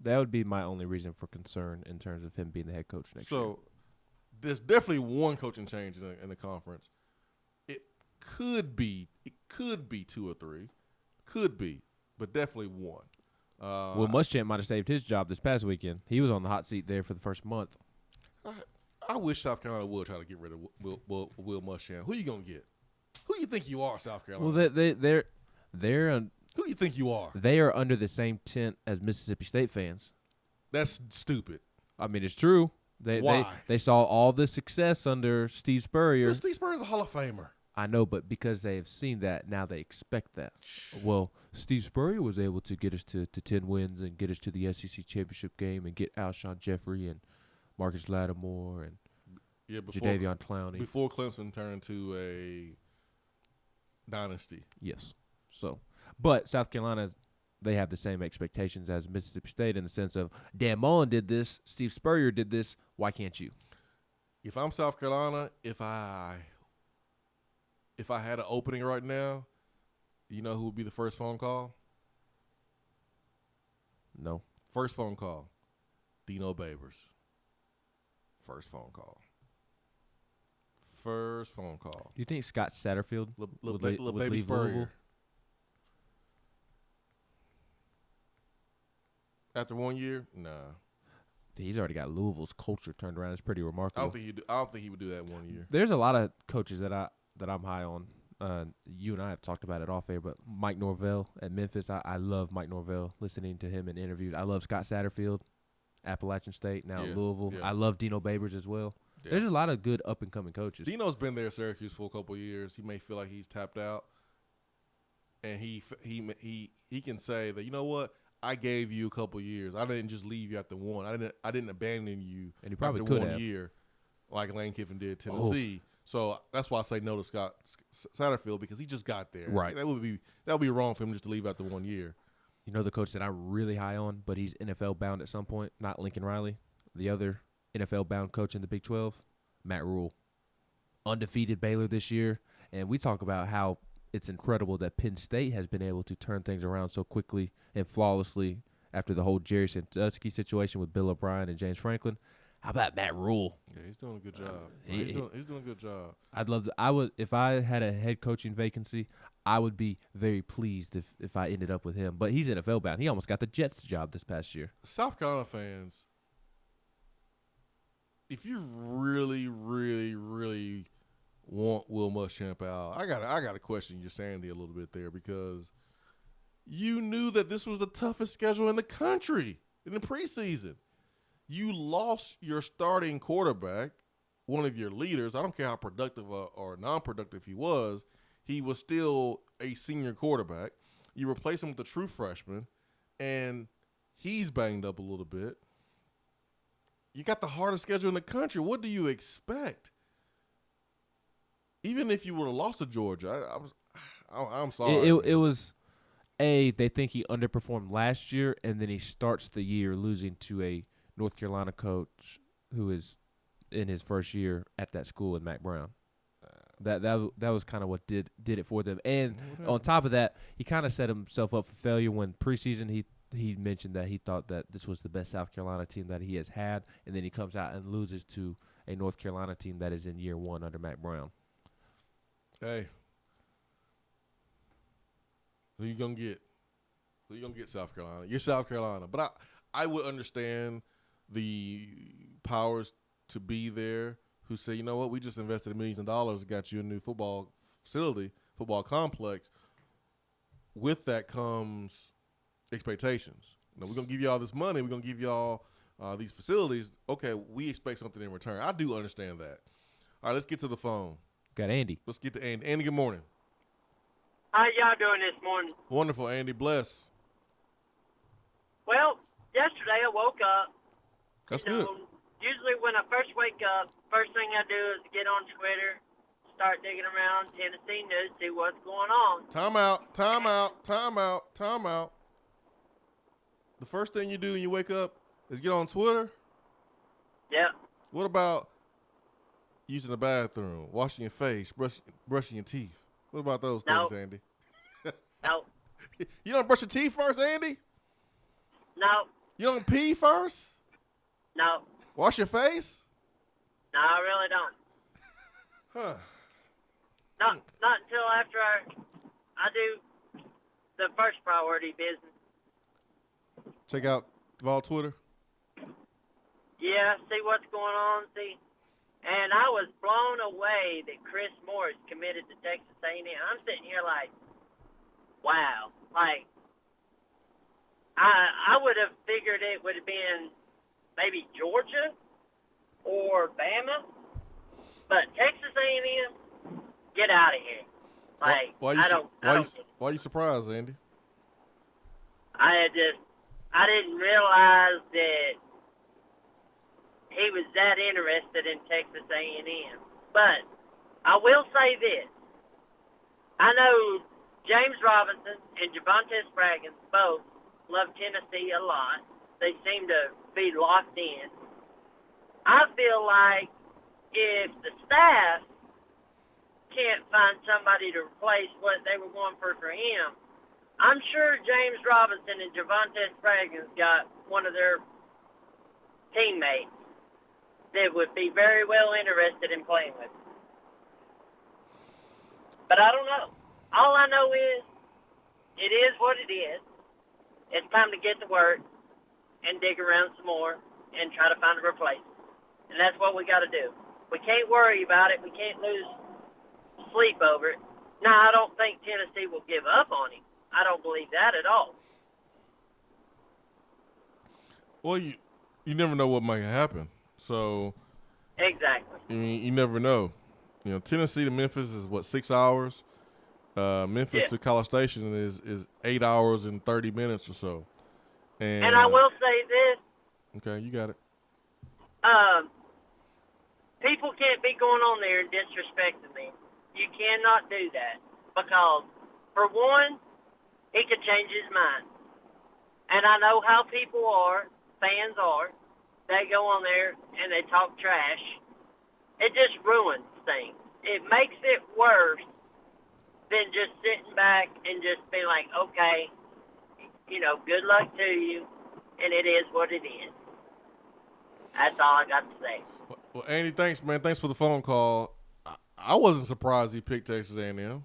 That would be my only reason for concern in terms of him being the head coach next year. So there's definitely one coaching change in the conference. It could be 2 or 3, could be, but definitely one. Will Muschamp might have saved his job this past weekend. He was on the hot seat there for the first month. I wish South Carolina would try to get rid of Will Muschamp. Who you gonna get? Who do you think you are, South Carolina? Well, they're who do you think you are? They are under the same tent as Mississippi State fans. That's stupid. I mean, it's true. Why? They saw all the success under Steve Spurrier. Steve Spurrier's a Hall of Famer. I know, but because they have seen that, now they expect that. Well, Steve Spurrier was able to get us to 10 wins and get us to the SEC championship game and get Alshon Jeffrey and Marcus Lattimore and Jadeveon Clowney. Before Clemson turned to a dynasty. Yes. So, but South Carolina, they have the same expectations as Mississippi State in the sense of, Dan Mullen did this, Steve Spurrier did this, why can't you? If I'm South Carolina, if I had an opening right now, you know who would be the first phone call? No. First phone call, Dino Babers. First phone call. First phone call. Do you think Scott Satterfield would leave Spurrier. Louisville? After 1 year? Nah. He's already got Louisville's culture turned around. It's pretty remarkable. I don't think he would do that 1 year. There's a lot of coaches that I'm high on. You and I have talked about it off air, but Mike Norvell at Memphis, I love Mike Norvell, listening to him in interviews. I love Scott Satterfield, Appalachian State, now Louisville. Yeah. I love Dino Babers as well. Yeah. There's a lot of good up-and-coming coaches. Dino's been there at Syracuse for a couple of years. He may feel like he's tapped out, and he can say that, you know what, I gave you a couple of years. I didn't just leave you after one. I didn't abandon you and he probably after could 1 have. year, like Lane Kiffin did Tennessee. So that's why I say no to Scott Satterfield, because he just got there. Right. That would be wrong for him just to leave after 1 year. You know the coach that I'm really high on, but he's NFL bound at some point, not Lincoln Riley, the other NFL bound coach in the Big 12, Matt Rule. Undefeated Baylor this year, and we talk about how it's incredible that Penn State has been able to turn things around so quickly and flawlessly after the whole Jerry Sandusky situation with Bill O'Brien and James Franklin. How about Matt Rule? Yeah, he's doing a good job. He's doing a good job. If I had a head coaching vacancy, I would be very pleased if I ended up with him. But he's NFL bound. He almost got the Jets job this past year. South Carolina fans, if you really, really, really want Will Muschamp out, I got to question your sanity a little bit there, because you knew that this was the toughest schedule in the country in the preseason. You lost your starting quarterback, one of your leaders. I don't care how productive or non-productive he was still a senior quarterback. You replace him with a true freshman, and he's banged up a little bit. You got the hardest schedule in the country. What do you expect? Even if you would have lost to Georgia, I'm sorry. It was, they think he underperformed last year, and then he starts the year losing to a North Carolina coach who is in his first year at that school in Mac Brown. That was kind of what did it for them. And on top of that, he kind of set himself up for failure when preseason he mentioned that he thought that this was the best South Carolina team that he has had, and then he comes out and loses to a North Carolina team that is in year one under Mac Brown. Hey, who you gonna get? Who you gonna get? South Carolina. You're South Carolina, but I would understand the powers to be there who say, you know what, we just invested millions of dollars and got you a new football facility, football complex. With that comes expectations. You know, we're going to give you all this money. We're going to give you all these facilities. Okay, we expect something in return. I do understand that. All right, let's get to the phone. Got Andy. Let's get to Andy. Andy, good morning. How y'all doing this morning? Wonderful, Andy. Bless. Well, yesterday I woke up. That's good. Usually when I first wake up, first thing I do is get on Twitter, start digging around Tennessee news, see what's going on. Time out. The first thing you do when you wake up is get on Twitter? Yep. What about using the bathroom, washing your face, brushing your teeth? What about those things, Andy? No. You don't brush your teeth first, Andy? No. You don't pee first? No. Wash your face? No, I really don't. Huh. Not until after I do the first priority business. check out Vol Twitter? Yeah, see what's going on. See, and I was blown away that Chris Morris committed to Texas A&M. I'm sitting here like, wow. Like, I would have figured it would have been maybe Georgia or Bama, but Texas A&M, get out of here. Like, Why are you surprised, Andy? I didn't realize that he was that interested in Texas A&M. But I will say this. I know James Robinson and Javonte Spraggins both love Tennessee a lot. They seem to be locked in. I feel like if the staff can't find somebody to replace what they were going for him, I'm sure James Robinson and Javonte Spraggins got one of their teammates that would be very well interested in playing with him. But I don't know. All I know is it is what it is. It's time to get to work and dig around some more and try to find a replacement. And that's what we got to do. We can't worry about it. We can't lose sleep over it. Now, I don't think Tennessee will give up on him. I don't believe that at all. Well, you never know what might happen. So exactly. I mean, you never know. You know, Tennessee to Memphis is what, 6 hours. Memphis to College Station is 8 hours and 30 minutes or so. And I will say this. Okay, you got it. People can't be going on there and disrespecting me. You cannot do that because, for one, he could change his mind. And I know how people are, fans are. They go on there and they talk trash. It just ruins things. It makes it worse than just sitting back and just being like, okay, you know, good luck to you, and it is what it is. That's all I got to say. Well, Andy, thanks, man. Thanks for the phone call. I wasn't surprised he picked Texas A&M.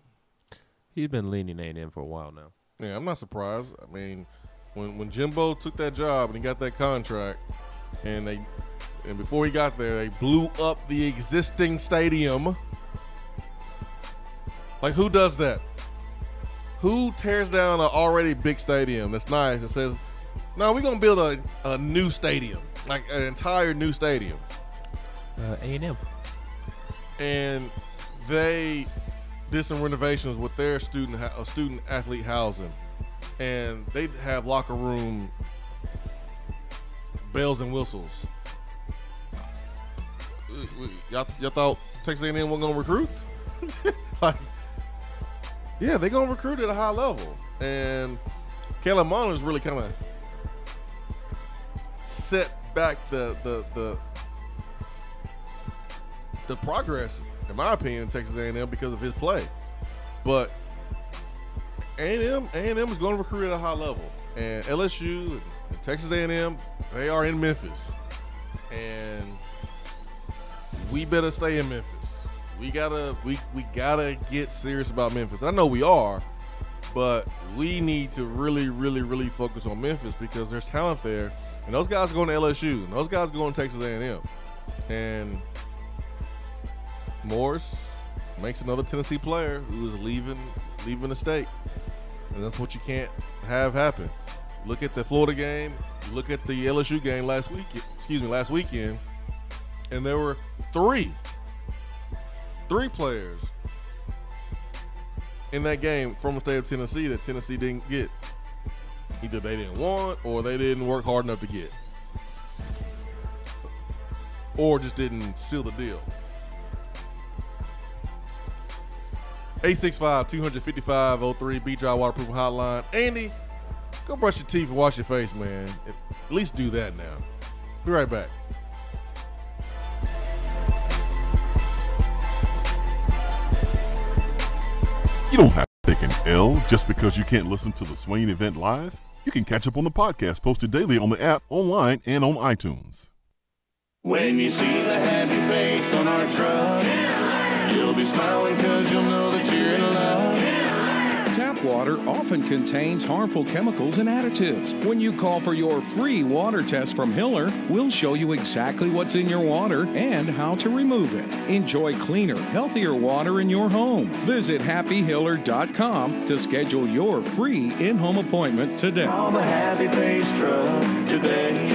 He'd been leaning A&M for a while now. Yeah, I'm not surprised. I mean, when Jimbo took that job and he got that contract, and before he got there, they blew up the existing stadium. Like, who does that? Who tears down an already big stadium that's nice and says, no, we're going to build a new stadium, like an entire new stadium? A&M. And they did some renovations with their student athlete housing, and they have locker room bells and whistles. Y'all thought Texas A&M wasn't gonna recruit? Like, yeah, they're gonna recruit at a high level, and Caleb Mullins really kind of set back the progress, in my opinion, in Texas A&M because of his play. But A&M is going to recruit at a high level, and LSU and Texas A&M, they are in Memphis, and we better stay in Memphis. We gotta get serious about Memphis. I know we are, but we need to really, really, really focus on Memphis because there's talent there, and those guys are going to LSU, and those guys are going to Texas A&M, and Morris makes another Tennessee player who is leaving the state, and that's what you can't have happen. Look at the Florida game. Look at the LSU game last weekend, and there were three players in that game from the state of Tennessee that Tennessee didn't get. Either they didn't want or they didn't work hard enough to get, or just didn't seal the deal. 865-255-03 B-Dry Waterproofing Hotline. Andy, go brush your teeth and wash your face, man. At least do that now. Be right back. You don't have to take an L just because you can't listen to the Swain event live. You can catch up on the podcast posted daily on the app, online, and on iTunes. When you see the happy face on our truck, you'll be smiling because you'll know that you're in love. Tap water often contains harmful chemicals and additives. When you call for your free water test from Hiller, we'll show you exactly what's in your water and how to remove it. Enjoy cleaner, healthier water in your home. Visit happyhiller.com to schedule your free in-home appointment today. Call the Happy Face Truck today.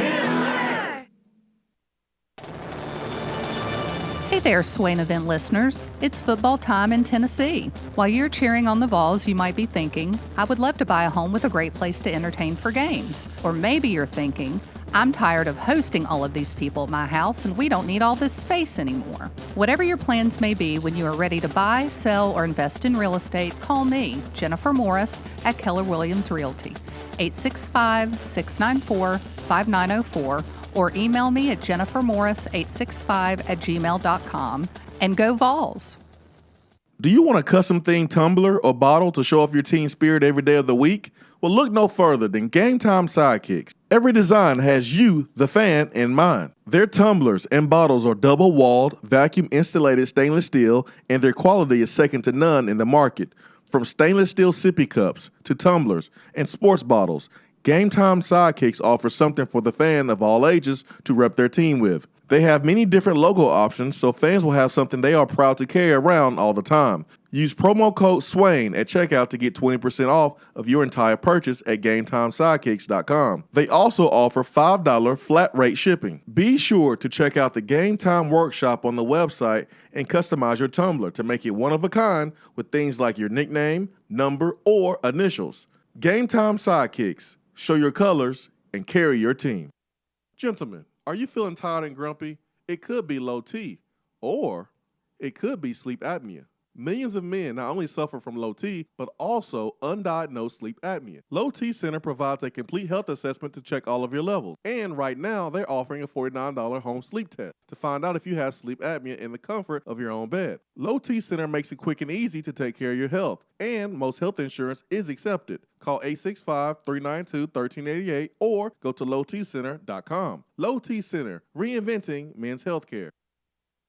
Hey there, Swain event listeners. It's football time in Tennessee. While you're cheering on the Vols, you might be thinking, I would love to buy a home with a great place to entertain for games. Or maybe you're thinking, I'm tired of hosting all of these people at my house and we don't need all this space anymore. Whatever your plans may be, when you are ready to buy, sell, or invest in real estate, call me, Jennifer Morris, at Keller Williams Realty, 865-694-5904, or email me at jennifermorris865@gmail.com, and go Vols. Do you want a custom themed tumbler or bottle to show off your team spirit every day of the week? Well, look no further than Game Time Sidekicks. Every design has you, the fan, in mind. Their tumblers and bottles are double-walled, vacuum-insulated stainless steel, and their quality is second to none in the market. From stainless steel sippy cups to tumblers and sports bottles, Game Time Sidekicks offers something for the fan of all ages to rep their team with. They have many different logo options, so fans will have something they are proud to carry around all the time. Use promo code SWAIN at checkout to get 20% off of your entire purchase at GameTimeSidekicks.com. They also offer $5 flat rate shipping. Be sure to check out the Game Time Workshop on the website and customize your tumbler to make it one of a kind with things like your nickname, number, or initials. Game Time Sidekicks. Show your colors and carry your team. Gentlemen, are you feeling tired and grumpy? It could be low T, or it could be sleep apnea. Millions of men not only suffer from low T, but also undiagnosed sleep apnea. Low T Center provides a complete health assessment to check all of your levels. And right now, they're offering a $49 home sleep test to find out if you have sleep apnea in the comfort of your own bed. Low T Center makes it quick and easy to take care of your health, and most health insurance is accepted. Call 865-392-1388 or go to lowtcenter.com. Low T Center, reinventing men's healthcare.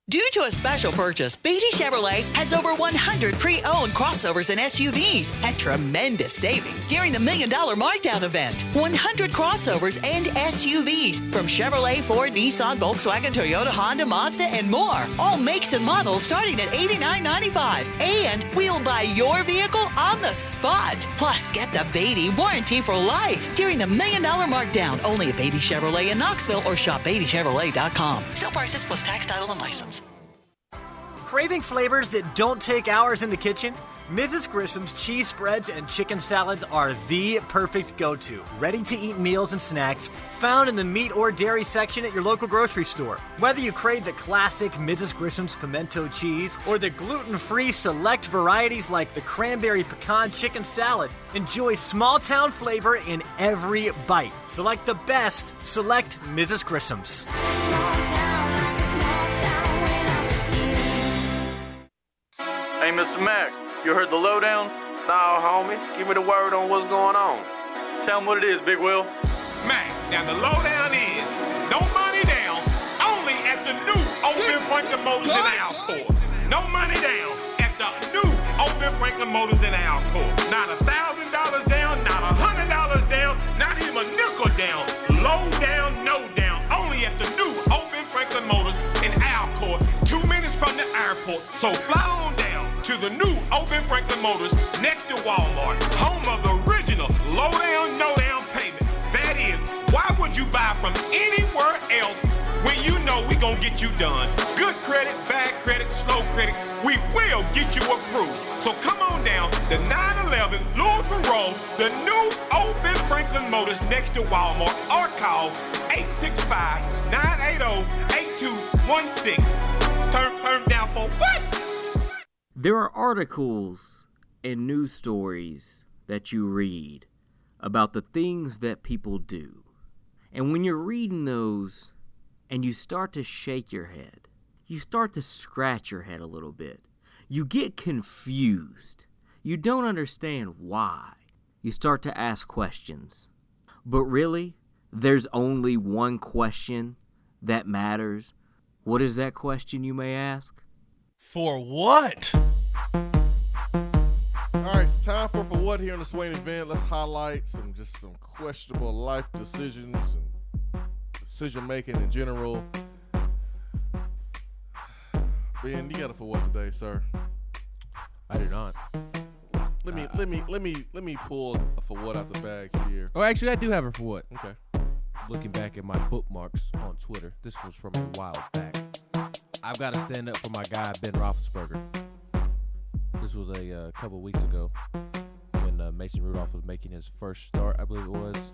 Due to a special purchase, Beatty Chevrolet has over 100 pre-owned crossovers and SUVs at tremendous savings during the $1 Million Markdown event. 100 crossovers and SUVs from Chevrolet, Ford, Nissan, Volkswagen, Toyota, Honda, Mazda, and more. All makes and models starting at $89.95. And we'll buy your vehicle on the spot. Plus, get the Beatty warranty for life during the $1 Million Markdown. Only at Beatty Chevrolet in Knoxville or shop BeattyChevrolet.com. Sale prices plus tax, title, and license. Craving flavors that don't take hours in the kitchen? Mrs. Grissom's cheese spreads and chicken salads are the perfect go-to. Ready-to-eat meals and snacks found in the meat or dairy section at your local grocery store. Whether you crave the classic Mrs. Grissom's pimento cheese or the gluten-free select varieties like the cranberry pecan chicken salad, enjoy small-town flavor in every bite. Select the best. Select Mrs. Grissom's. Hey, Mr. Mac, you heard the lowdown? Nah, homie. Give me the word on what's going on. Tell him what it is, Big Will. Mac, now the lowdown is no money down, only at the new Open Franklin Motors in Alcoa. No money down at the new Open Franklin Motors in Alcoa. Not $1,000 down, not $100 down, not even a nickel down. Low down, no down, only at the new Open Franklin Motors in Alcoa. 2 minutes from the airport, so fly on down to the new Open Franklin Motors next to Walmart, home of the original low down, no down payment. That is, why would you buy from anywhere else when you know we gonna get you done? Good credit, bad credit, slow credit, we will get you approved. So come on down to 911 Louisville Road, the new Open Franklin Motors next to Walmart, or call 865-980-8216. Turn down for what? There are articles and news stories that you read about the things that people do. And when you're reading those and you start to shake your head, you start to scratch your head a little bit. You get confused. You don't understand why. You start to ask questions. But really, there's only one question that matters. What is that question, you may ask? For what? All right, right, it's time for what here in the Swain event. Let's highlight some questionable life decisions and decision making in general. Ben, you got a for what today, sir? I do not. Let me pull a for what out the bag here. Oh, actually, I do have a for what. Okay. Looking back at my bookmarks on Twitter, this was from a while back. I've got to stand up for my guy Ben Roethlisberger. This was a couple of weeks ago when Mason Rudolph was making his first start. I believe it was.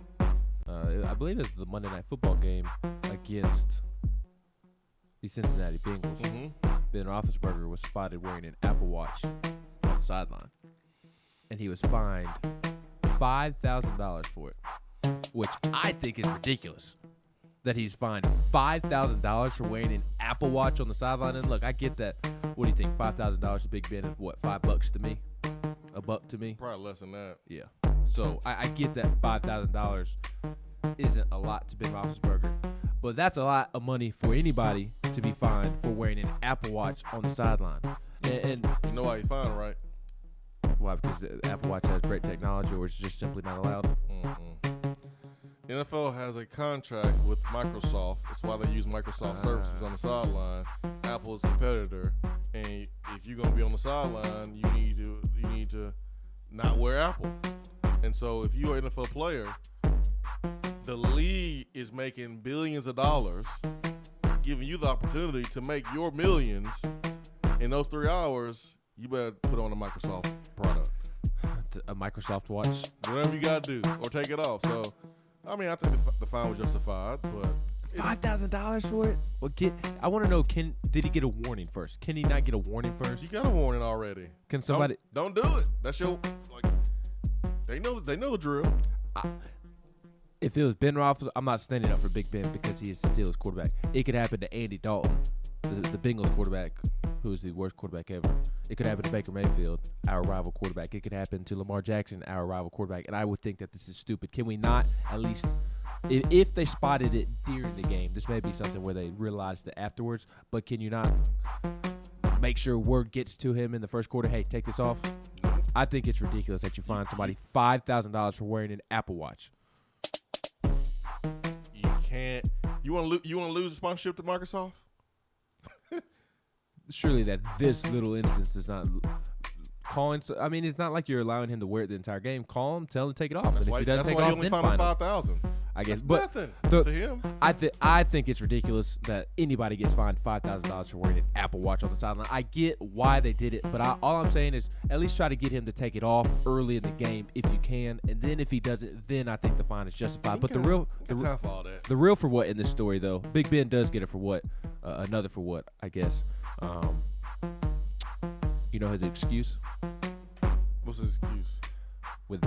I believe it was the Monday Night Football game against the Cincinnati Bengals. Mm-hmm. Ben Roethlisberger was spotted wearing an Apple Watch on the sideline, and he was fined $5,000 for it, which I think is ridiculous. That he's fined $5,000 for wearing an Apple Watch on the sideline. And look, I get that. What do you think? $5,000 to Big Ben is what? $5 to me? $1 to me? Probably less than that. Yeah. So I get that $5,000 isn't a lot to Ben Roethlisberger, but that's a lot of money for anybody to be fined for wearing an Apple Watch on the sideline. And you know why he's fined, right? Why? Because the Apple Watch has great technology, or it's just simply not allowed. Mm-hmm. The NFL has a contract with Microsoft. That's why they use Microsoft services on the sideline. Apple is a competitor, and if you're gonna be on the sideline, you need to not wear Apple. And so, if you're an NFL player, the league is making billions of dollars, giving you the opportunity to make your millions in those 3 hours. You better put on a Microsoft product, a Microsoft watch, whatever you gotta do, or take it off. So. I mean, I think the fine was justified, but $5,000 for it? Well, I want to know, did he get a warning first? Can he not get a warning first? You got a warning already. Can somebody don't do it? That's your they know the drill. If it was Ben Roethlisberger, I'm not standing up for Big Ben because he is the Steelers quarterback. It could happen to Andy Dalton, the Bengals quarterback, who is the worst quarterback ever. It could happen to Baker Mayfield, our rival quarterback. It could happen to Lamar Jackson, our rival quarterback. And I would think that this is stupid. Can we not at least, if they spotted it during the game, this may be something where they realized it afterwards, but can you not make sure word gets to him in the first quarter, hey, take this off? I think it's ridiculous that you find somebody $5,000 for wearing an Apple Watch. You can't. You want to lose the sponsorship to Microsoft? Surely that this little instance is not calling. I mean, it's not like you're allowing him to wear it the entire game. Call him, tell him to take it off. That's and why, if he doesn't take he it off, only then fined him fine $5,000. I guess, that's but nothing to him. I think it's ridiculous that anybody gets fined $5,000 for wearing an Apple Watch on the sideline. I get why they did it, but all I'm saying is at least try to get him to take it off early in the game if you can, and then if he doesn't, then I think the fine is justified. But the real for what in this story though, Big Ben does get it for what, another for what, I guess. You know his excuse? What's his excuse? With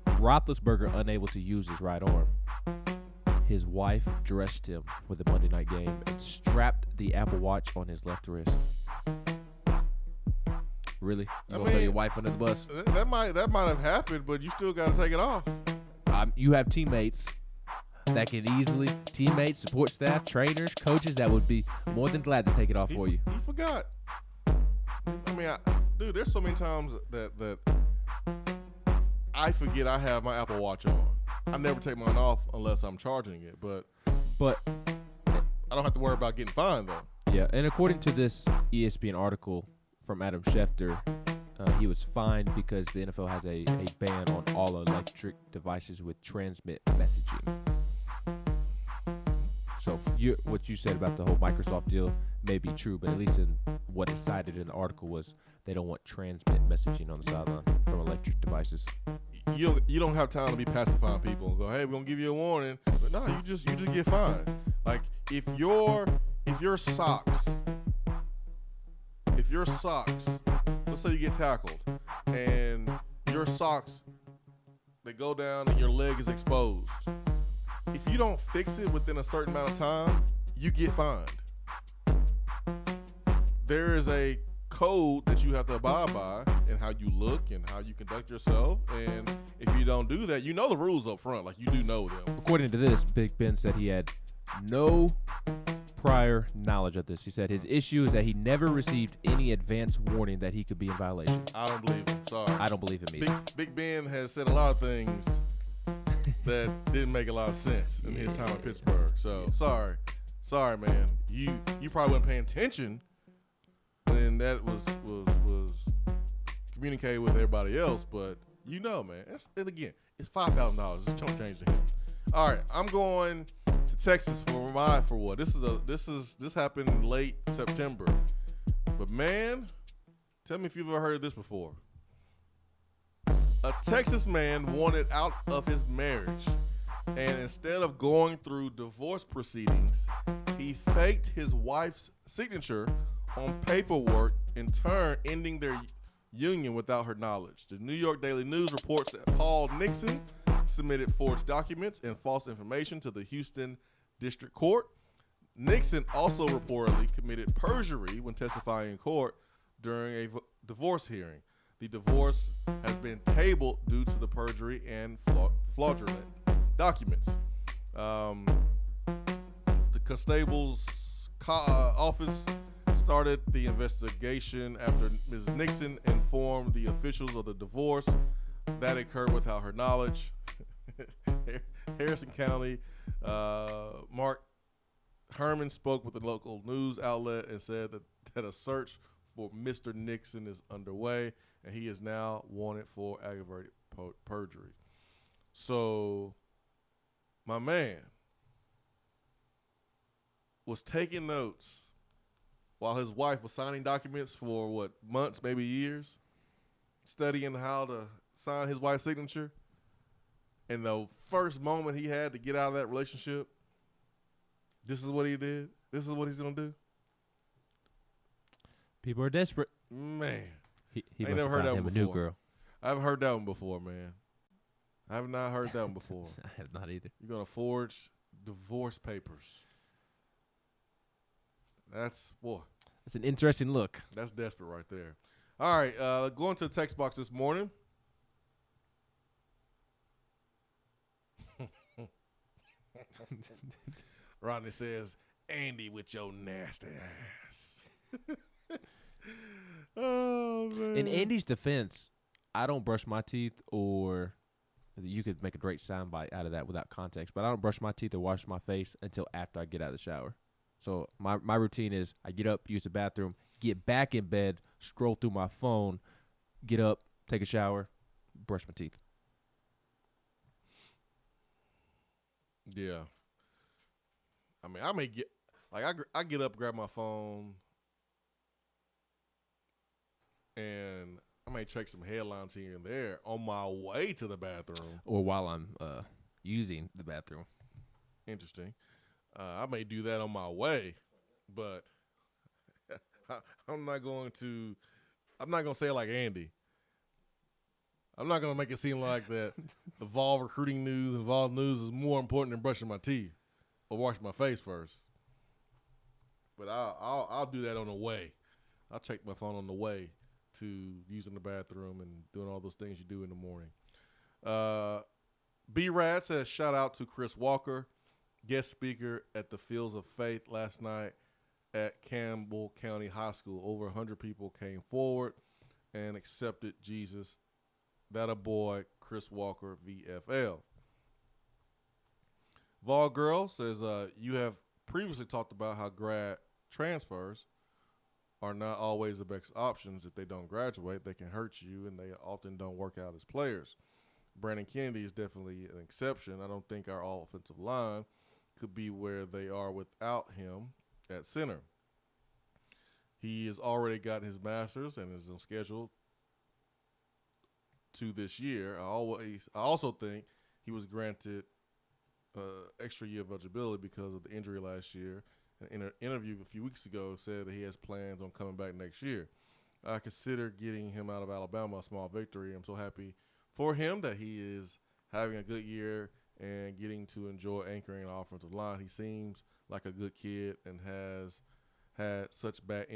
Roethlisberger unable to use his right arm, his wife dressed him for the Monday night game and strapped the Apple Watch on his left wrist. Really? You want to throw your wife under the bus? That might have happened, but you still got to take it off. You have teammates that can easily, support staff, trainers, coaches that would be more than glad to take it off for you. He forgot. I mean, dude, there's so many times that I forget I have my Apple Watch on. I never take mine off unless I'm charging it, but I don't have to worry about getting fined though. Yeah, and according to this ESPN article from Adam Schefter, he was fined because the NFL has a ban on all electric devices with transmit messaging. So what you said about the whole Microsoft deal may be true, but at least in what is cited in the article was they don't want transmit messaging on the sideline from electric devices. You don't have time to be pacifying people and go, hey, we're gonna give you a warning. But no, you just get fined. Like if your socks, let's say you get tackled and your socks, they go down and your leg is exposed. If you don't fix it within a certain amount of time, you get fined. There is a code that you have to abide by in how you look and how you conduct yourself. And if you don't do that, you know the rules up front. Like you do know them. According to this, Big Ben said he had no prior knowledge of this. He said his issue is that he never received any advance warning that he could be in violation. I don't believe him. Sorry. I don't believe him either. Big Ben has said a lot of things that didn't make a lot of sense in his time in Pittsburgh. So sorry, man. You probably weren't paying attention when that was communicated with everybody else, but man. And again, it's $5,000. It's chump change to him. All right, I'm going to Texas for what? This happened in late September, but man, tell me if you've ever heard of this before. A Texas man wanted out of his marriage, and instead of going through divorce proceedings, he faked his wife's signature on paperwork, in turn ending their union without her knowledge. The New York Daily News reports that Paul Nixon submitted forged documents and false information to the Houston District Court. Nixon also reportedly committed perjury when testifying in court during a divorce hearing. The divorce has been tabled due to the perjury and fraudulent documents. The constable's office started the investigation after Ms. Nixon informed the officials of the divorce that occurred without her knowledge. Harrison County, Mark Herman spoke with the local news outlet and said that a search for Mr. Nixon is underway, and he is now wanted for aggravated perjury. So, my man was taking notes while his wife was signing documents for, months, maybe years, studying how to sign his wife's signature. And the first moment he had to get out of that relationship, this is what he did. This is what he's going to do. People are desperate. Man. He I must never have heard that found one him a before. new girl. I haven't heard that one before, man. I have not heard that one before. I have not either. You're going to forge divorce papers. That's an interesting look. That's desperate right there. All right, going to the text box this morning. Rodney says, Andy with your nasty ass. Oh, man. In Andy's defense, I don't brush my teeth, or you could make a great soundbite out of that without context, but I don't brush my teeth or wash my face until after I get out of the shower. So my routine is I get up, use the bathroom, get back in bed, scroll through my phone, get up, take a shower, brush my teeth. Yeah. I mean, I may get, I get up, grab my phone, and I may check some headlines here and there on my way to the bathroom. Or while I'm using the bathroom. Interesting. I may do that on my way, but I'm not going to say it like Andy. I'm not going to make it seem like that Evolve recruiting news, Evolve news is more important than brushing my teeth or washing my face first. But I'll do that on the way. I'll check my phone on the way to using the bathroom and doing all those things you do in the morning. B-Rad says, shout out to Chris Walker, guest speaker at the Fields of Faith last night at Campbell County High School. Over 100 people came forward and accepted Jesus. That a boy, Chris Walker, VFL. Vol Girl says, you have previously talked about how grad transfers are not always the best options. If they don't graduate, they can hurt you, and they often don't work out as players. Brandon Kennedy is definitely an exception. I don't think our offensive line could be where they are without him at center. He has already gotten his master's and is on schedule to this year. I also think he was granted extra year of eligibility because of the injury last year. In an interview a few weeks ago, said that he has plans on coming back next year. I consider getting him out of Alabama a small victory. I'm so happy for him that he is having a good year and getting to enjoy anchoring the offensive line. He seems like a good kid and has had such bad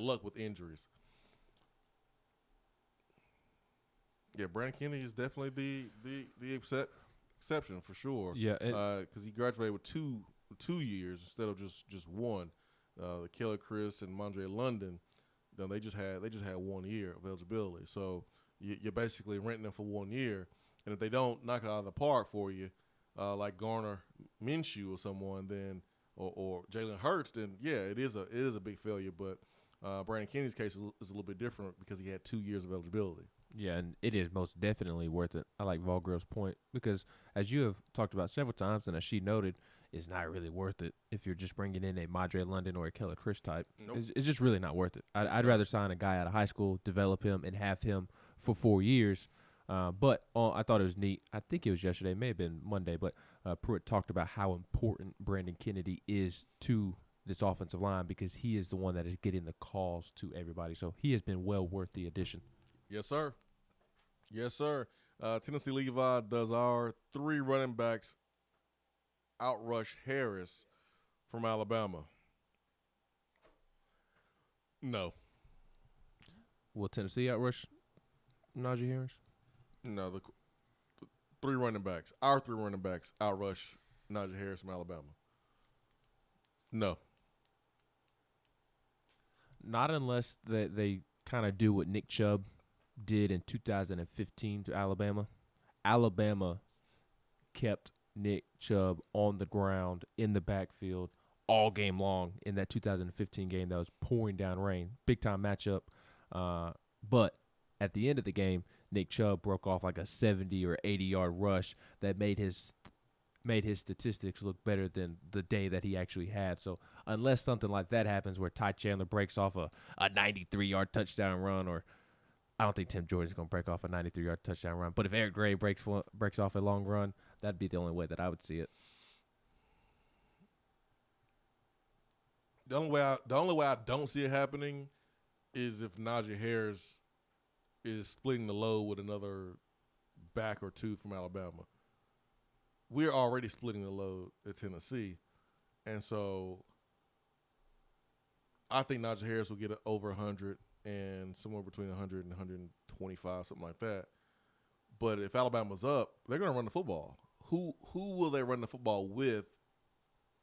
luck with injuries. Yeah, Brandon Kennedy is definitely the exception for sure. Yeah, because he graduated with 2 2 years instead of just one. The Keller Chris and Mondre London, they just had 1 year of eligibility. So you're basically renting them for 1 year, and if they don't knock it out of the park for you, like Garner Minshew or someone, then or Jalen Hurts, then yeah, it is a big failure. But Brandon Kennedy's case is a little bit different because he had 2 years of eligibility. Yeah, and it is most definitely worth it. I like Volgrill's point because, as you have talked about several times, and as she noted, it's not really worth it if you're just bringing in a Madre London or a Keller Chris type. Nope. It's just really not worth it. I'd rather sign a guy out of high school, develop him, and have him for 4 years. But I thought it was neat. I think it was yesterday, may have been Monday, but Pruitt talked about how important Brandon Kennedy is to this offensive line because he is the one that is getting the calls to everybody. So he has been well worth the addition. Yes, sir. Yes, sir. Tennessee Levi does our 3 running backs outrush Harris from Alabama. No. Will Tennessee outrush Najee Harris? No, the 3 running backs, our 3 running backs outrush Najee Harris from Alabama. No. Not unless they kind of do what Nick Chubb did in 2015 to Alabama. Alabama kept Nick Chubb on the ground in the backfield all game long in that 2015 game that was pouring down rain. Big-time matchup. But at the end of the game, Nick Chubb broke off like a 70 or 80-yard rush that made his statistics look better than the day that he actually had. So unless something like that happens where Ty Chandler breaks off a 93-yard touchdown run, or I don't think Tim Jordan's going to break off a 93-yard touchdown run, but if Eric Gray breaks off a long run, that'd be the only way that I would see it. The only way I don't see it happening is if Najee Harris is splitting the load with another back or 2 from Alabama. We're already splitting the load at Tennessee, and so I think Najee Harris will get over 100 and somewhere between 100 and 125, something like that. But if Alabama's up, they're going to run the football. Who will they run the football with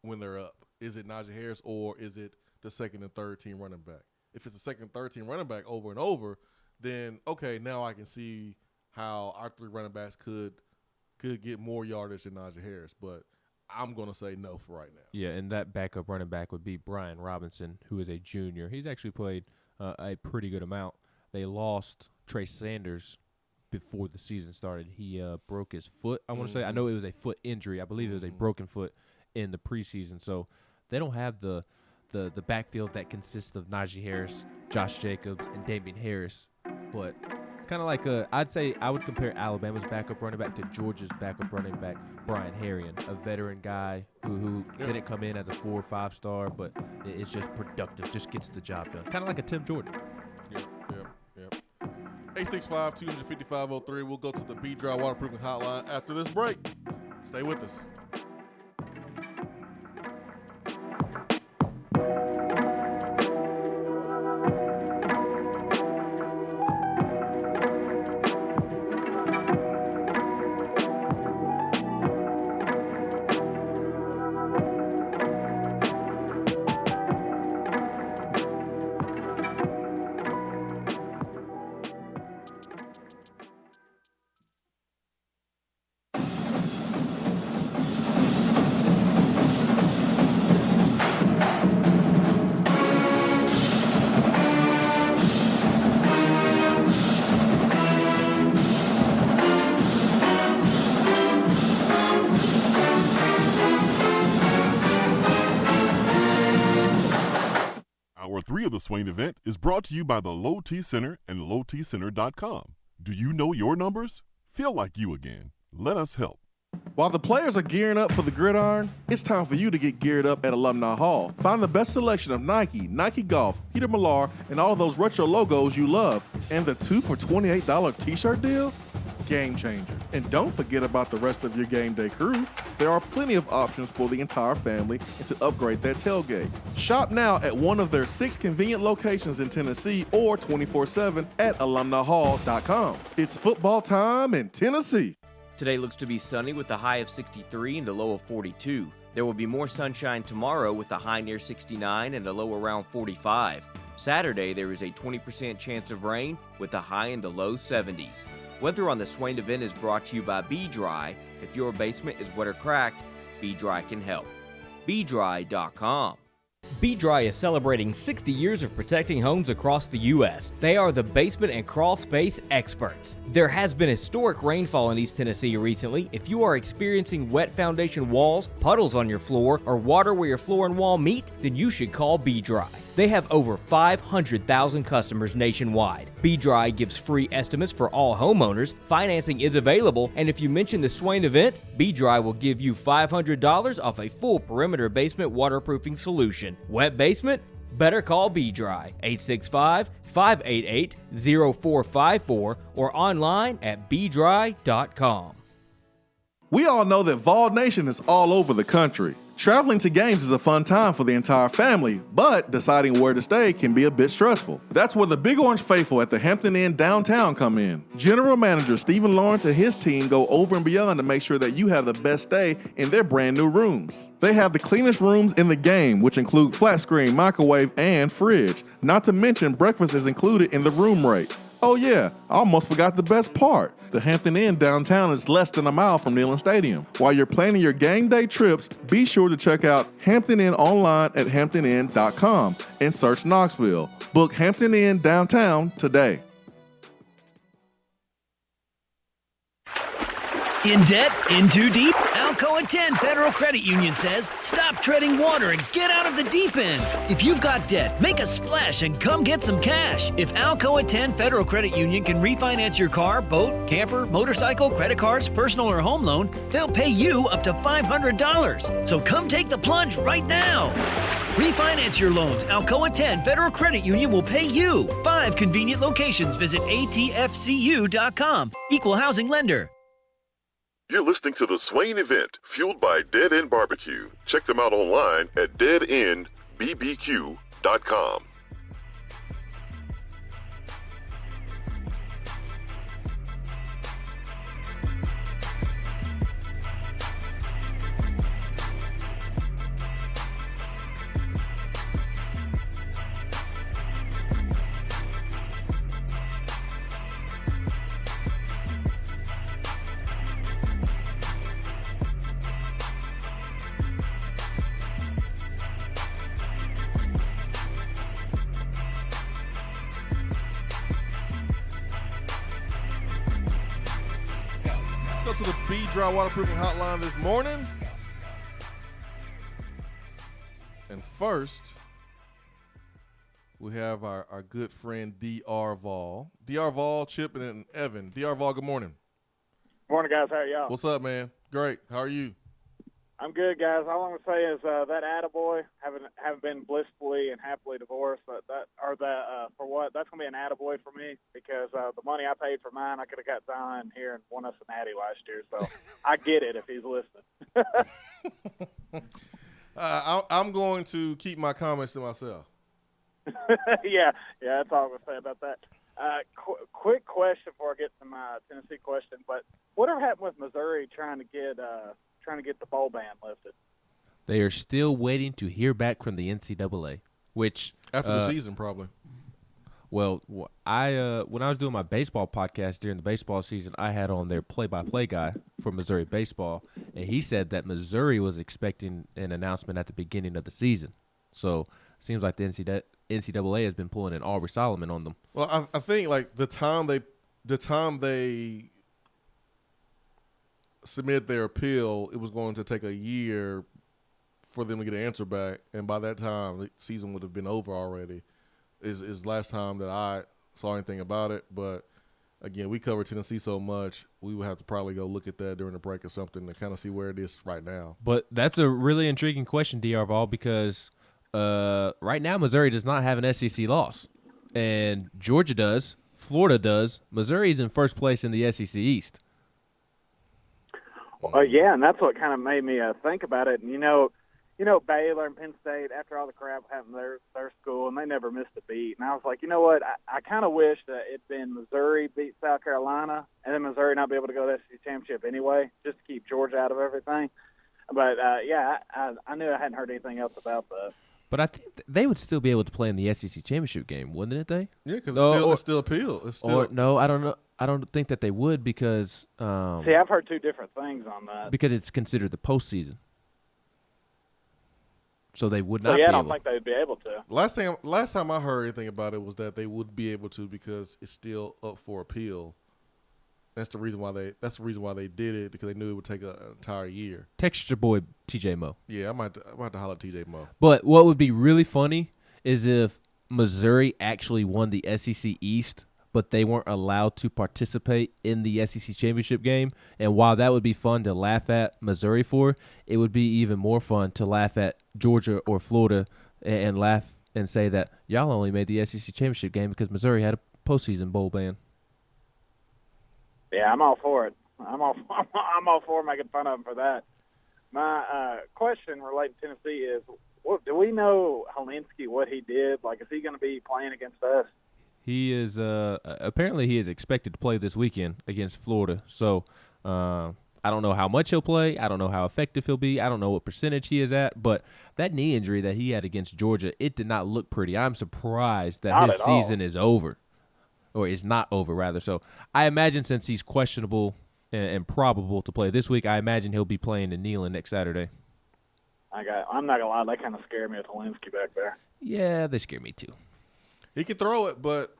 when they're up? Is it Najee Harris or is it the second and third team running back? If it's the second and third team running back over and over, then okay, now I can see how our 3 running backs could get more yardage than Najee Harris. But I'm going to say no for right now. Yeah, and that backup running back would be Brian Robinson, who is a junior. He's actually played a pretty good amount. They lost Trey Sanders before the season started. He broke his foot, I want to say. I know it was a foot injury. I believe it was a broken foot in the preseason. So they don't have the backfield that consists of Najee Harris, Josh Jacobs, and Damian Harris. But kind of like I'd say I would compare Alabama's backup running back to Georgia's backup running back, Brian Herrien, a veteran guy who didn't come in as a 4 or 5 star, but it's just productive, just gets the job done. Kind of like a Tim Jordan. Yep. 865-255-03. We'll go to the B-Dry Waterproofing Hotline after this break. Stay with us. Hour 3 of the Swain event is brought to you by the Low T Center and lowtcenter.com. Do you know your numbers? Feel like you again. Let us help. While the players are gearing up for the gridiron, it's time for you to get geared up at Alumni Hall. Find the best selection of Nike, Nike Golf, Peter Millar, and all of those retro logos you love. And the 2 for $28 t-shirt deal? Game changer. And don't forget about the rest of your game day crew. There are plenty of options for the entire family and to upgrade that tailgate. Shop now at one of their 6 convenient locations in Tennessee or 24/7 at alumnihall.com. It's football time in Tennessee. Today looks to be sunny with a high of 63 and a low of 42. There will be more sunshine tomorrow with a high near 69 and a low around 45. Saturday, there is a 20% chance of rain with a high in the low 70s. Weather on the Swain event is brought to you by Be Dry. If your basement is wet or cracked, Be Dry can help. BeDry.com. Be Dry is celebrating 60 years of protecting homes across the U.S. They are the basement and crawl space experts. There has been historic rainfall in East Tennessee recently. If you are experiencing wet foundation walls, puddles on your floor, or water where your floor and wall meet, then you should call Be Dry. They have over 500,000 customers nationwide. Be Dry gives free estimates for all homeowners. Financing is available, and if you mention the Swain event, Be Dry will give you $500 off a full perimeter basement waterproofing solution. Wet basement? Better call Be Dry, 865-588-0454 or online at BeDry.com. We all know that Vol Nation is all over the country. Traveling to games is a fun time for the entire family, but deciding where to stay can be a bit stressful. That's where the Big Orange faithful at the Hampton Inn downtown come in. General Manager Stephen Lawrence and his team go over and beyond to make sure that you have the best stay in their brand new rooms. They have the cleanest rooms in the game, which include flat screen, microwave, and fridge. Not to mention breakfast is included in the room rate. Oh yeah, I almost forgot the best part. The Hampton Inn downtown is less than a mile from Neyland Stadium. While you're planning your game day trips, be sure to check out Hampton Inn online at hamptoninn.com and search Knoxville. Book Hampton Inn downtown today. In debt? In too deep? Alcoa 10 Federal Credit Union says, stop treading water and get out of the deep end. If you've got debt, make a splash and come get some cash. If Alcoa 10 Federal Credit Union can refinance your car, boat, camper, motorcycle, credit cards, personal or home loan, they'll pay you up to $500. So come take the plunge right now. Refinance your loans. Alcoa 10 Federal Credit Union will pay you. 5 convenient locations. Visit atfcu.com. Equal housing lender. You're listening to the Swain event, fueled by Dead End Barbecue. Check them out online at deadendbbq.com. Let's go to the Be Dry Waterproofing Hotline this morning. And first, we have our good friend D.R. Vol. D.R. Vol, Chip, and Evan. D.R. Vol, good morning. Morning, guys. How are y'all? What's up, man? Great. How are you? I'm good, guys. All I'm going to say is that attaboy, haven't been blissfully and happily divorced. For what? That's going to be an attaboy for me because the money I paid for mine, I could have got Zion here and won us an Natty last year. So I get it if he's listening. I'm going to keep my comments to myself. yeah, that's all I'm going to say about that. Quick question before I get to my Tennessee question, but whatever happened with Missouri trying to get the bowl ban lifted? They are still waiting to hear back from the NCAA, which after the season probably. Well, I when I was doing my baseball podcast during the baseball season, I had on their play-by-play guy for Missouri baseball, and he said that Missouri was expecting an announcement at the beginning of the season. So it seems like the NCAA has been pulling an Aubrey Solomon on them. Well, I think like the time they submit their appeal, it was going to take a year for them to get an answer back, and by that time the season would have been over already. Is last time that I saw anything about it, but again, we cover Tennessee so much, we would have to probably go look at that during the break or something to kind of see where it is right now. But that's a really intriguing question, D.R. Vol, because right now Missouri does not have an SEC loss, and Georgia does, Florida does. Missouri is in first place in the SEC East. Yeah, and that's what kind of made me think about it. And you know, Baylor and Penn State, after all the crap happened to their school, and they never missed a beat. And I was like, you know what? I kind of wish that it'd been Missouri beat South Carolina, and then Missouri not be able to go to the SEC championship anyway, just to keep Georgia out of everything. But yeah, I knew I hadn't heard anything else about that. But I think they would still be able to play in the SEC championship game, wouldn't it? They? Yeah, because No, it's still appeal. It's still. Or no, I don't know. I don't think that they would because. See, I've heard two different things on that. Because it's considered the postseason, so they would So not. yeah, I be don't able. think they'd be able to. Last time I heard anything about it was that they would be able to because it's still up for appeal. That's the reason why they did it, because they knew it would take an entire year. Text your boy TJ Moe. Yeah, I might have to holler at TJ Moe. But what would be really funny is if Missouri actually won the SEC East, but they weren't allowed to participate in the SEC championship game. And while that would be fun to laugh at Missouri for, it would be even more fun to laugh at Georgia or Florida and laugh and say that y'all only made the SEC championship game because Missouri had a postseason bowl ban. Yeah, I'm all for it. I'm all for making fun of them for that. My question relating to Tennessee is, do we know Helinski, what he did? Like, is he going to be playing against us? He is apparently he is expected to play this weekend against Florida. So I don't know how much he'll play. I don't know how effective he'll be. I don't know what percentage he is at. But that knee injury that he had against Georgia, it did not look pretty. I'm surprised that his season is over. Or is not over, rather. So I imagine since he's questionable and probable to play this week, I imagine he'll be playing in Neyland next Saturday. I'm not going to lie, they kind of scared me with Helinski back there. Yeah, they scare me too. He can throw it, but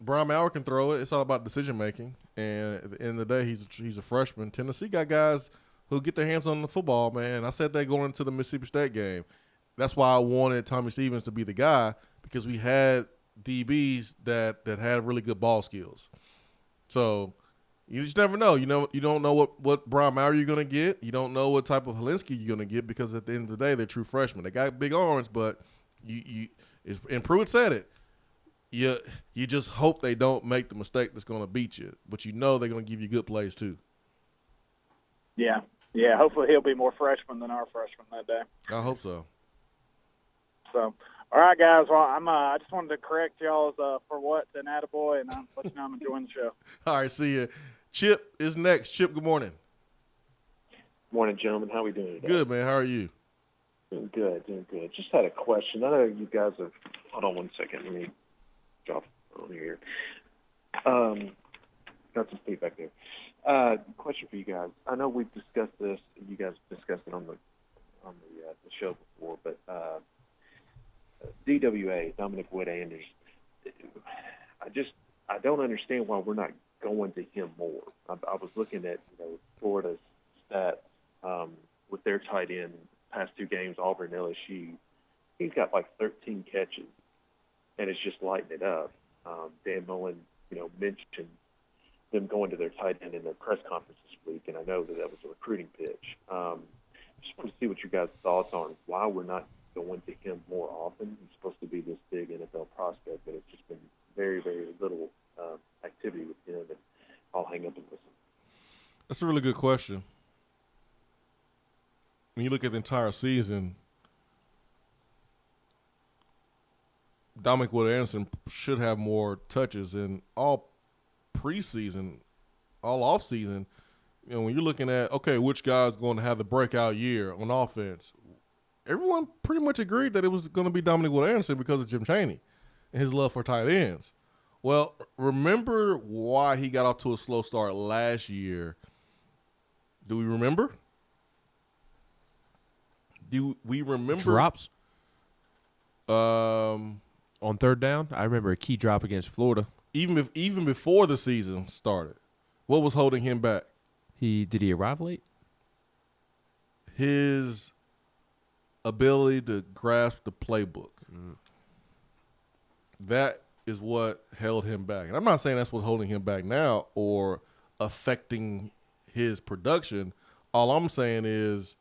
Brian Maurer can throw it. It's all about decision-making. And at the end of the day, he's a freshman. Tennessee got guys who get their hands on the football, man. I said that going into the Mississippi State game. That's why I wanted Tommy Stevens to be the guy, because we had DBs that had really good ball skills. So you just never know. You don't know what Brian Maurer you're going to get. You don't know what type of Helinski you're going to get, because at the end of the day, they're true freshmen. They got big arms, but and Pruitt said it. You just hope they don't make the mistake that's going to beat you, but they're going to give you good plays too. Yeah. Hopefully he'll be more freshman than our freshman that day. I hope so. So. All right, guys. Well, I just wanted to correct y'all's for what an attaboy, and I'll let you know I'm enjoying the show. All right, see you. Chip is next. Chip, good morning. Morning, gentlemen. How are we doing today? Good, man. How are you? Doing good. Just had a question. I know you guys have – hold on one second. Let me drop on here. Got some feedback there. Question for you guys. I know we've discussed this. You guys discussed it on the show before, but DWA, Dominic Wood-Anders, I don't understand why we're not going to him more. I was looking at Florida's stats with their tight end past two games, Auburn and LSU. He's got like 13 catches, and it's just lighting it up. Dan Mullen, mentioned them going to their tight end in their press conference this week, and I know that was a recruiting pitch. Just want to see what you guys' thoughts on why we're not going to him more often. He's supposed to be this big NFL prospect, but it's just been very, very little activity with him, and I'll hang up and listen. That's a really good question. When you look at the entire season, Dominic Wood-Anderson should have more touches in all preseason, all offseason. When you're looking at, okay, which guy's going to have the breakout year on offense, everyone pretty much agreed that it was going to be Dominic Wood-Anderson because of Jim Chaney and his love for tight ends. Well, remember why he got off to a slow start last year? Do we remember? Do we remember? Drops? On third down? I remember a key drop against Florida. Even before the season started, what was holding him back? Did he arrive late? His ability to grasp the playbook. That is what held him back. And I'm not saying that's what's holding him back now or affecting his production. All I'm saying is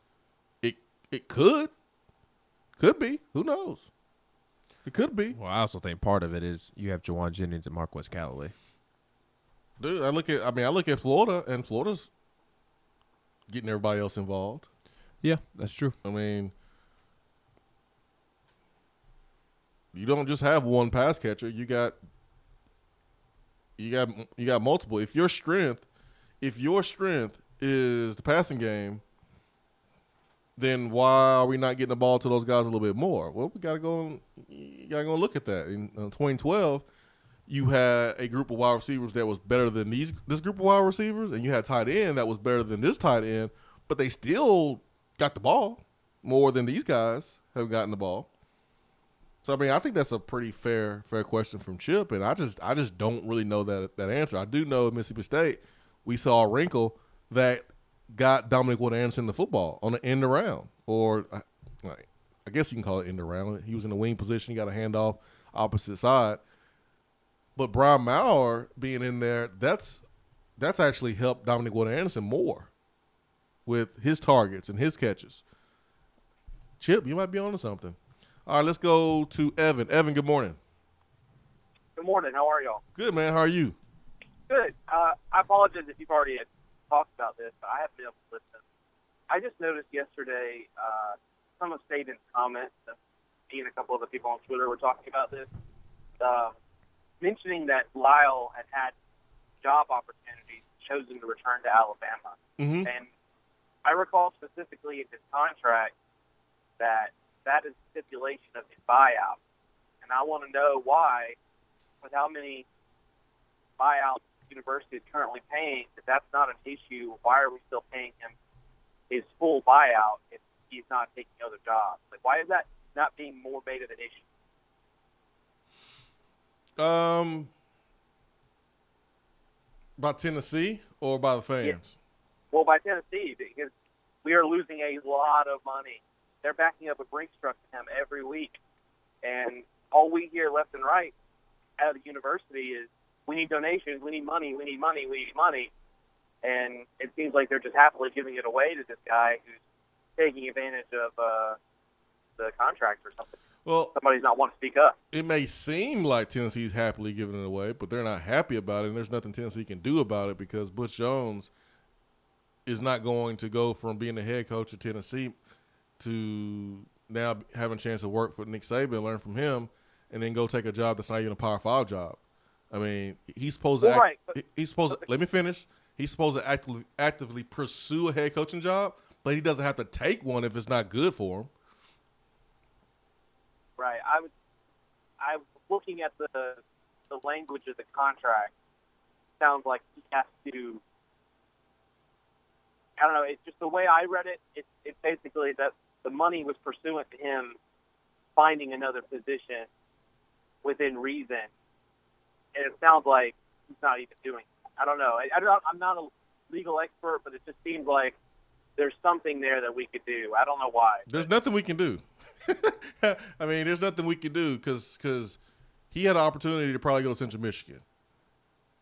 it could be. Who knows? It could be. Well, I also think part of it is you have Jawan Jennings and Marquez Callaway. Dude, I look at Florida, and Florida's getting everybody else involved. Yeah, that's true. I mean, you don't just have one pass catcher. You got multiple. If your strength is the passing game, then why are we not getting the ball to those guys a little bit more? Well, you gotta go look at that. In 2012, you had a group of wide receivers that was better than this group of wide receivers, and you had tight end that was better than this tight end, but they still got the ball more than these guys have gotten the ball. So I mean, I think that's a pretty fair question from Chip, and I just don't really know that answer. I do know at Mississippi State we saw a wrinkle that got Dominic Wood-Anderson the football on the end around, or I guess you can call it end around. He was in the wing position. He got a handoff opposite side. But Brian Maurer being in there, that's actually helped Dominic Wood-Anderson more with his targets and his catches. Chip, you might be onto something. All right, let's go to Evan. Evan, good morning. Good morning. How are y'all? Good, man. How are you? Good. I apologize if you've already talked about this, but I haven't been able to listen. I just noticed yesterday some of Saban's comments, me and a couple other people on Twitter were talking about this, mentioning that Lyle had job opportunities, chosen to return to Alabama. Mm-hmm. And I recall specifically in his contract that is a stipulation of his buyout. And I want to know why, with how many buyouts the university is currently paying, if that's not an issue, why are we still paying him his full buyout if he's not taking other jobs? Like, why is that not being more made of an issue? By Tennessee or by the fans? Yeah. Well, by Tennessee, because we are losing a lot of money. They're backing up a Brinks truck to him every week. And all we hear left and right out of the university is, we need donations, we need money, we need money, we need money. And it seems like they're just happily giving it away to this guy who's taking advantage of the contract or something. Well, somebody's not want to speak up. It may seem like Tennessee's happily giving it away, but they're not happy about it, and there's nothing Tennessee can do about it because Butch Jones is not going to go from being the head coach of Tennessee to now having a chance to work for Nick Saban, learn from him, and then go take a job that's not even a Power 5 job. I mean, he's supposed to let me finish. He's supposed to actively pursue a head coaching job, but he doesn't have to take one if it's not good for him. Right. I was looking at the language of the contract. Sounds like he has to. I don't know. It's just the way I read it. It's basically that the money was pursuant to him finding another position within reason, and it sounds like he's not even doing it. I don't know. I'm not a legal expert, but it just seems like there's something there that we could do. I don't know why. There's nothing we can do. I mean, there's nothing we can do because he had an opportunity to probably go to Central Michigan.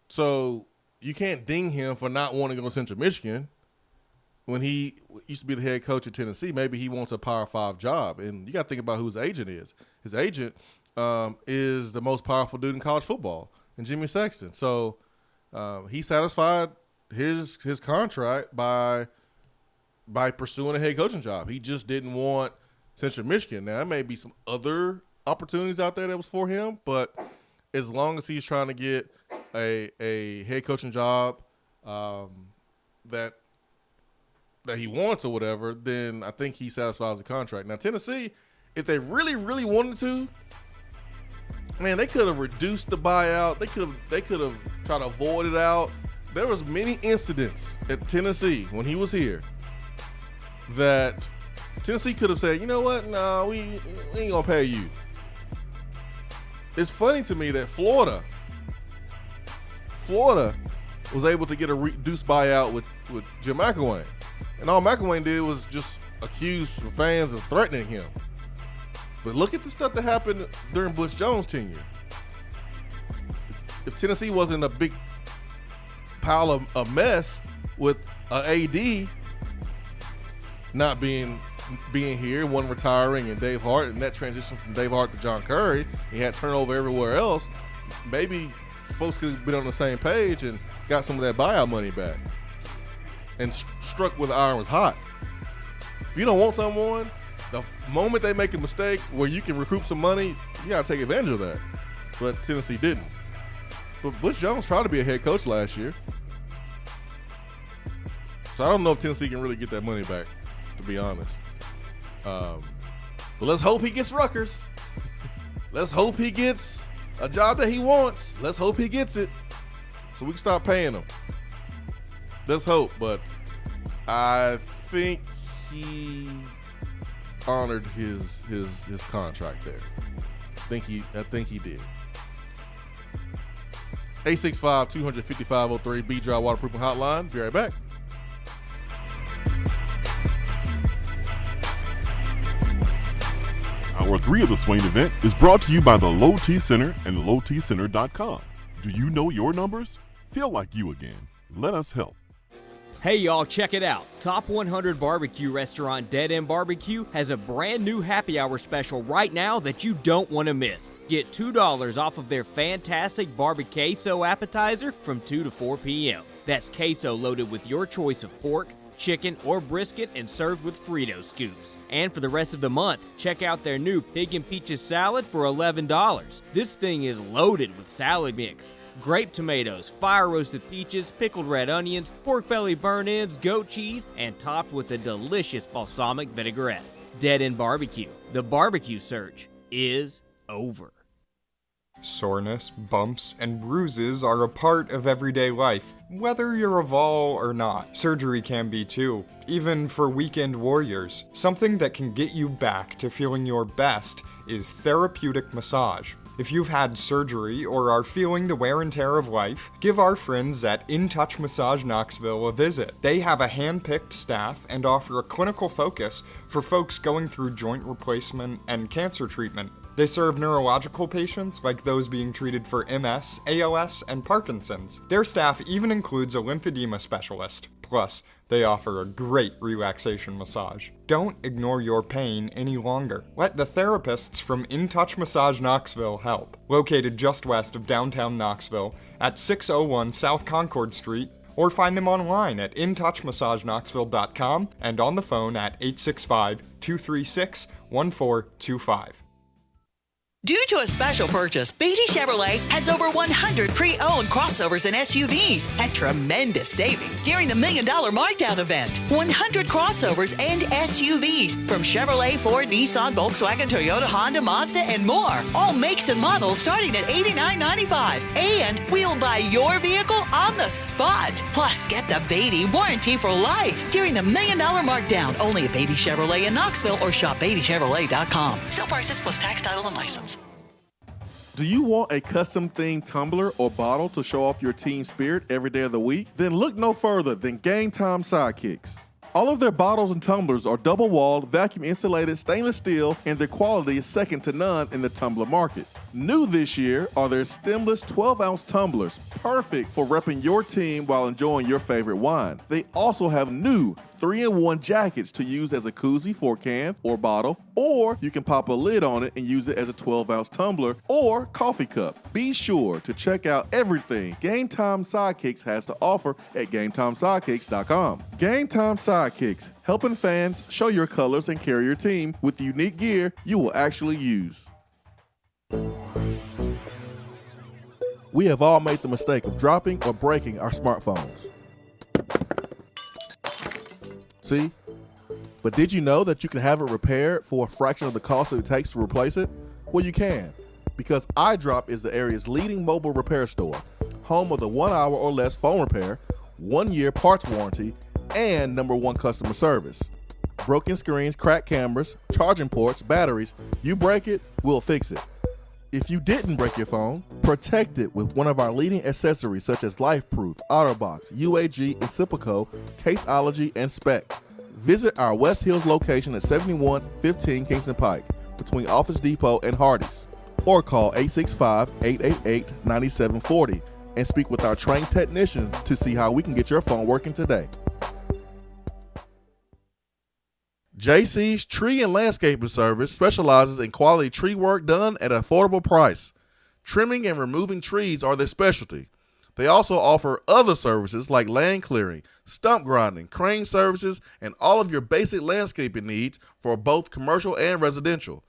So you can't ding him for not wanting to go to Central Michigan when he used to be the head coach of Tennessee. Maybe he wants a Power 5 job. And you got to think about who his agent is. His agent is the most powerful dude in college football, and Jimmy Sexton. So he satisfied his contract by pursuing a head coaching job. He just didn't want Central Michigan. Now, there may be some other opportunities out there that was for him, but as long as he's trying to get a head coaching job that he wants or whatever, then I think he satisfies the contract. Now, Tennessee, if they really, really wanted to, man, they could have reduced the buyout. They could have tried to avoid it out. There was many incidents at Tennessee when he was here that Tennessee could have said, you know what, no, we ain't going to pay you. It's funny to me that Florida was able to get a reduced buyout with Jim McElwain. And all McElwain did was just accuse fans of threatening him. But look at the stuff that happened during Butch Jones' tenure. If Tennessee wasn't a big pile of mess with an AD not being here, one retiring, and Dave Hart, and that transition from Dave Hart to John Curry, he had turnover everywhere else, maybe folks could have been on the same page and got some of that buyout money back and struck where the iron was hot. If you don't want someone, the moment they make a mistake where you can recoup some money, you got to take advantage of that. But Tennessee didn't. But Butch Jones tried to be a head coach last year. So I don't know if Tennessee can really get that money back, to be honest. But let's hope he gets Rutgers. Let's hope he gets a job that he wants. Let's hope he gets it so we can stop paying him. Let's hope, but I think he honored his contract there. I think he did. 865-255-03 B-Dry Waterproofing Hotline. Be right back. Hour 3 of the Swain event is brought to you by the Low T Center and lowtcenter.com. Do you know your numbers? Feel like you again. Let us help. Hey y'all, check it out. Top 100 barbecue restaurant Dead End Barbecue has a brand new happy hour special right now that you don't want to miss. Get $2 off of their fantastic barbecue queso appetizer from 2 to 4 p.m. That's queso loaded with your choice of pork, chicken, or brisket and served with Frito scoops. And for the rest of the month, check out their new Pig and Peaches salad for $11. This thing is loaded with salad mix, grape tomatoes, fire-roasted peaches, pickled red onions, pork belly burnt-ends, goat cheese, and topped with a delicious balsamic vinaigrette. Dead End Barbecue. The barbecue search is over. Soreness, bumps, and bruises are a part of everyday life, whether you're a Vol or not. Surgery can be too, even for weekend warriors. Something that can get you back to feeling your best is therapeutic massage. If you've had surgery or are feeling the wear and tear of life, give our friends at In Touch Massage Knoxville a visit. They have a hand-picked staff and offer a clinical focus for folks going through joint replacement and cancer treatment. They serve neurological patients like those being treated for MS, ALS, and Parkinson's. Their staff even includes a lymphedema specialist. Plus, they offer a great relaxation massage. Don't ignore your pain any longer. Let the therapists from In Touch Massage Knoxville help. Located just west of downtown Knoxville at 601 South Concord Street, or find them online at intouchmassagenknoxville.com and on the phone at 865-236-1425. Due to a special purchase, Beatty Chevrolet has over 100 pre-owned crossovers and SUVs at tremendous savings during the $1 Million Markdown event. 100 crossovers and SUVs from Chevrolet, Ford, Nissan, Volkswagen, Toyota, Honda, Mazda, and more. All makes and models starting at $89.95. And we'll buy your vehicle on the spot. Plus, get the Beatty warranty for life during the $1 Million Markdown. Only at Beatty Chevrolet in Knoxville or shop BeattyChevrolet.com. Sale prices plus tax, title, and license. Do you want a custom-themed tumbler or bottle to show off your team spirit every day of the week? Then look no further than Game Time Sidekicks. All of their bottles and tumblers are double-walled, vacuum-insulated stainless steel, and their quality is second to none in the tumbler market. New this year are their stemless 12-ounce tumblers, perfect for repping your team while enjoying your favorite wine. They also have new 3-in-1 jackets to use as a koozie for a can or bottle, or you can pop a lid on it and use it as a 12-ounce tumbler or coffee cup. Be sure to check out everything Game Time Sidekicks has to offer at GameTimeSidekicks.com. Game Time Sidekicks, helping fans show your colors and carry your team with unique gear you will actually use. We have all made the mistake of dropping or breaking our smartphones. See? But did you know that you can have it repaired for a fraction of the cost it takes to replace it? Well, you can, because iDrop is the area's leading mobile repair store, home of the 1 hour or less phone repair, 1-year parts warranty, and #1 customer service. Broken screens, cracked cameras, charging ports, batteries, you break it, we'll fix it. If you didn't break your phone, protect it with one of our leading accessories such as LifeProof, OtterBox, UAG, Incipico, Caseology, and Spec. Visit our West Hills location at 7115 Kingston Pike between Office Depot and Hardee's, or call 865-888-9740 and speak with our trained technicians to see how we can get your phone working today. JC's Tree and Landscaping Service specializes in quality tree work done at an affordable price. Trimming and removing trees are their specialty. They also offer other services like land clearing, stump grinding, crane services, and all of your basic landscaping needs for both commercial and residential.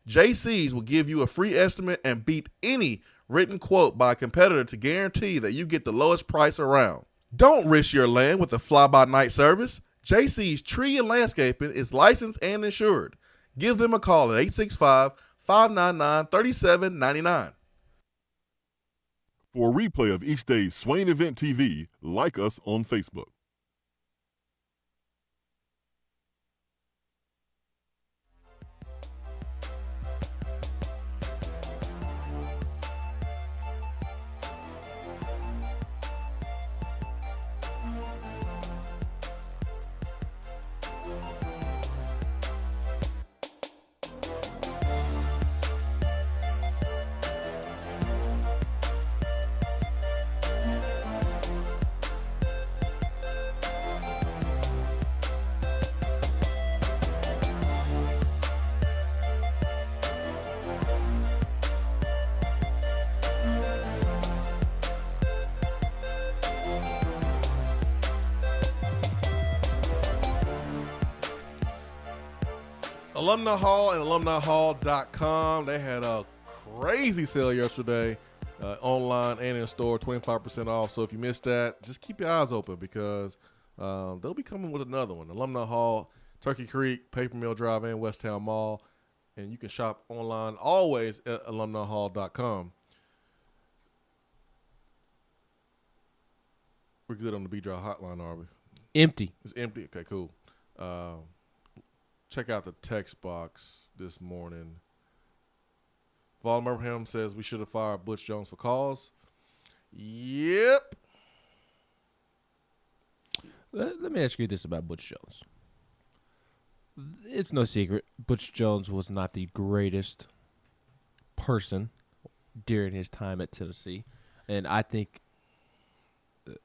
JC's will give you a free estimate and beat any written quote by a competitor to guarantee that you get the lowest price around. Don't risk your land with a fly-by-night service. JC's Tree and Landscaping is licensed and insured. Give them a call at 865-599-3799. For a replay of each day's Swain Event TV, like us on Facebook. Alumni Hall and alumnihall.com. They had a crazy sale yesterday, online and in store, 25% off. So if you missed that, just keep your eyes open because they'll be coming with another one. Alumni Hall, Turkey Creek, Paper Mill Drive, and Westtown Mall. And you can shop online always at alumnihall.com. We're good on the B-Drive hotline, are we? Empty. It's empty? Okay, cool. Check out the text box this morning. Val Birmingham says we should have fired Butch Jones for cause. Yep. Let me ask you this about Butch Jones. It's no secret, Butch Jones was not the greatest person during his time at Tennessee. And I think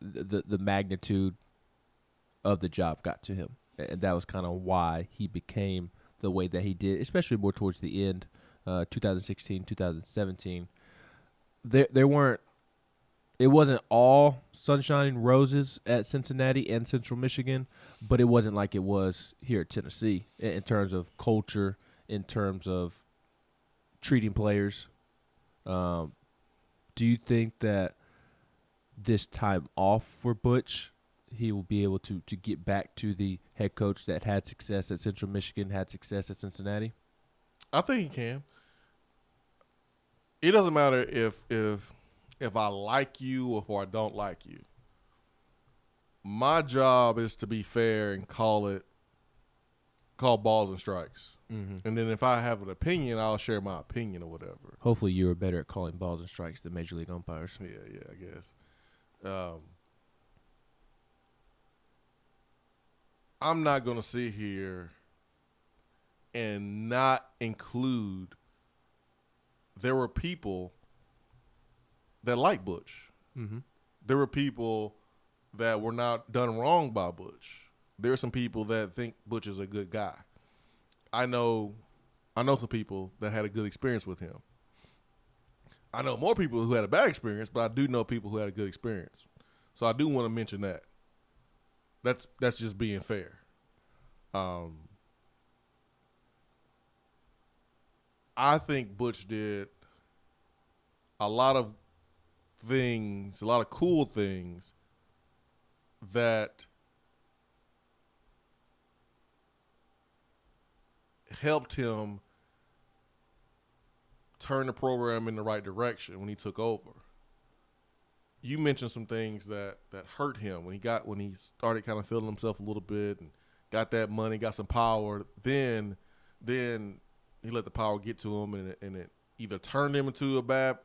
the magnitude of the job got to him. And that was kind of why he became the way that he did, especially more towards the end, 2016, 2017. There weren't, it wasn't all sunshine and roses at Cincinnati and Central Michigan, but it wasn't like it was here at Tennessee in terms of culture, in terms of treating players. Do you think that this time off for Butch, he will be able to get back to the head coach that had success at Central Michigan, had success at Cincinnati? I think he can. It doesn't matter if I like you or if I don't like you. My job is to be fair and call balls and strikes. Mm-hmm. And then if I have an opinion, I'll share my opinion or whatever. Hopefully you are better at calling balls and strikes than Major League umpires. Yeah, I guess. I'm not going to sit here and not include there were people that like Butch. Mm-hmm. There were people that were not done wrong by Butch. There are some people that think Butch is a good guy. I know some people that had a good experience with him. I know more people who had a bad experience, but I do know people who had a good experience. So I do want to mention that. That's just being fair. I think Butch did a lot of things, a lot of cool things that helped him turn the program in the right direction when he took over. You mentioned some things that hurt him when he started kind of feeling himself a little bit and got that money, got some power. Then he let the power get to him, and it either turned him into a bad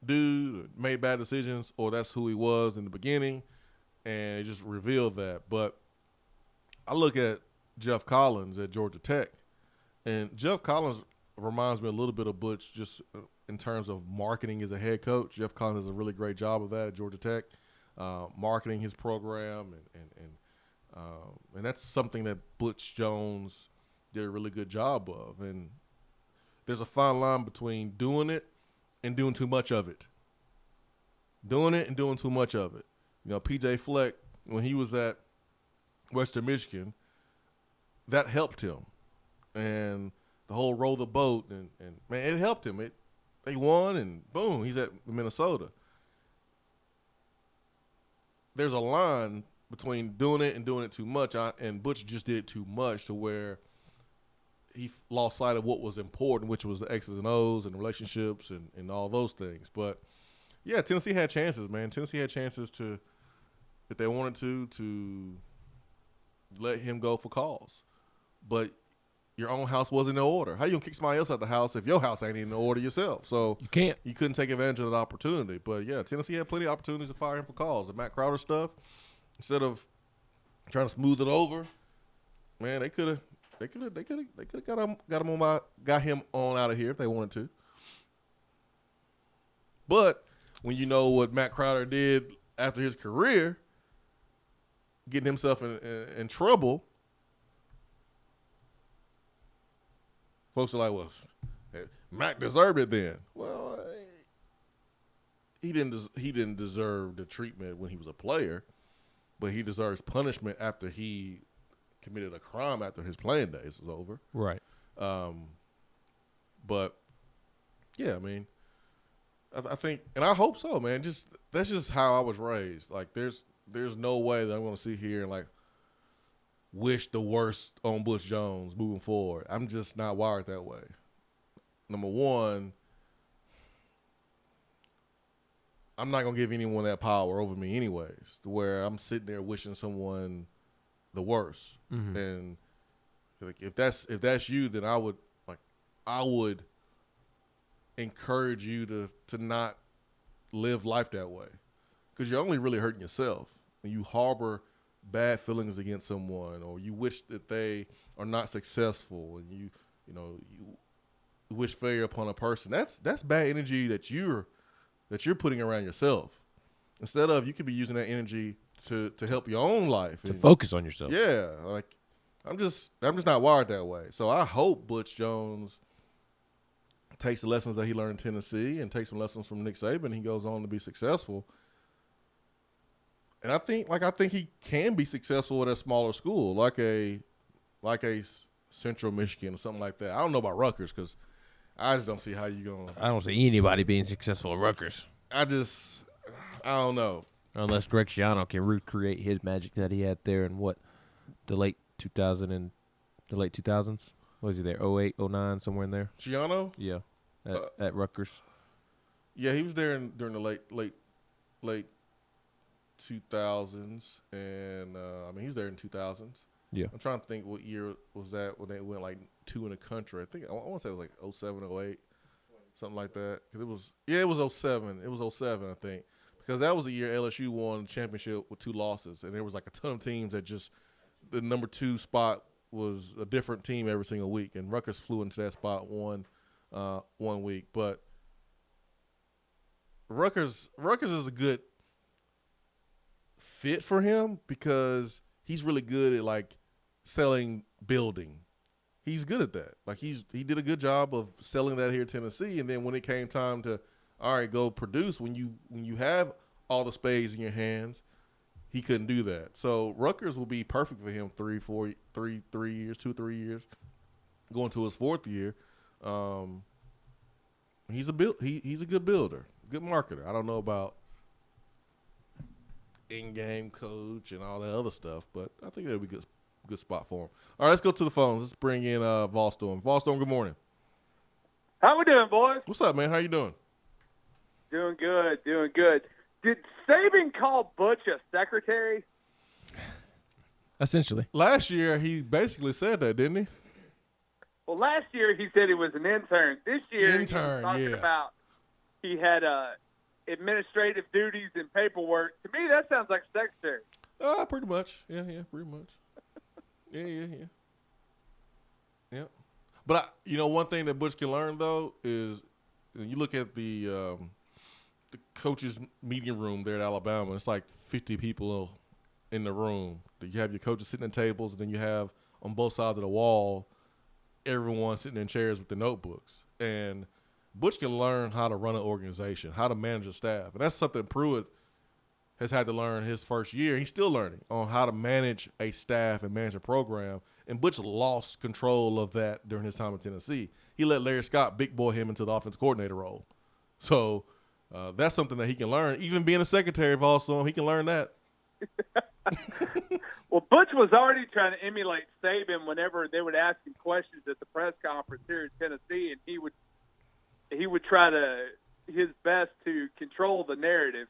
dude, made bad decisions, or that's who he was in the beginning, and it just revealed that. But I look at Jeff Collins at Georgia Tech, and Jeff Collins reminds me a little bit of Butch just in terms of marketing as a head coach. Jeff Collins does a really great job of that at Georgia Tech, marketing his program, and that's something that Butch Jones did a really good job of. And there's a fine line between doing it and doing too much of it. Doing it and doing too much of it. You know, P.J. Fleck, when he was at Western Michigan, that helped him. And the whole row the boat, and man, it helped him. They won, and boom, he's at Minnesota. There's a line between doing it and doing it too much, and Butch just did it too much to where he lost sight of what was important, which was the X's and O's and relationships and all those things. But yeah, Tennessee had chances, man. Tennessee had chances to, if they wanted to let him go for cause. But your own house wasn't in order. How you gonna kick somebody else out the house if your house ain't in order yourself? So you can't. You couldn't take advantage of that opportunity. But yeah, Tennessee had plenty of opportunities to fire him for cause. The Matt Crowder stuff, instead of trying to smooth it over, man, they could have got him on out of here if they wanted to. But when you know what Matt Crowder did after his career, getting himself in trouble, folks are like, well, Mac deserved it then. Well, he didn't deserve the treatment when he was a player, but he deserves punishment after he committed a crime after his playing days was over. Right. But yeah, I mean, I think, and I hope so, man. That's just how I was raised. Like, there's no way that I'm going to sit here and like wish the worst on Butch Jones moving forward. I'm just not wired that way. Number one, I'm not going to give anyone that power over me anyways, to where I'm sitting there wishing someone the worst. Mm-hmm. And like, if that's you, then I would encourage you to not live life that way, because you're only really hurting yourself when you harbor bad feelings against someone, or you wish that they are not successful, and you wish failure upon a person. That's bad energy that you're putting around yourself. Instead of, you could be using that energy to help your own life, to focus on yourself. Yeah, like I'm just not wired that way. So I hope Butch Jones takes the lessons that he learned in Tennessee and takes some lessons from Nick Saban, and he goes on to be successful. And I think he can be successful at a smaller school, like a Central Michigan or something like that. I don't know about Rutgers, because I just don't see how you're going to. I don't see anybody being successful at Rutgers. I don't know. Unless Greg Schiano can recreate his magic that he had there in the late 2000s. Was he there? 08, 09, somewhere in there? Schiano? Yeah, at Rutgers. Yeah, he was there during the late 2000s, and he was there in 2000s. Yeah. I'm trying to think what year was that when they went like 2 in the country. I think I want to say it was like 07, 08, something like that. Because it was 07. It was 07, I think. Because that was the year LSU won the championship with 2 losses, and there was like a ton of teams that just the number 2 spot was a different team every single week, and Rutgers flew into that spot one week. But Rutgers is a good fit for him because he's really good at like selling building. He's good at that. Like he did a good job of selling that here in Tennessee, and then when it came time to go produce, when you have all the spades in your hands, he couldn't do that. So Rutgers will be perfect for him 3 years, 3 years, going to his 4th year. He's a good builder, good marketer. I don't know about in-game coach and all that other stuff, but I think that'll be a good spot for him. All right, let's go to the phones. Let's bring in Volstorm. Volstorm, good morning. How we doing, boys? What's up, man? How you doing? Doing good. Did Saban call Butch a secretary? Essentially. Last year, he basically said that, didn't he? Well, last year he said he was an intern. This year he was talking about he had administrative duties and paperwork. To me, that sounds like secretary. Pretty much. Yeah, pretty much. Yeah. But one thing that Butch can learn though is you look at the coaches' meeting room there at Alabama. It's like 50 people in the room. You have your coaches sitting at tables, and then you have on both sides of the wall everyone sitting in chairs with the notebooks. And Butch can learn how to run an organization, how to manage a staff. And that's something Pruitt has had to learn his first year. He's still learning on how to manage a staff and manage a program. And Butch lost control of that during his time in Tennessee. He let Larry Scott big boy him into the offense coordinator role. So that's something that he can learn. Even being a secretary of Volstorm, he can learn that. Well, Butch was already trying to emulate Saban whenever they would ask him questions at the press conference here in Tennessee, and he would try his best to control the narrative.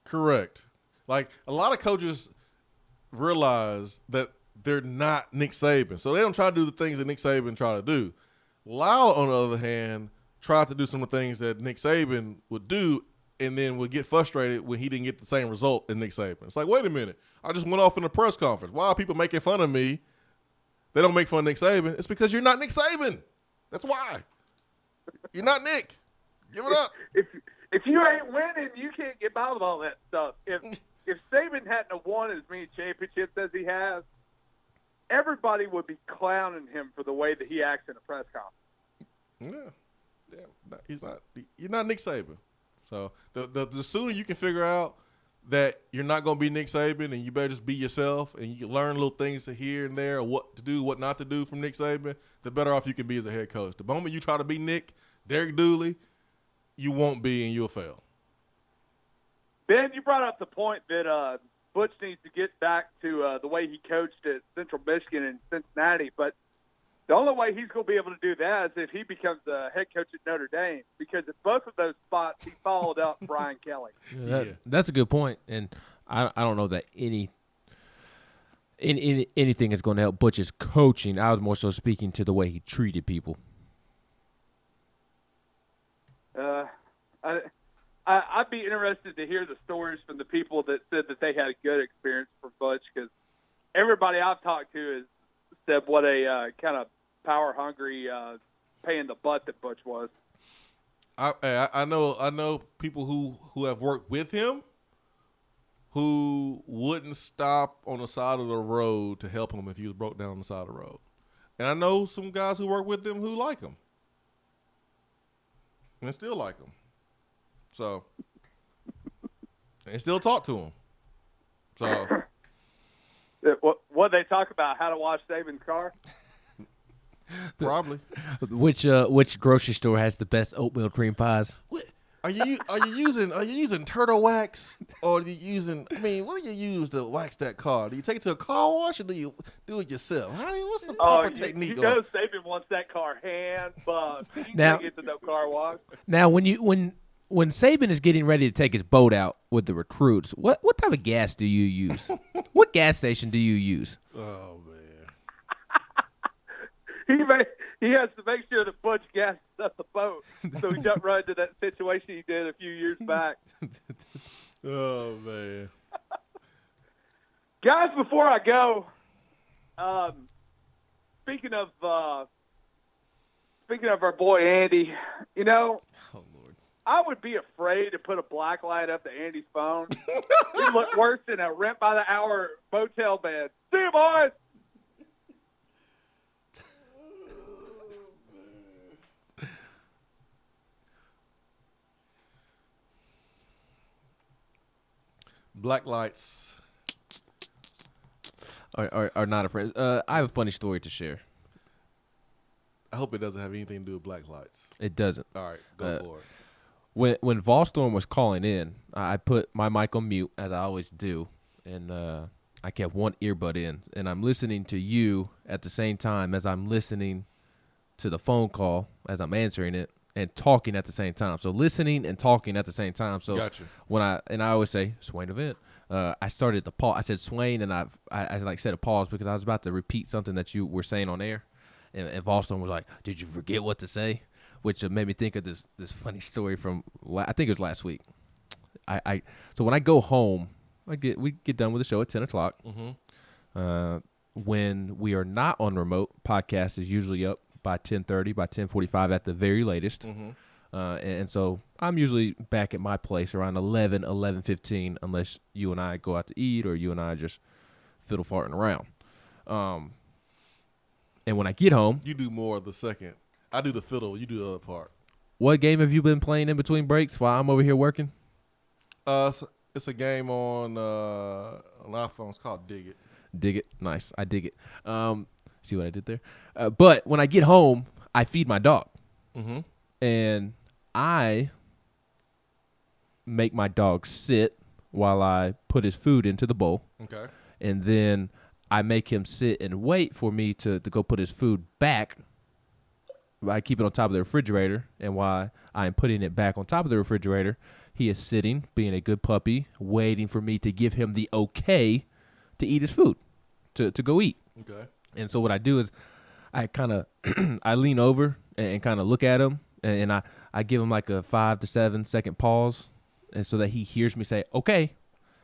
Correct. Like, a lot of coaches realize that they're not Nick Saban, so they don't try to do the things that Nick Saban try to do. Lyle, on the other hand, tried to do some of the things that Nick Saban would do, and then would get frustrated when he didn't get the same result as Nick Saban. It's like, wait a minute, I just went off in a press conference. Why are people making fun of me? They don't make fun of Nick Saban. It's because you're not Nick Saban. That's why. You're not Nick. Give it up. If you ain't winning, you can't get by with all that stuff. If Saban hadn't have won as many championships as he has, everybody would be clowning him for the way that he acts in a press conference. Yeah. He's not. You're not Nick Saban. So the sooner you can figure out that you're not going to be Nick Saban, and you better just be yourself, and you can learn little things here and there, or what to do, what not to do from Nick Saban, the better off you can be as a head coach. The moment you try to be Nick, Derek Dooley, you won't be, and you'll fail. Ben, you brought up the point that Butch needs to get back to the way he coached at Central Michigan and Cincinnati, but the only way he's going to be able to do that is if he becomes the head coach at Notre Dame, because at both of those spots he followed up Brian Kelly. That's a good point, and I don't know that anything is going to help Butch's coaching. I was more so speaking to the way he treated people. I'd be interested to hear the stories from the people that said that they had a good experience from Butch, because everybody I've talked to has said what a kind of power-hungry, pain in the butt that Butch was. I know people who have worked with him who wouldn't stop on the side of the road to help him if he was broke down on the side of the road. And I know some guys who work with him who like him and still like him. So, and still talk to him. So, what they talk about, how to wash Saban's car? Probably. Which grocery store has the best oatmeal cream pies? Are you using turtle wax, or are you using? I mean, what do you use to wax that car? Do you take it to a car wash, or do you do it yourself? What's the proper technique? You know, Saban wants that car hand buffed. You Now- can't get to no car wash. Now, when Saban is getting ready to take his boat out with the recruits, what type of gas do you use? What gas station do you use? Oh man. He has to make sure that Butch gasses up the boat so he doesn't run into that situation he did a few years back. Oh man. Guys, before I go, speaking of our boy Andy, you know, I would be afraid to put a black light up to Andy's phone. He'd look worse than a rent by the hour motel bed. See you, boys. Black lights are not a friend. I have a funny story to share. I hope it doesn't have anything to do with black lights. It doesn't. All right, go for it. When Volstorm was calling in, I put my mic on mute, as I always do, and I kept one earbud in, and I'm listening to you at the same time as I'm listening to the phone call, as I'm answering it, and talking at the same time. So listening and talking at the same time. So Gotcha. I always say Swain event. I started the pause. I said Swain, and I like said a pause because I was about to repeat something that you were saying on air, and Volstorm was like, "Did you forget what to say?" Which made me think of this funny story from I think it was last week. So when I go home, we get done with the show at 10 o'clock. Mm-hmm. When we are not on remote, podcast is usually up by 10:30, by 10:45 at the very latest. Mm-hmm. And so I'm usually back at my place around 11:15, unless you and I go out to eat or you and I just fiddle farting around. And when I get home, you do more of the second. I do the fiddle. You do the other part. What game have you been playing in between breaks while I'm over here working? It's a game on iPhone. It's called Dig It. Dig It. Nice. I dig it. See what I did there? But when I get home, I feed my dog. Mm-hmm. And I make my dog sit while I put his food into the bowl. Okay. and then I make him sit and wait for me to go put his food back. I keep it on top of the refrigerator, and while I am putting it back on top of the refrigerator, he is sitting, being a good puppy, waiting for me to give him the okay to eat his food, to go eat. Okay. And so what I do is I kind of I lean over and kind of look at him, and I give him like a 5 to 7 second pause, and so that he hears me say, okay.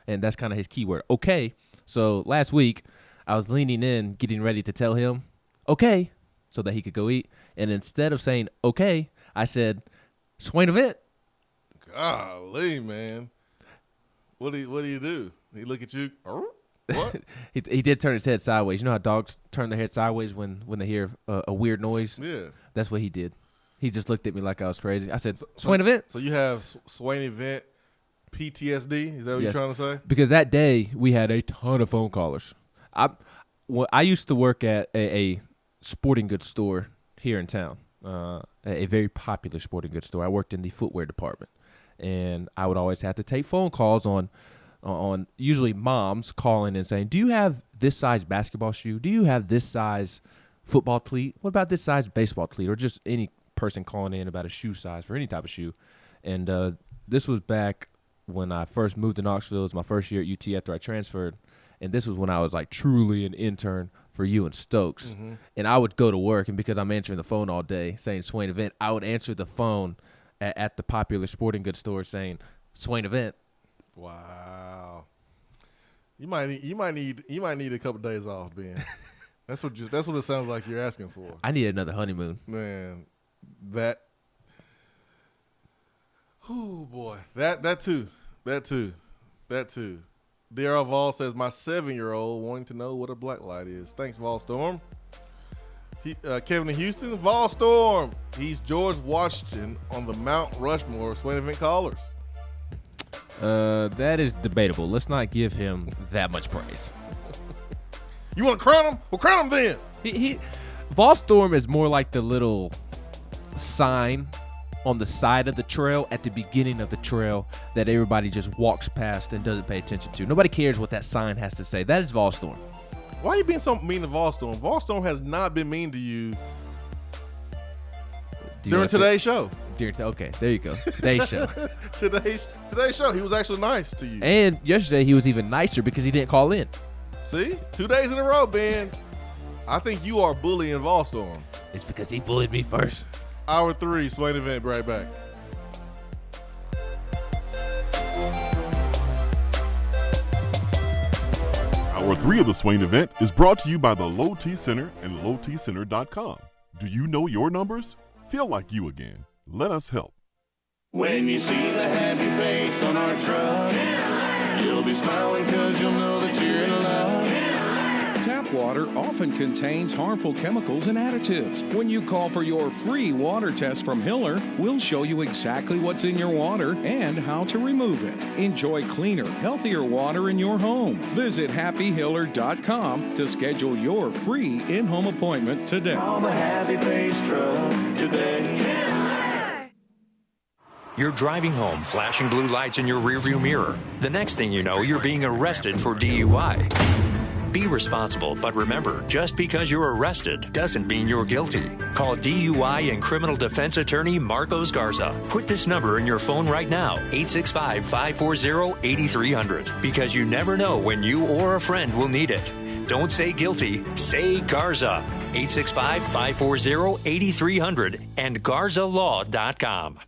And that's kind of his keyword, okay. So last week, I was leaning in, getting ready to tell him, okay, so that he could go eat. And instead of saying, okay, I said, Swain event. Golly, man. What do you do? He look at you, what? he did turn his head sideways. You know how dogs turn their head sideways when they hear a weird noise? Yeah. That's what he did. He just looked at me like I was crazy. I said, Swain event. So you have Swain event PTSD? Is that what you're trying to say? Because that day, we had a ton of phone callers. I used to work at a sporting goods store here in town, a very popular sporting goods store. I worked in the footwear department, and I would always have to take phone calls on usually moms calling and saying, do you have this size basketball shoe? Do you have this size football cleat? What about this size baseball cleat? Or just any person calling in about a shoe size for any type of shoe. And this was back when I first moved to Knoxville. It was my first year at UT after I transferred. And this was when I was like truly an intern for you and Stokes. Mm-hmm. And I would go to work, and because I'm answering the phone all day saying Swain event, I would answer the phone at the popular sporting goods store saying Swain event. Wow. You might need a couple days off, Ben. That's what it sounds like you're asking for. I need another honeymoon. Man, oh boy, that too. D.R. Vol says, my 7-year-old wanting to know what a black light is. Thanks, Vol Storm. Kevin in Houston, Vol Storm. He's George Washington on the Mount Rushmore of Swain event callers. That is debatable. Let's not give him that much praise. You want to crown him? Well, crown him then. Vol Storm is more like the little sign on the side of the trail at the beginning of the trail that everybody just walks past and doesn't pay attention to. Nobody cares what that sign has to say. That is Vol Storm. Why are you being so mean to Vol Storm? Vol Storm has not been mean to you during today's show. Okay, there you go. Today's show. Today's show. He was actually nice to you. And yesterday he was even nicer because he didn't call in. See? 2 days in a row, Ben. I think you are bullying Vol Storm. It's because he bullied me first. Hour 3, Swain event, right back. Hour 3 of the Swain event is brought to you by the Low T Center and lowtcenter.com. Do you know your numbers? Feel like you again. Let us help. When you see the happy face on our truck, you'll be smiling because you'll know that you're in love. Tap water often contains harmful chemicals and additives. When you call for your free water test from Hiller, we'll show you exactly what's in your water and how to remove it. Enjoy cleaner, healthier water in your home. Visit happyhiller.com to schedule your free in-home appointment today. Call the Happy Face Truck today. You're driving home, flashing blue lights in your rearview mirror. The next thing you know, you're being arrested for DUI. Be responsible, but remember, just because you're arrested doesn't mean you're guilty. Call DUI and criminal defense attorney Marcos Garza. Put this number in your phone right now, 865-540-8300, because you never know when you or a friend will need it. Don't say guilty, say Garza. 865-540-8300 and GarzaLaw.com.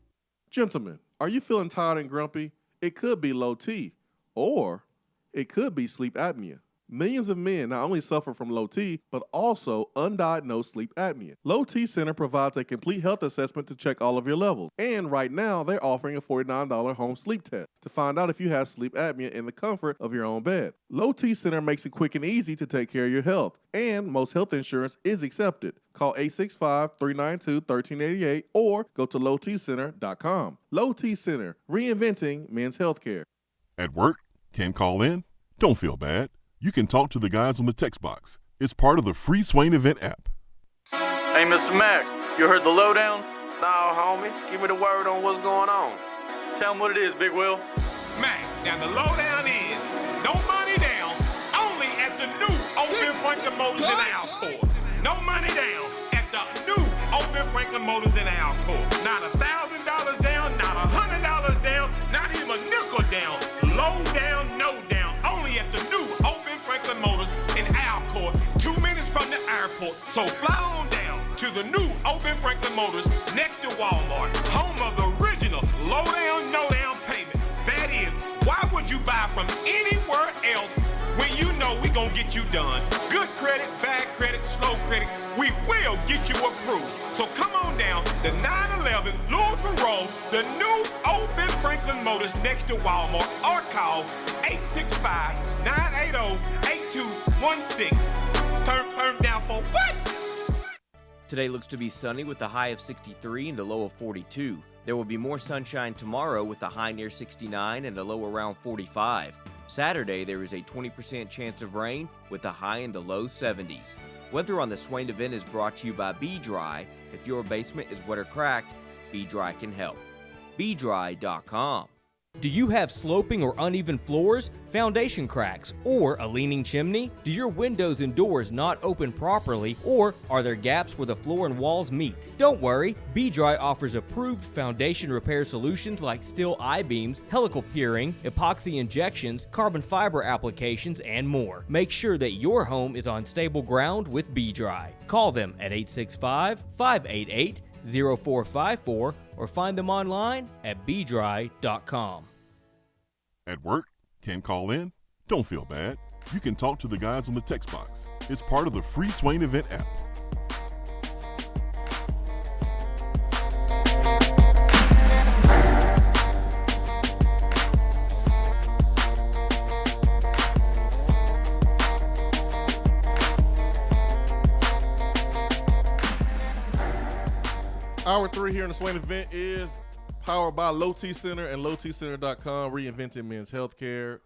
Gentlemen, are you feeling tired and grumpy? It could be low T, or it could be sleep apnea. Millions of men not only suffer from low T, but also undiagnosed sleep apnea. Low T Center provides a complete health assessment to check all of your levels. And right now, they're offering a $49 home sleep test to find out if you have sleep apnea in the comfort of your own bed. Low T Center makes it quick and easy to take care of your health, and most health insurance is accepted. Call 865-392-1388 or go to lowtcenter.com. Low T Center, reinventing men's healthcare. At work? Can't call in? Don't feel bad. You can talk to the guys on the text box. It's part of the free Swain event app. Hey, Mr. Max, you heard the lowdown? Nah, homie, give me the word on what's going on. Tell them what it is, Big Will. Mac, now the lowdown is no money down, only Franklin Motors in Alcoa. No money down at the new Old Ben Franklin Motors in Alcoa. Not $1,000 down, not $100 down, not even a nickel down. Low down, no down. Only at the new Old Ben Franklin Motors in Alcoa. 2 minutes from the airport. So fly on down to the new Old Ben Franklin Motors next to Walmart. Home of the original low down, no down payment. That is, why would you buy from anywhere else when you know we gonna get you done? Good credit, bad credit, slow credit, we will get you approved. So come on down to 911 Louisville Road, the new Old Ben Franklin Motors next to Walmart, or call 865-980-8216. Turn down for what? Today looks to be sunny with a high of 63 and a low of 42. There will be more sunshine tomorrow with a high near 69 and a low around 45. Saturday, there is a 20% chance of rain with a high in the low 70s. Weather on the Swain event is brought to you by Be Dry. If your basement is wet or cracked, Be Dry can help. BeDry.com. Do you have sloping or uneven floors, foundation cracks, or a leaning chimney? Do your windows and doors not open properly, or are there gaps where the floor and walls meet? Don't worry, B-Dry offers approved foundation repair solutions like steel I-beams, helical piering, epoxy injections, carbon fiber applications, and more. Make sure that your home is on stable ground with B-Dry. Call them at 865-588-0454 or find them online at bdry.com. At work? Can't call in? Don't feel bad. You can talk to the guys on the text box. It's part of the free Swain Event app. Hour 3 here in the Swain event is powered by Low T Center and lowtcenter.com, reinventing men's healthcare.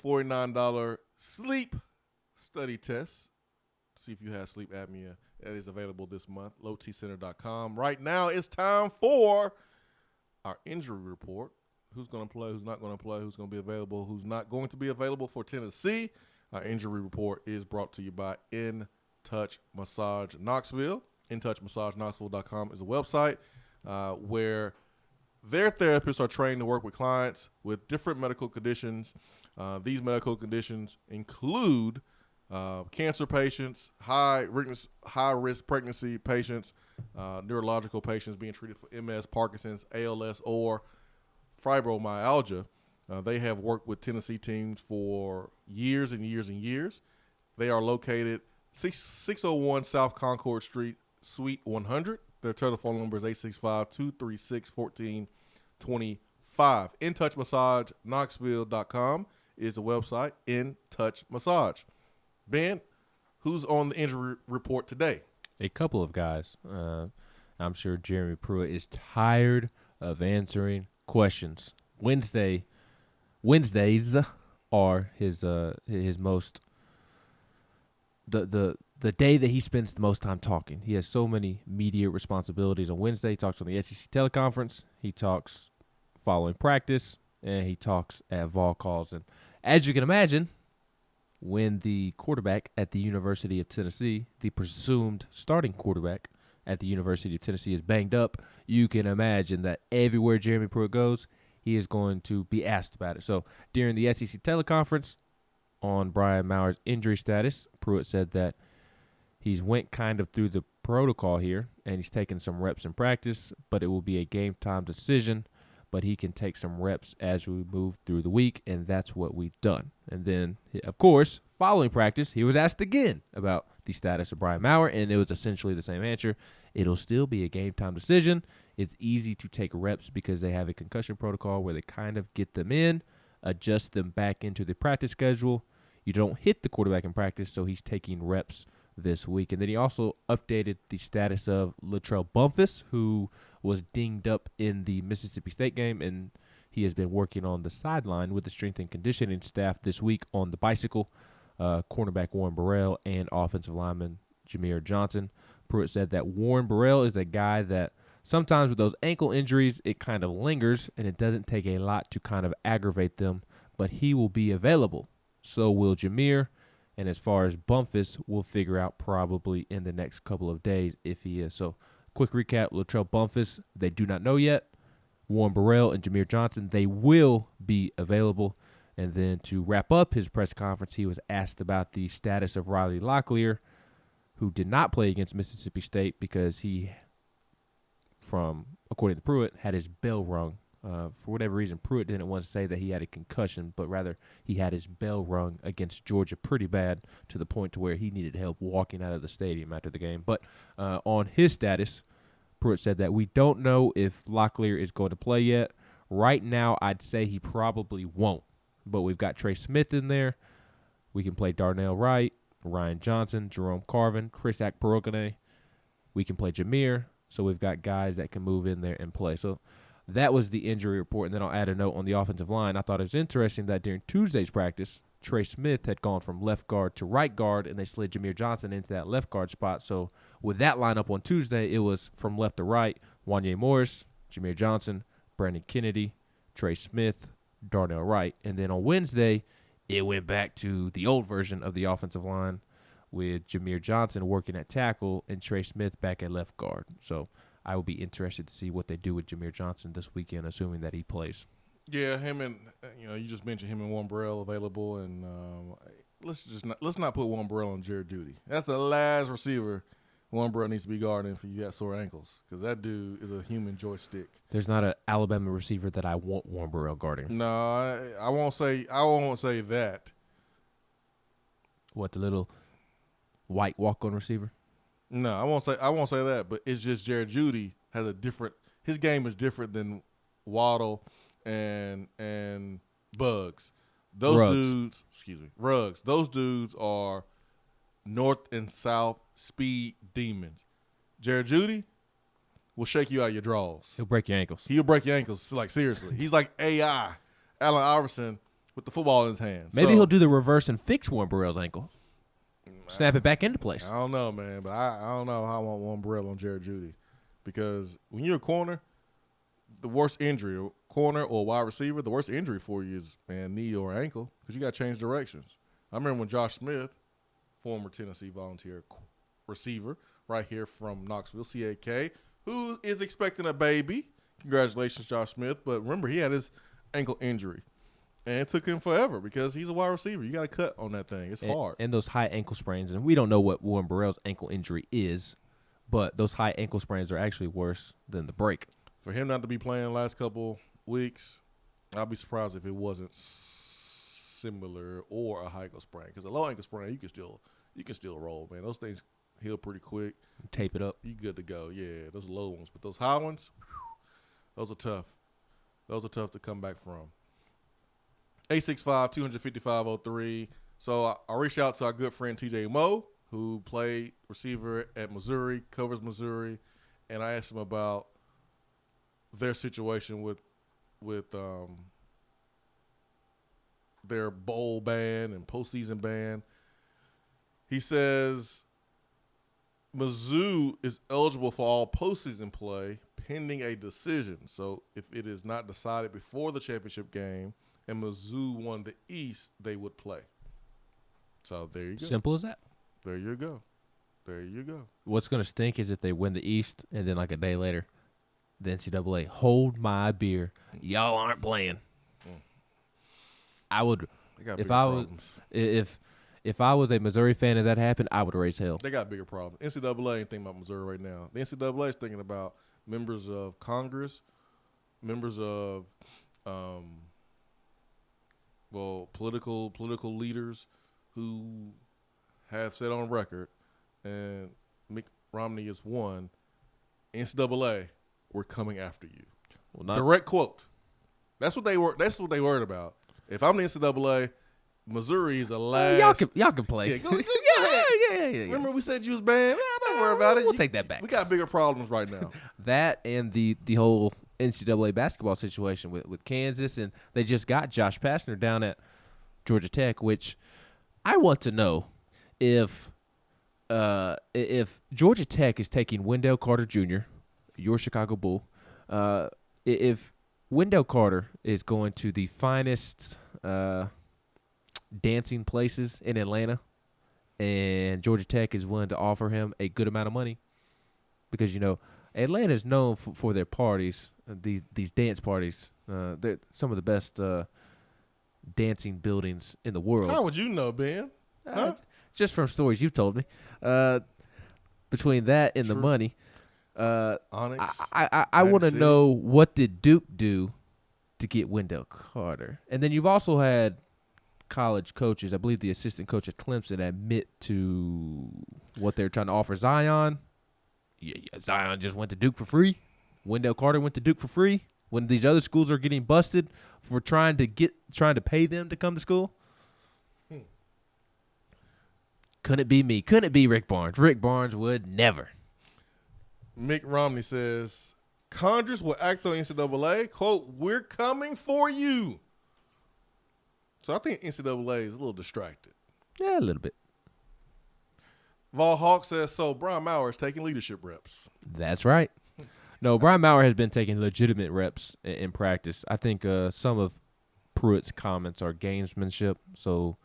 $49 sleep study test. See if you have sleep apnea. That is available this month. lowtcenter.com. Right now, it's time for our injury report. Who's going to play, who's not going to play, who's going to be available, who's not going to be available for Tennessee. Our injury report is brought to you by In Touch Massage Knoxville. InTouchMassageKnoxville.com is a website where their therapists are trained to work with clients with different medical conditions. These medical conditions include cancer patients, high-risk pregnancy patients, neurological patients being treated for MS, Parkinson's, ALS, or fibromyalgia. They have worked with Tennessee teams for years and years and years. They are located 601 South Concord Street, Suite 100. Their telephone number is 865-236-1425. InTouchMassageKnoxville.com is the website. In Touch Massage. Ben, who's on the injury report today? A couple of guys. I'm sure Jeremy Pruitt is tired of answering questions. Wednesdays are his most the day that he spends the most time talking. He has so many media responsibilities. On Wednesday, he talks on the SEC teleconference. He talks following practice, and he talks at vol calls. And as you can imagine, when the quarterback at the University of Tennessee, the presumed starting quarterback at the University of Tennessee, is banged up, you can imagine that everywhere Jeremy Pruitt goes, he is going to be asked about it. So during the SEC teleconference on Brian Maurer's injury status, Pruitt said that he's went kind of through the protocol here, and he's taken some reps in practice, but it will be a game-time decision. But he can take some reps as we move through the week, and that's what we've done. And then, of course, following practice, he was asked again about the status of Brian Maurer, and it was essentially the same answer. It'll still be a game-time decision. It's easy to take reps because they have a concussion protocol where they kind of get them in, adjust them back into the practice schedule. You don't hit the quarterback in practice, so he's taking reps this week. And then he also updated the status of Latrell Bumpus, who was dinged up in the Mississippi State game, and he has been working on the sideline with the strength and conditioning staff this week on the bicycle. Cornerback Warren Burrell and offensive lineman Jameer Johnson. Pruitt said that Warren Burrell is a guy that sometimes with those ankle injuries, it kind of lingers, and it doesn't take a lot to kind of aggravate them, but he will be available. So will Jameer. And as far as Bumpus, we'll figure out probably in the next couple of days if he is. So, quick recap, Latrell Bumpus, they do not know yet. Warren Burrell and Jameer Johnson, they will be available. And then to wrap up his press conference, he was asked about the status of Riley Locklear, who did not play against Mississippi State because he, according to Pruitt, had his bell rung. For whatever reason, Pruitt didn't want to say that he had a concussion, but rather he had his bell rung against Georgia pretty bad to the point to where he needed help walking out of the stadium after the game. But on his status, Pruitt said that we don't know if Locklear is going to play yet. Right now, I'd say he probably won't. But we've got Trey Smith in there. We can play Darnell Wright, Ryan Johnson, Jerome Carvin, Chris Akporogane. We can play Jameer. So we've got guys that can move in there and play. So that was the injury report. And then I'll add a note on the offensive line. I thought it was interesting that during Tuesday's practice, Trey Smith had gone from left guard to right guard, and they slid Jameer Johnson into that left guard spot. So with that lineup on Tuesday, it was from left to right, Wanye Morris, Jameer Johnson, Brandon Kennedy, Trey Smith, Darnell Wright. And then on Wednesday, it went back to the old version of the offensive line with Jameer Johnson working at tackle and Trey Smith back at left guard. So I will be interested to see what they do with Jameer Johnson this weekend, assuming that he plays. Yeah, him and you just mentioned him and Warren Burrell available, and let's not put Warren Burrell on Jared Judy. That's the last receiver Warren Burrell needs to be guarding if you got sore ankles, because that dude is a human joystick. There's not an Alabama receiver that I want Warren Burrell guarding. No, I won't say that. What, the little white walk-on receiver? No, I won't say that. But it's just Jared Judy has his game is different than Waddle and Bugs. Ruggs. Those dudes are north and south speed demons. Jared Judy will shake you out of your drawers. He'll break your ankles. Like, seriously. He's like AI, Allen Iverson, with the football in his hands. Maybe he'll do the reverse and fix Warren Burrell's ankle. Snap it back into place. I don't know, man, but I don't know how I want Warren Burrell on Jared Judy, because when you're a corner, the worst injury, corner or wide receiver, the worst injury for you is knee or ankle, because you got to change directions. I remember when Josh Smith, former Tennessee Volunteer receiver, right here from Knoxville, CAK, who is expecting a baby. Congratulations, Josh Smith. But remember, he had his ankle injury. And it took him forever because he's a wide receiver. You got to cut on that thing. It's hard. And those high ankle sprains, and we don't know what Warren Burrell's ankle injury is, but those high ankle sprains are actually worse than the break. For him not to be playing the last couple weeks, I'll be surprised if it wasn't similar or a high ankle sprain. Because a low ankle sprain, you can still roll, man. Those things heal pretty quick. Tape it up. You good to go. Yeah, those low ones. But those high ones, those are tough. Those are tough to come back from. 865-255-03. So I reached out to our good friend TJ Moe, who played receiver at Missouri, covers Missouri, and I asked him about their situation with their bowl ban and postseason ban. He says Mizzou is eligible for all postseason play pending a decision. So if it is not decided before the championship game and Mizzou won the East, they would play. So there you go. Simple as that. There you go. There you go. What's going to stink is if they win the East and then like a day later, the NCAA, hold my beer. Y'all aren't playing. I would, if I was a Missouri fan and that happened, I would raise hell. They got bigger problems. NCAA ain't thinking about Missouri right now. The NCAA is thinking about members of Congress, members of political leaders who have said on record, and Mitt Romney is one, NCAA, we're coming after you. Well, direct quote. That's what they worried about. If I'm the NCAA, Missouri is the last. Y'all can play. Yeah. Remember we said you was banned? Don't worry about it. We'll take that back. We got bigger problems right now. That and the whole NCAA basketball situation with Kansas, and they just got Josh Pastner down at Georgia Tech, which I want to know if Georgia Tech is taking Wendell Carter Jr., your Chicago Bull, if Wendell Carter is going to the finest dancing places in Atlanta and Georgia Tech is willing to offer him a good amount of money because, Atlanta is known for their parties, these dance parties. They're some of the best dancing buildings in the world. How would you know, Ben? Huh? Just from stories you've told me. Between that and the money, Onyx, I want to know, what did Duke do to get Wendell Carter? And then you've also had college coaches, I believe the assistant coach at Clemson, admit to what they're trying to offer Zion. Yeah, Zion just went to Duke for free. Wendell Carter went to Duke for free. When these other schools are getting busted for trying to pay them to come to school. Couldn't it be me? Couldn't it be Rick Barnes? Rick Barnes would never. Mick Romney says, Congress will act on NCAA. Quote, we're coming for you. So I think NCAA is a little distracted. Yeah, a little bit. Vol Hawk says, so Brian Maurer is taking leadership reps. That's right. No, Brian Maurer has been taking legitimate reps in practice. I think some of Pruitt's comments are gamesmanship so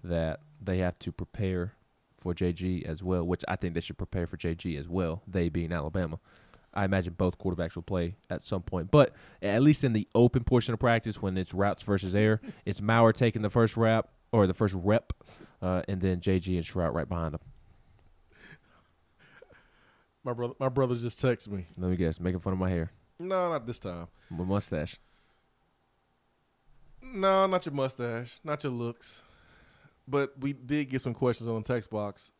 that they have to prepare for JG as well, which I think they should prepare for JG as well, they being Alabama. I imagine both quarterbacks will play at some point. But at least in the open portion of practice, when it's routes versus air, it's Maurer taking the first rep, and then JG and Stroud right behind him. My brother just texted me. Let me guess, making fun of my hair. No, not this time. My mustache. No, not your mustache, not your looks. But we did get some questions on the text box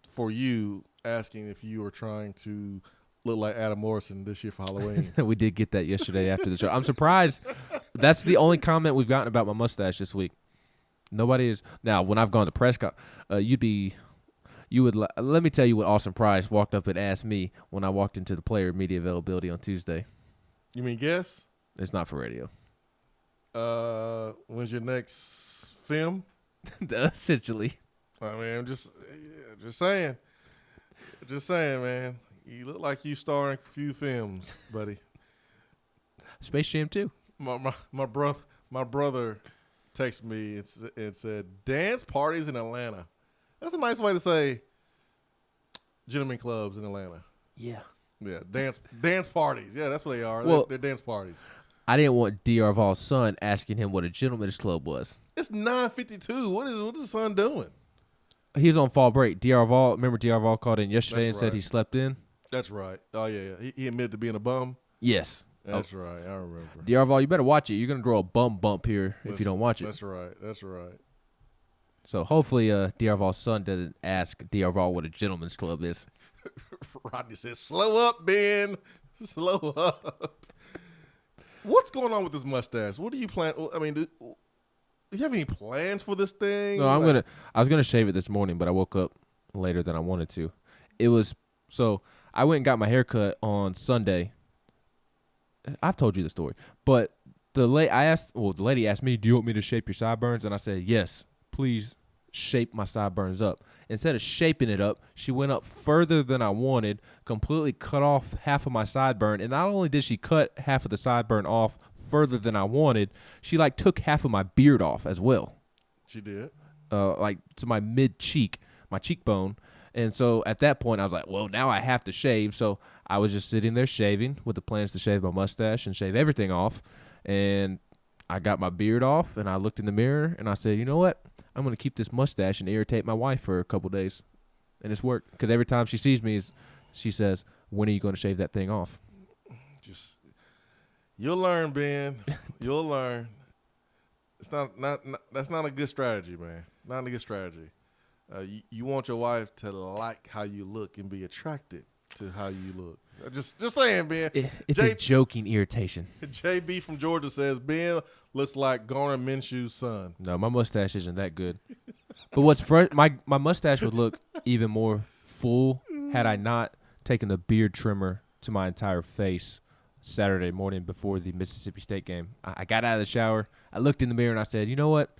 for you, asking if you were trying to look like Adam Morrison this year for Halloween. We did get that yesterday after the show. I'm surprised. That's the only comment we've gotten about my mustache this week. Nobody is. Now, when I've gone to press let me tell you what Austin Price walked up and asked me when I walked into the player media availability on Tuesday. You mean guess? It's not for radio. When's your next film? Essentially. I mean, I'm just saying. Just saying, man. You look like you star in a few films, buddy. Space Jam 2. My brother texted me and said, dance parties in Atlanta. That's a nice way to say gentlemen clubs in Atlanta. Yeah. Yeah, dance parties. Yeah, that's what they are. Well, they're dance parties. I didn't want D.R. Vall's son asking him what a gentleman's club was. It's 9:52. What is his son doing? He was on fall break. Remember D.R. Vall called in yesterday and said he slept in? That's right. Oh, yeah. He admitted to being a bum? Yes. That's right. I remember. D.R. Vall, you better watch it. You're going to grow a bum bump here if you don't watch it. That's right. So hopefully D.R. Vall's son doesn't ask D.R. Vall what a gentleman's club is. Rodney says, slow up, Ben. Slow up. What's going on with this mustache? What do you plan? I mean, do you have any plans for this thing? No, I was gonna shave it this morning, but I woke up later than I wanted to. I went and got my hair cut on Sunday. I've told you the story, but the lady asked me, "Do you want me to shape your sideburns?" And I said, "Yes, please shape my sideburns up." Instead of shaping it up, she went up further than I wanted, completely cut off half of my sideburn. And not only did she cut half of the sideburn off further than I wanted, she took half of my beard off as well. She did? To my mid-cheek, my cheekbone. And so at that point, I was like, well, now I have to shave. So I was just sitting there shaving with the plans to shave my mustache and shave everything off. And I got my beard off, and I looked in the mirror, and I said, you know what? I'm going to keep this mustache and irritate my wife for a couple days. And it's worked. Because every time she sees me, she says, when are you going to shave that thing off? You'll learn, Ben. You'll learn. It's that's not a good strategy, man. Not a good strategy. You want your wife to like how you look and be attracted to how you look. Just saying, Ben. It's a joking irritation. JB from Georgia says, Ben looks like Garner Minshew's son. No, my mustache isn't that good. But my mustache would look even more full had I not taken the beard trimmer to my entire face Saturday morning before the Mississippi State game. I got out of the shower. I looked in the mirror and I said, you know what?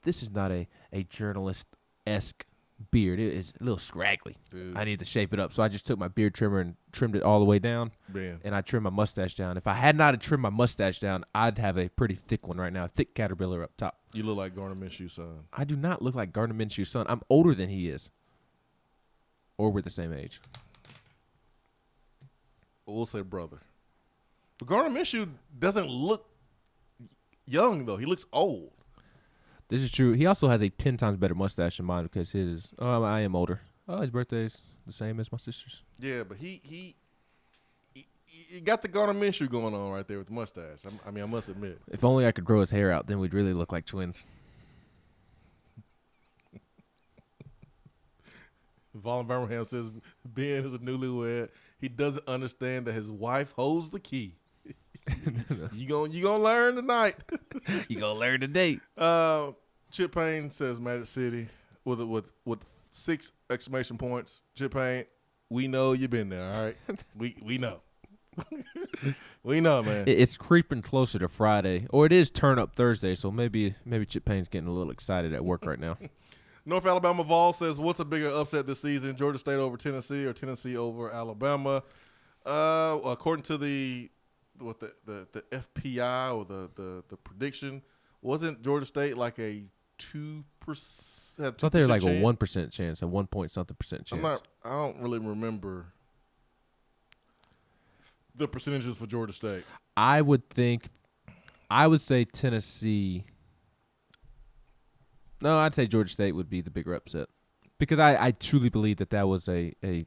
This is not a journalist-esque beard. It is a little scraggly. Dude. I need to shape it up. So I just took my beard trimmer and trimmed it all the way down. Man. And I trimmed my mustache down. If I had not trimmed my mustache down, I'd have a pretty thick one right now, a thick caterpillar up top. You look like Gardner Minshew's son. I do not look like Gardner Minshew's son. I'm older than he is. Or we're the same age. We'll say brother. But Gardner Minshew doesn't look young, though. He looks old. This is true. He also has a 10 times better mustache than mine because I am older. Oh, his birthday's the same as my sister's. Yeah, but he got the Gardner Minshew going on right there with the mustache. I must admit. If only I could grow his hair out, then we'd really look like twins. Vaughn Birmingham says Ben is a newlywed. He doesn't understand that his wife holds the key. You gonna learn tonight. You gonna learn today. Chip Payne says Magic City with 6 exclamation points. Chip Payne, we know you've been there. All right, we know. We know, man. It's creeping closer to Friday, or it is Turn Up Thursday. So maybe Chip Payne's getting a little excited at work right now. North Alabama Vol says, what's a bigger upset this season, Georgia State over Tennessee or Tennessee over Alabama? According to the FPI or the prediction, wasn't Georgia State like a 2%? I thought they were like a 1% chance, a 1-point-something% chance. I don't really remember the percentages for Georgia State. I would say Tennessee. No, I'd say Georgia State would be the bigger upset because I truly believe that was an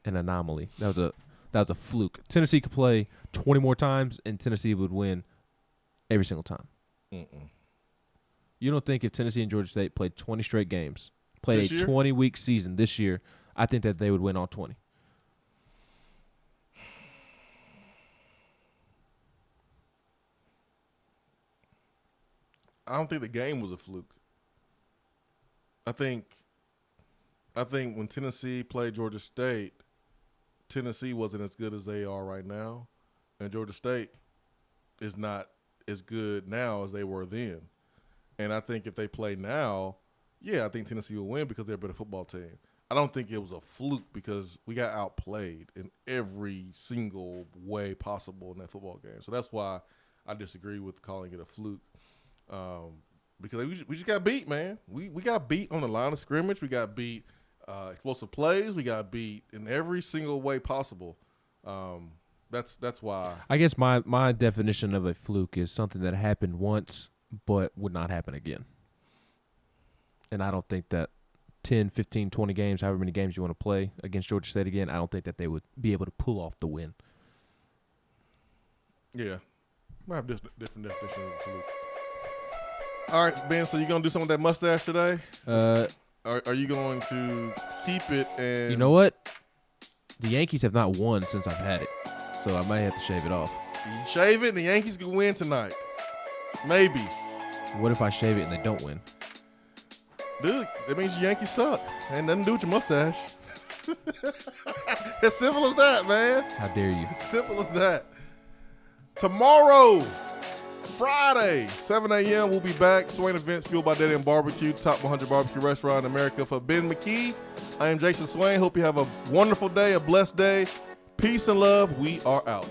anomaly. That was a fluke. Tennessee could play 20 more times and Tennessee would win every single time. Mm-mm. You don't think if Tennessee and Georgia State played 20 straight games, played this a year? 20-week season this year, I think that they would win all 20. I don't think the game was a fluke. I think when Tennessee played Georgia State, Tennessee wasn't as good as they are right now, and Georgia State is not as good now as they were then. And I think if they play now, I think Tennessee will win because they're a better football team. I don't think it was a fluke because we got outplayed in every single way possible in that football game. So that's why I disagree with calling it a fluke. Because we just got beat, man. We got beat on the line of scrimmage. We got beat explosive plays. We got beat in every single way possible. That's why. I guess my definition of a fluke is something that happened once but would not happen again. And I don't think that 10, 15, 20 games, however many games you want to play against Georgia State again, I don't think that they would be able to pull off the win. Yeah. Might have different definitions of fluke. All right, Ben, so you going to do something with that mustache today? Are you going to keep it and... You know what? The Yankees have not won since I've had it, so I might have to shave it off. You shave it and the Yankees can win tonight. Maybe. What if I shave it and they don't win? Dude, that means the Yankees suck. Ain't nothing to do with your mustache. As simple as that, man. How dare you? Simple as that. Tomorrow, Friday, 7 a.m., we'll be back. Swain Events fueled by Daddy and Barbecue, top 100 barbecue restaurant in America. For Ben McKee, I am Jason Swain. Hope you have a wonderful day, a blessed day. Peace and love. We are out.